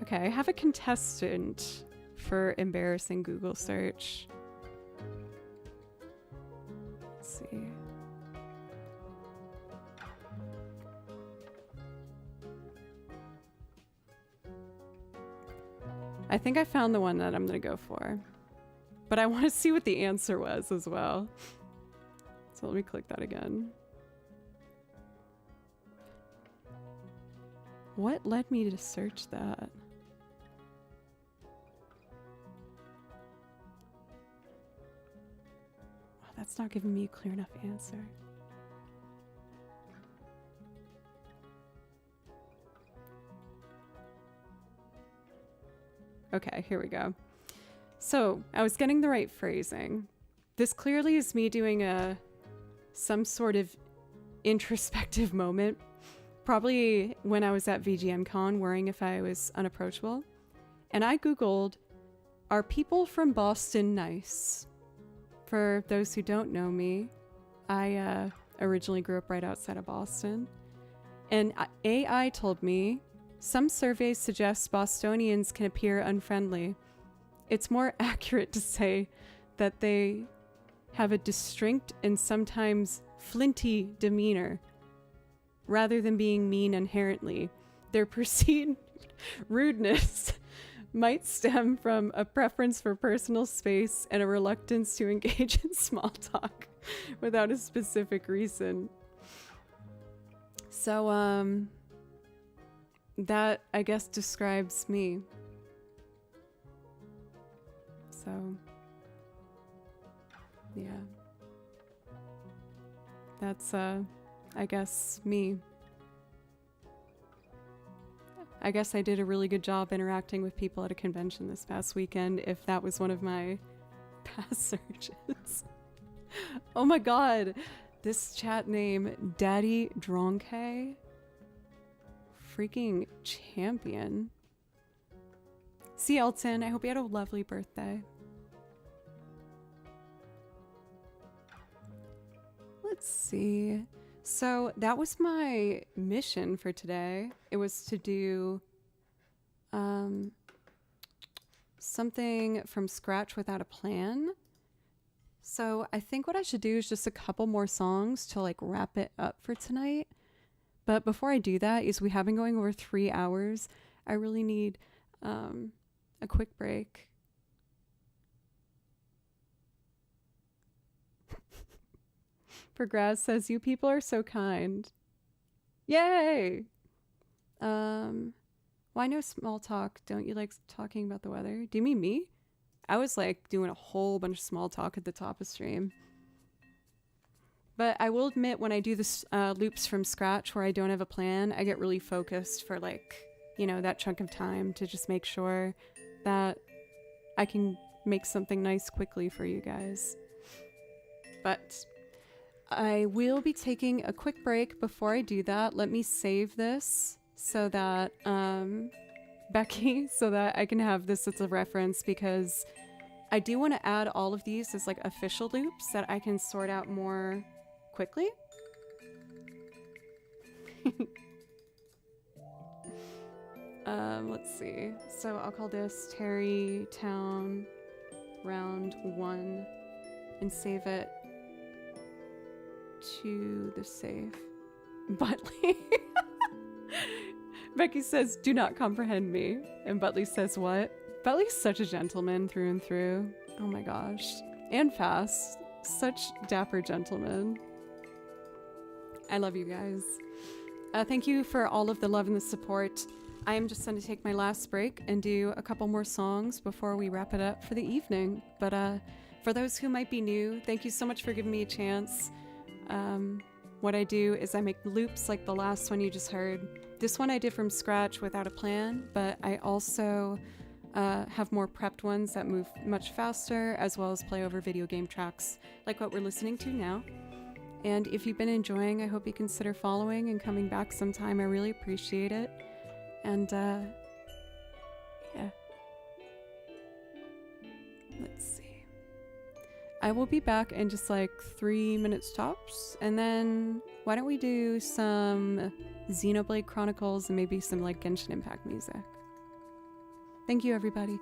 Okay, I have a contestant for embarrassing Google search. Let's see. I think I found the one that I'm gonna go for. But I want to see what the answer was as well. So let me click that again. What led me to search that? Wow, that's not giving me a clear enough answer. Okay, here we go. So I was getting the right phrasing. This clearly is me doing some sort of introspective moment. Probably when I was at VGM Con, worrying if I was unapproachable. And I Googled, are people from Boston nice? For those who don't know me, I originally grew up right outside of Boston. And AI told me, some surveys suggest Bostonians can appear unfriendly. It's more accurate to say that they have a distinct and sometimes flinty demeanor. Rather than being mean inherently, their perceived rudeness might stem from a preference for personal space and a reluctance to engage in small talk without a specific reason. So, that, I guess, describes me. So, yeah. That's, I guess, me. I guess I did a really good job interacting with people at a convention this past weekend, if that was one of my past searches. Oh my god! This chat name, Daddy Dronke. Freaking champion. See, Elton, I hope you had a lovely birthday. Let's see. So that was my mission for today. It was to do something from scratch without a plan. So I think what I should do is just a couple more songs to like wrap it up for tonight. But before I do that, is we have been going over 3 hours. I really need a quick break. Progress says, you people are so kind. Yay! Why no small talk? Don't you like talking about the weather? Do you mean me? I was like doing a whole bunch of small talk at the top of stream. But I will admit, when I do this loops from scratch where I don't have a plan, I get really focused for like, you know, that chunk of time to just make sure that I can make something nice quickly for you guys. But I will be taking a quick break. Before I do that, let me save this so that, Becky, so that I can have this as a reference, because I do want to add all of these as like official loops that I can sort out more quickly. Let's see. So I'll call this Terry Town round 1 and save it to the save. Butley. Becky says, do not comprehend me. And Butley says, what? Butley's such a gentleman through and through. Oh my gosh. And fast. Such dapper gentlemen. I love you guys. Thank you for all of the love and the support. I am just going to take my last break and do a couple more songs before we wrap it up for the evening. But for those who might be new, thank you so much for giving me a chance. What I do is I make loops like the last one you just heard. This one I did from scratch without a plan, but I also have more prepped ones that move much faster, as well as play over video game tracks like what we're listening to now. And if you've been enjoying, I hope you consider following and coming back sometime. I really appreciate it. And yeah. Let's see. I will be back in just like 3 minutes tops. And then why don't we do some Xenoblade Chronicles and maybe some like Genshin Impact music. Thank you, everybody.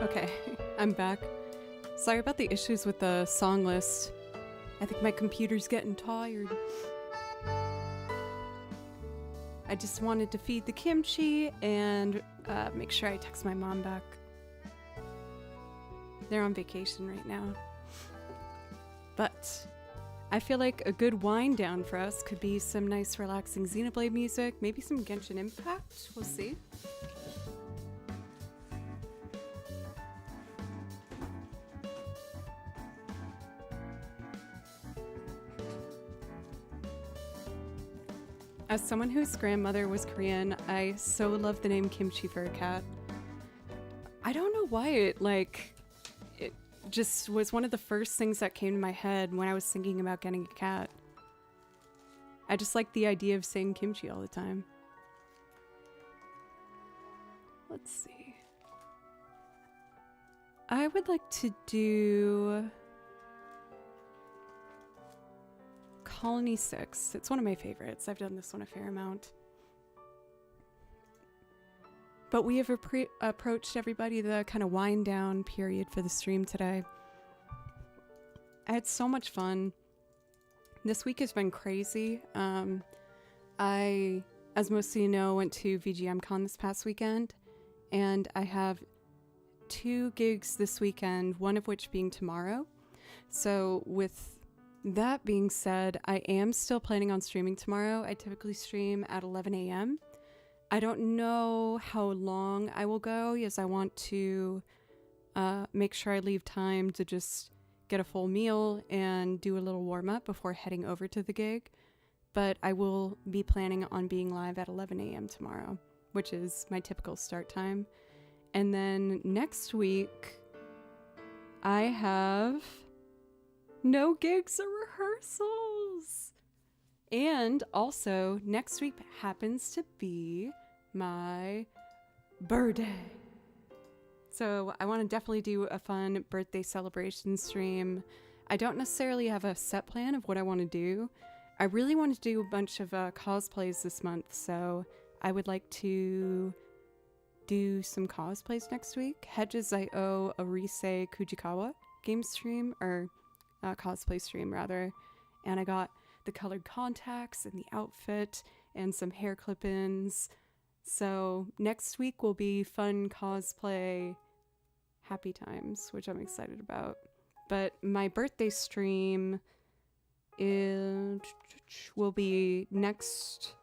Okay, I'm back. Sorry about the issues with the song list. I think my computer's getting tired. I just wanted to feed the kimchi and make sure I text my mom back. They're on vacation right now. But I feel like a good wind down for us could be some nice relaxing Xenoblade music, maybe some Genshin Impact, we'll see. As someone whose grandmother was Korean, I so love the name Kimchi for a cat. I don't know why it just was one of the first things that came to my head when I was thinking about getting a cat. I just like the idea of saying kimchi all the time. Let's see. I would like to do Colony 6. It's one of my favorites. I've done this one a fair amount. But we have approached everybody the kind of wind down period for the stream today. I had so much fun. This week has been crazy. I, as most of you know, went to VGM Con this past weekend, and I have 2 gigs this weekend, one of which being tomorrow. So with that being said, I am still planning on streaming tomorrow. I typically stream at 11 a.m. I don't know how long I will go. Yes, I want to make sure I leave time to just get a full meal and do a little warm up before heading over to the gig. But I will be planning on being live at 11 a.m. tomorrow, which is my typical start time. And then next week, I have no gigs or rehearsals. And also, next week happens to be my birthday. So I want to definitely do a fun birthday celebration stream. I don't necessarily have a set plan of what I want to do. I really want to do a bunch of cosplays this month, so I would like to do some cosplays next week. Hedges, I owe a Rise Kujikawa game stream, or cosplay stream rather, and I got the colored contacts and the outfit and some hair clip-ins. So next week will be fun cosplay happy times, which I'm excited about. But my birthday stream will be next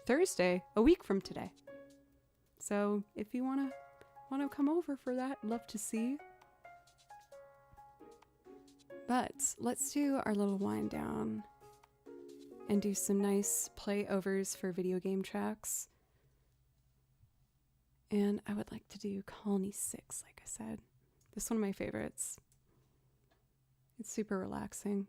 Thursday, a week from today. So if you wanna come over for that, love to see. But let's do our little wind down and do some nice playovers for video game tracks. And I would like to do Colony 6, like I said. This is one of my favorites. It's super relaxing.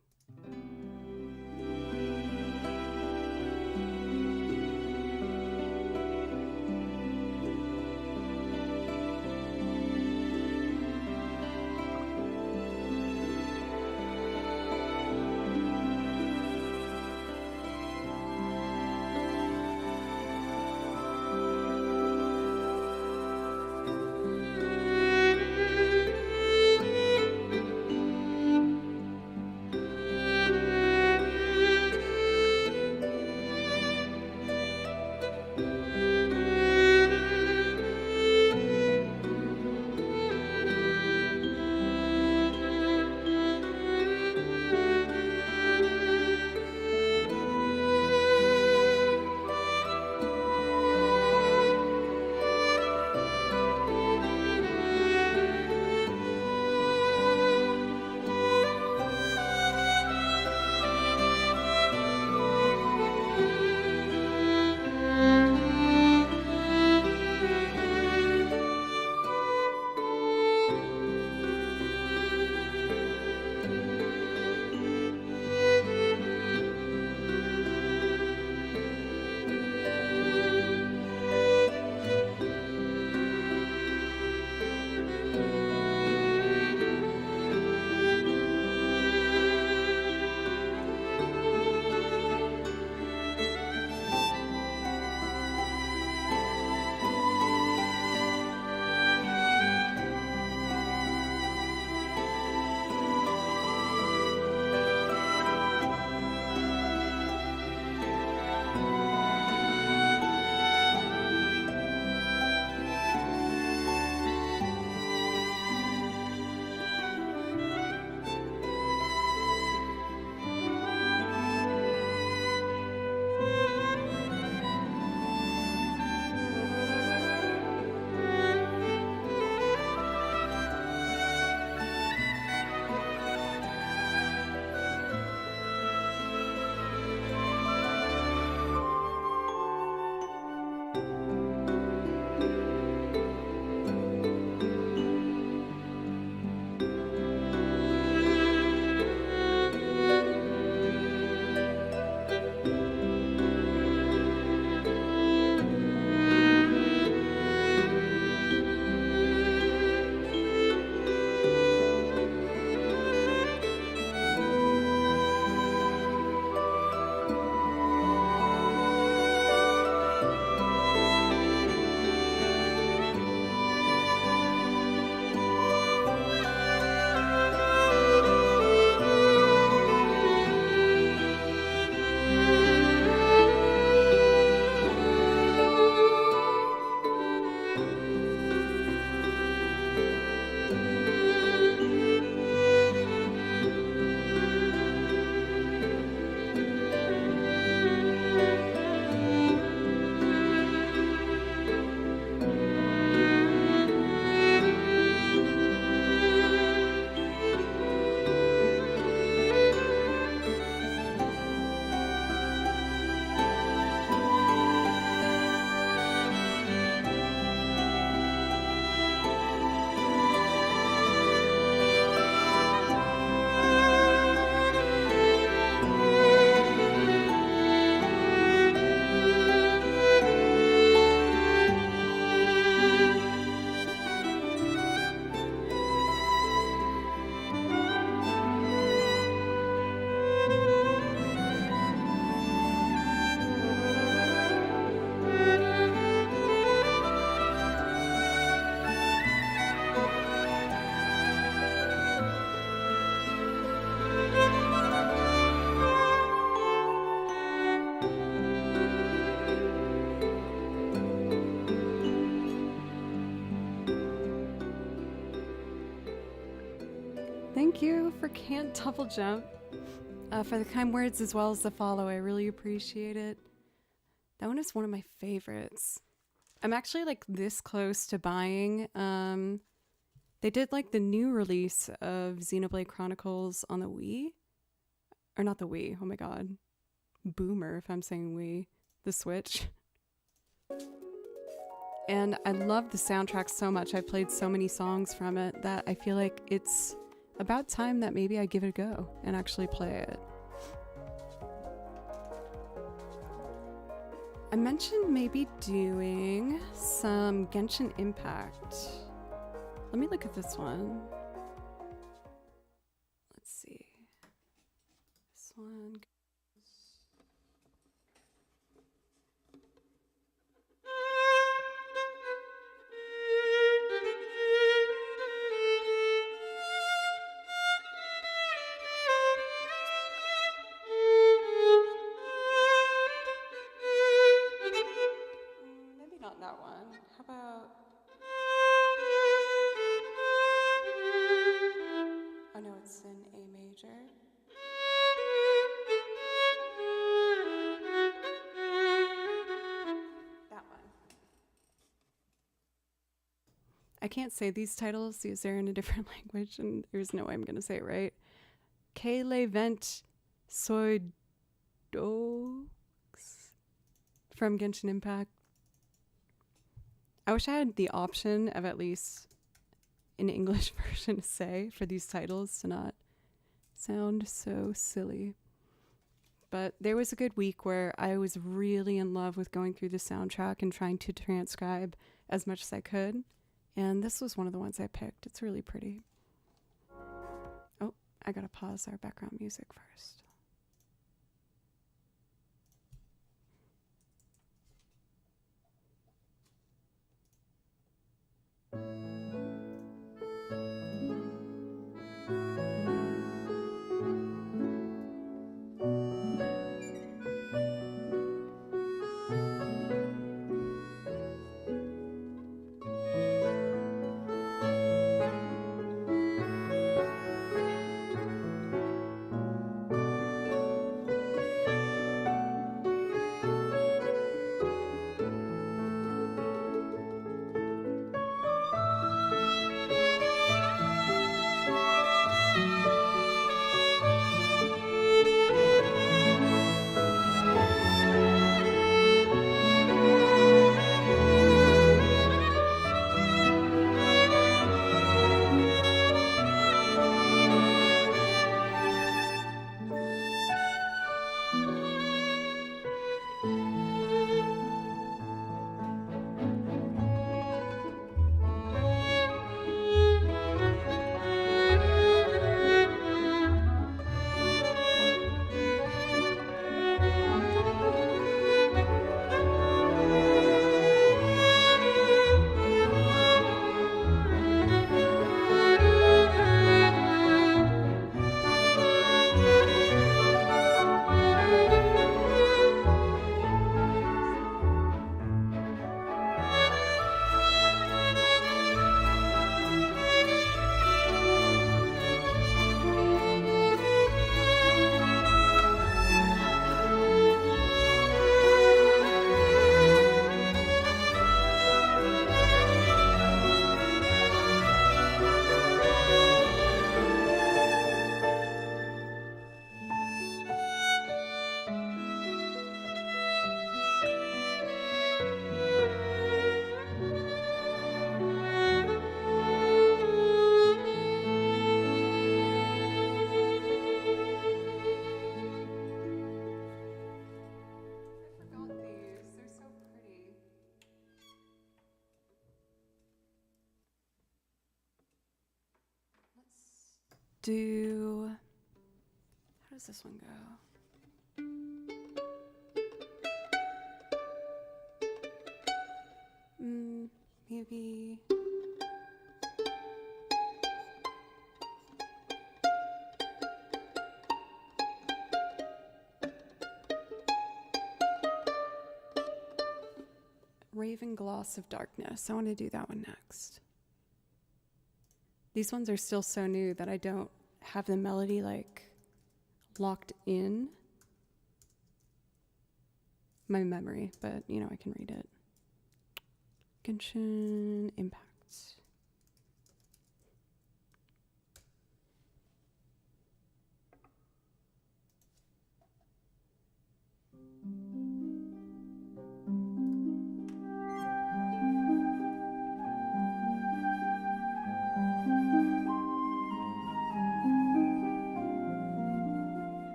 Thank you for Can't Double Jump. For the kind words as well as the follow. I really appreciate it. That one is one of my favorites. I'm actually like this close to buying. They did like the new release of Xenoblade Chronicles on the Wii. Or not the Wii. Oh my god. Boomer if I'm saying Wii. The Switch. And I love the soundtrack so much. I played so many songs from it that I feel like it's about time that maybe I give it a go and actually play it. I mentioned maybe doing some Genshin Impact. Let me look at this one. Let's see. This one. Maybe not that one. How about... Oh no, it's in A major. That one. I can't say these titles because they're in a different language and there's no way I'm going to say it right. Kele Vent Soidox from Genshin Impact. I wish I had the option of at least an English version to say for these titles to not sound so silly. But there was a good week where I was really in love with going through the soundtrack and trying to transcribe as much as I could. And this was one of the ones I picked. It's really pretty. Oh, I gotta pause our background music first. Do... How does this one go? Maybe... Raven Gloss of Darkness. I want to do that one next. These ones are still so new that I don't have the melody like locked in my memory, but you know, I can read it. Genshin Impact.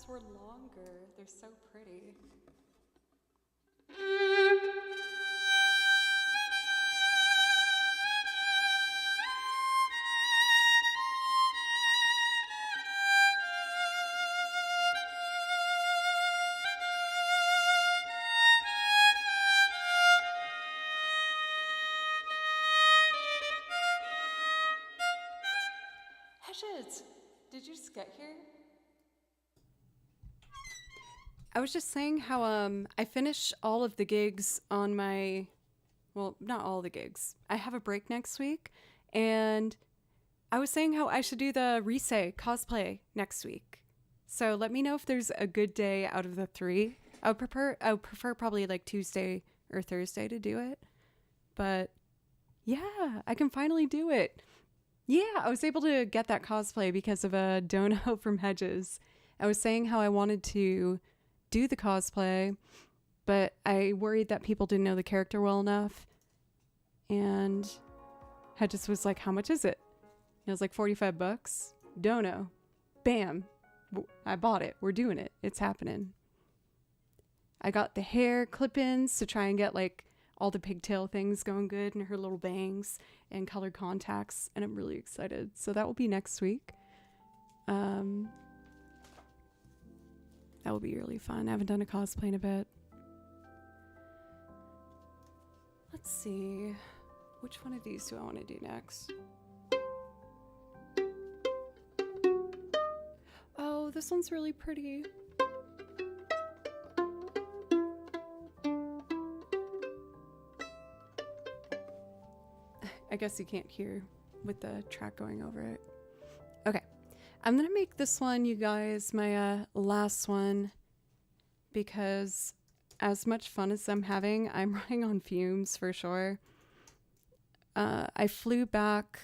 Were longer. They're so pretty. Hedges, did you just get here? I was just saying how I finish all of the gigs on my, well, not all the gigs. I have a break next week, and I was saying how I should do the Rise cosplay next week. So let me know if there's a good day out of the 3. I would prefer probably like Tuesday or Thursday to do it. But yeah, I can finally do it. Yeah, I was able to get that cosplay because of a dono from Hedges. I was saying how I wanted to do the cosplay, but I worried that people didn't know the character well enough. And Hedges was like, how much is it? And I was like, $45. Dono. Bam. I bought it. We're doing it. It's happening. I got the hair clip-ins to try and get like all the pigtail things going good and her little bangs and colored contacts, and I'm really excited. So that will be next week. That will be really fun. I haven't done a cosplay in a bit. Let's see. Which one of these do I want to do next? Oh, this one's really pretty. I guess you can't hear with the track going over it. Okay. I'm going to make this one, you guys, my last one, because as much fun as I'm having, I'm running on fumes for sure. I flew back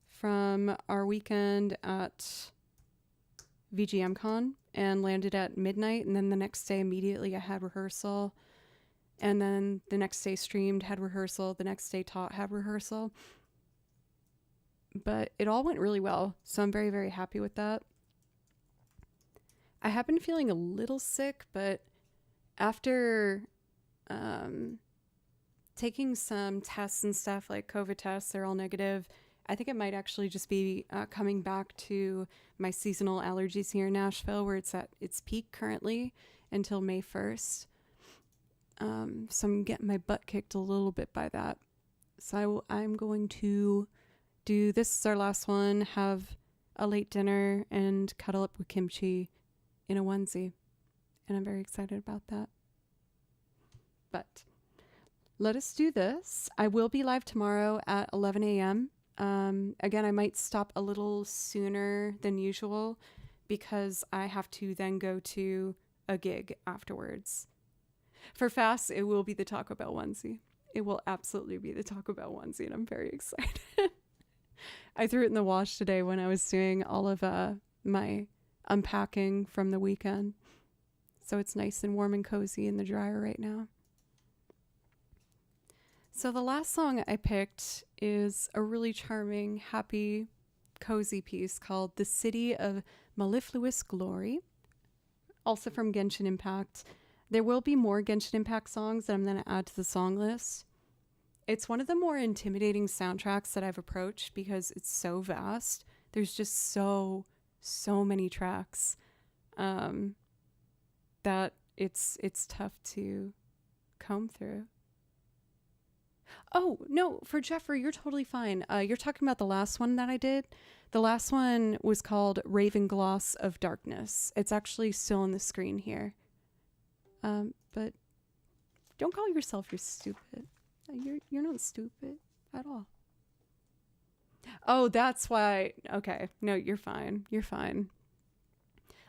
from our weekend at VGM Con and landed at midnight, and then the next day immediately I had rehearsal, and then the next day streamed, had rehearsal, the next day taught, had rehearsal. But it all went really well, so I'm very, very happy with that. I have been feeling a little sick, but after taking some tests and stuff, like COVID tests, they're all negative. I think it might actually just be coming back to my seasonal allergies here in Nashville, where it's at its peak currently until May 1st. So I'm getting my butt kicked a little bit by that. So I'm going to do this is our last one, have a late dinner and cuddle up with kimchi in a onesie. And I'm very excited about that. But let us do this. I will be live tomorrow at 11 a.m. Again, I might stop a little sooner than usual because I have to then go to a gig afterwards. For Fast, it will be the Taco Bell onesie. It will absolutely be the Taco Bell onesie, and I'm very excited. I threw it in the wash today when I was doing all of my unpacking from the weekend. So it's nice and warm and cozy in the dryer right now. So the last song I picked is a really charming, happy, cozy piece called The City of Mellifluous Glory, also from Genshin Impact. There will be more Genshin Impact songs that I'm going to add to the song list. It's one of the more intimidating soundtracks that I've approached because it's so vast. There's just so many tracks that it's tough to comb through. Oh, no, for Jeffrey, you're totally fine. You're talking about the last one that I did. The last one was called Raven Gloss of Darkness. It's actually still on the screen here. But don't call yourself you're stupid. You're not stupid at all. Oh, that's why. Okay. No, you're fine. You're fine.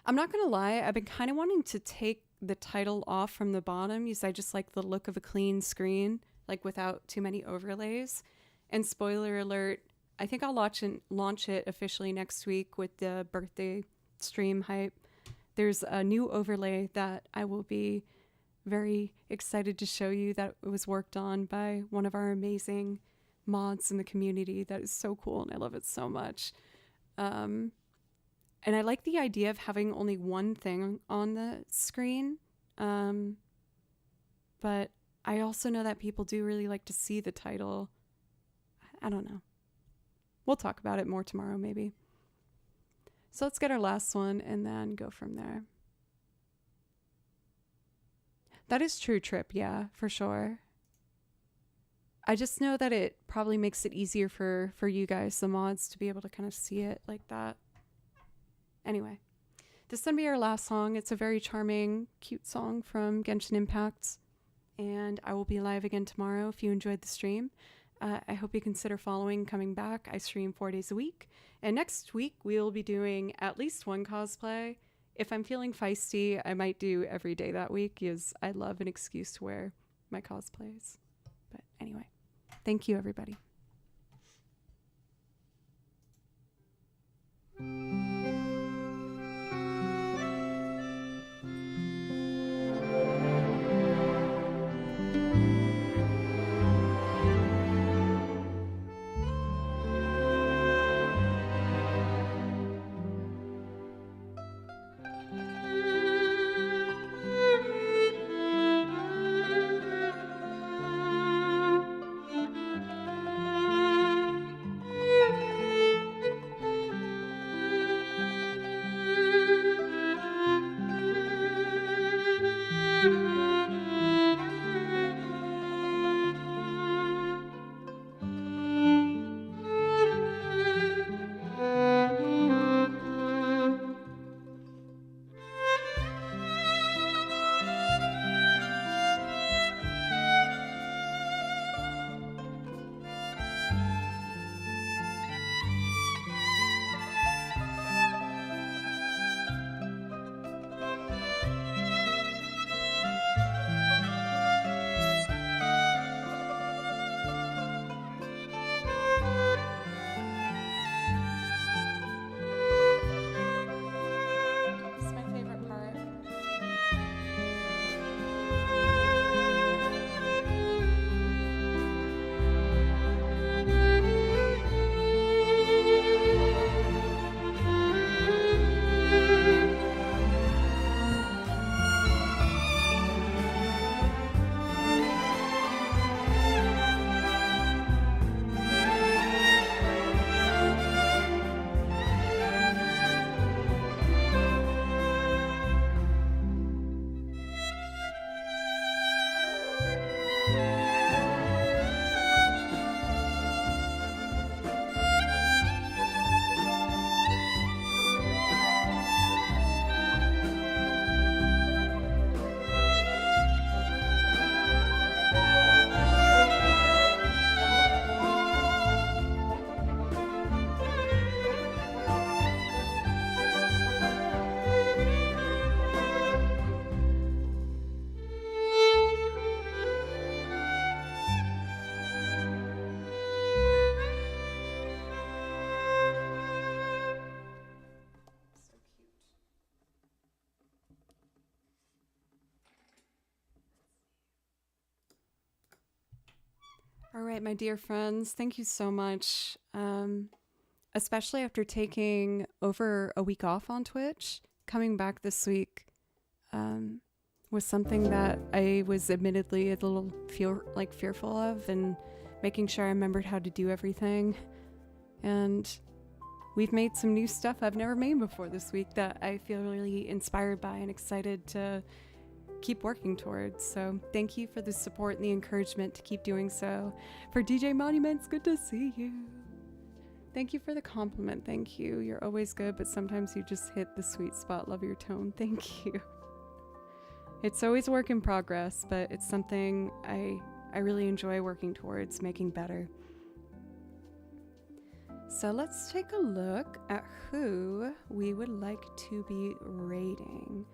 I'm not going to lie. I've been kind of wanting to take the title off from the bottom because I just like the look of a clean screen, like without too many overlays. And spoiler alert, I think I'll launch it officially next week with the birthday stream hype. There's a new overlay that I will be very excited to show you that was worked on by one of our amazing mods in the community. That is so cool, and I love it so much. And I like the idea of having only one thing on the screen. But I also know that people do really like to see the title. I don't know. We'll talk about it more tomorrow, maybe. So let's get our last one and then go from there. That is true, Trip. Yeah, for sure. I just know that it probably makes it easier for you guys, the mods, to be able to kind of see it like that. Anyway, this is going to be our last song. It's a very charming, cute song from Genshin Impact. And I will be live again tomorrow if you enjoyed the stream. I hope you consider following, coming back. I stream 4 days a week. And next week, we'll be doing at least one cosplay. If I'm feeling feisty, I might do every day that week because I love an excuse to wear my cosplays. But anyway, thank you, everybody. All right, my dear friends, thank you so much. Especially after taking over a week off on Twitch, coming back this week was something that I was admittedly a little fearful of, and making sure I remembered how to do everything. And we've made some new stuff I've never made before this week that I feel really inspired by and excited to keep working towards. So thank you for the support and the encouragement to keep doing so. For DJ Monuments, good to see you. Thank you for the compliment. Thank you. You're always good, but sometimes you just hit the sweet spot. Love your tone. Thank you. It's always a work in progress, but it's something I really enjoy working towards making better. So let's take a look at who we would like to be rating.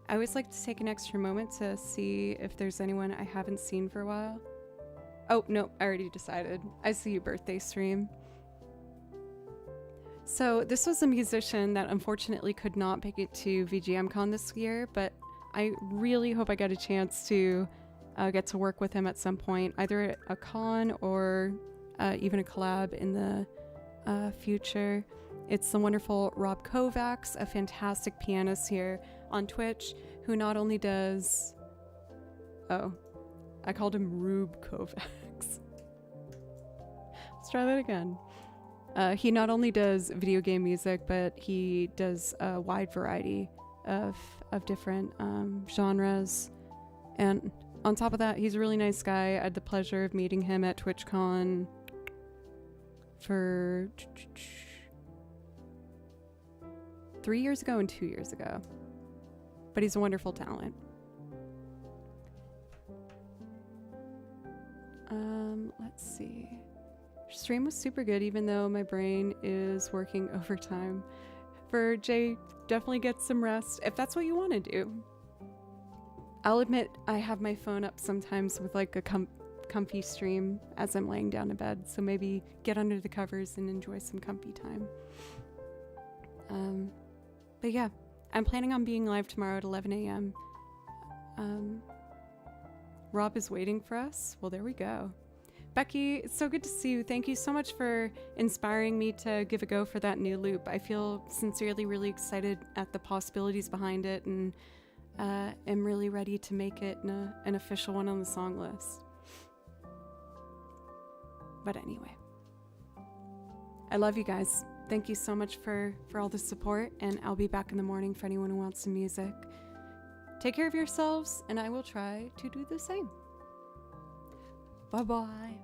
I always like to take an extra moment to see if there's anyone I haven't seen for a while. Oh, no, I already decided. I see you, birthday stream. So this was a musician that unfortunately could not make it to VGM Con this year, but I really hope I get a chance to get to work with him at some point, either at a con or even a collab in the future. It's the wonderful Rob Kovacs, a fantastic pianist here on Twitch, who not only does... Oh, I called him Rube Kovacs. Let's try that again. He not only does video game music, but he does a wide variety of different genres. And on top of that, he's a really nice guy. I had the pleasure of meeting him at TwitchCon for 3 years ago and 2 years ago. But he's a wonderful talent. Let's see. Stream was super good, even though my brain is working overtime. For Jay, definitely get some rest if that's what you want to do. I'll admit I have my phone up sometimes with like a comfy stream as I'm laying down in bed, so maybe get under the covers and enjoy some comfy time. But yeah, I'm planning on being live tomorrow at 11 a.m. Rob is waiting for us. Well, there we go. Becky, it's so good to see you. Thank you so much for inspiring me to give a go for that new loop. I feel sincerely really excited at the possibilities behind it, and am really ready to make it an official one on the song list. But anyway, I love you guys. Thank you so much for all the support, and I'll be back in the morning for anyone who wants some music. Take care of yourselves, and I will try to do the same. Bye-bye.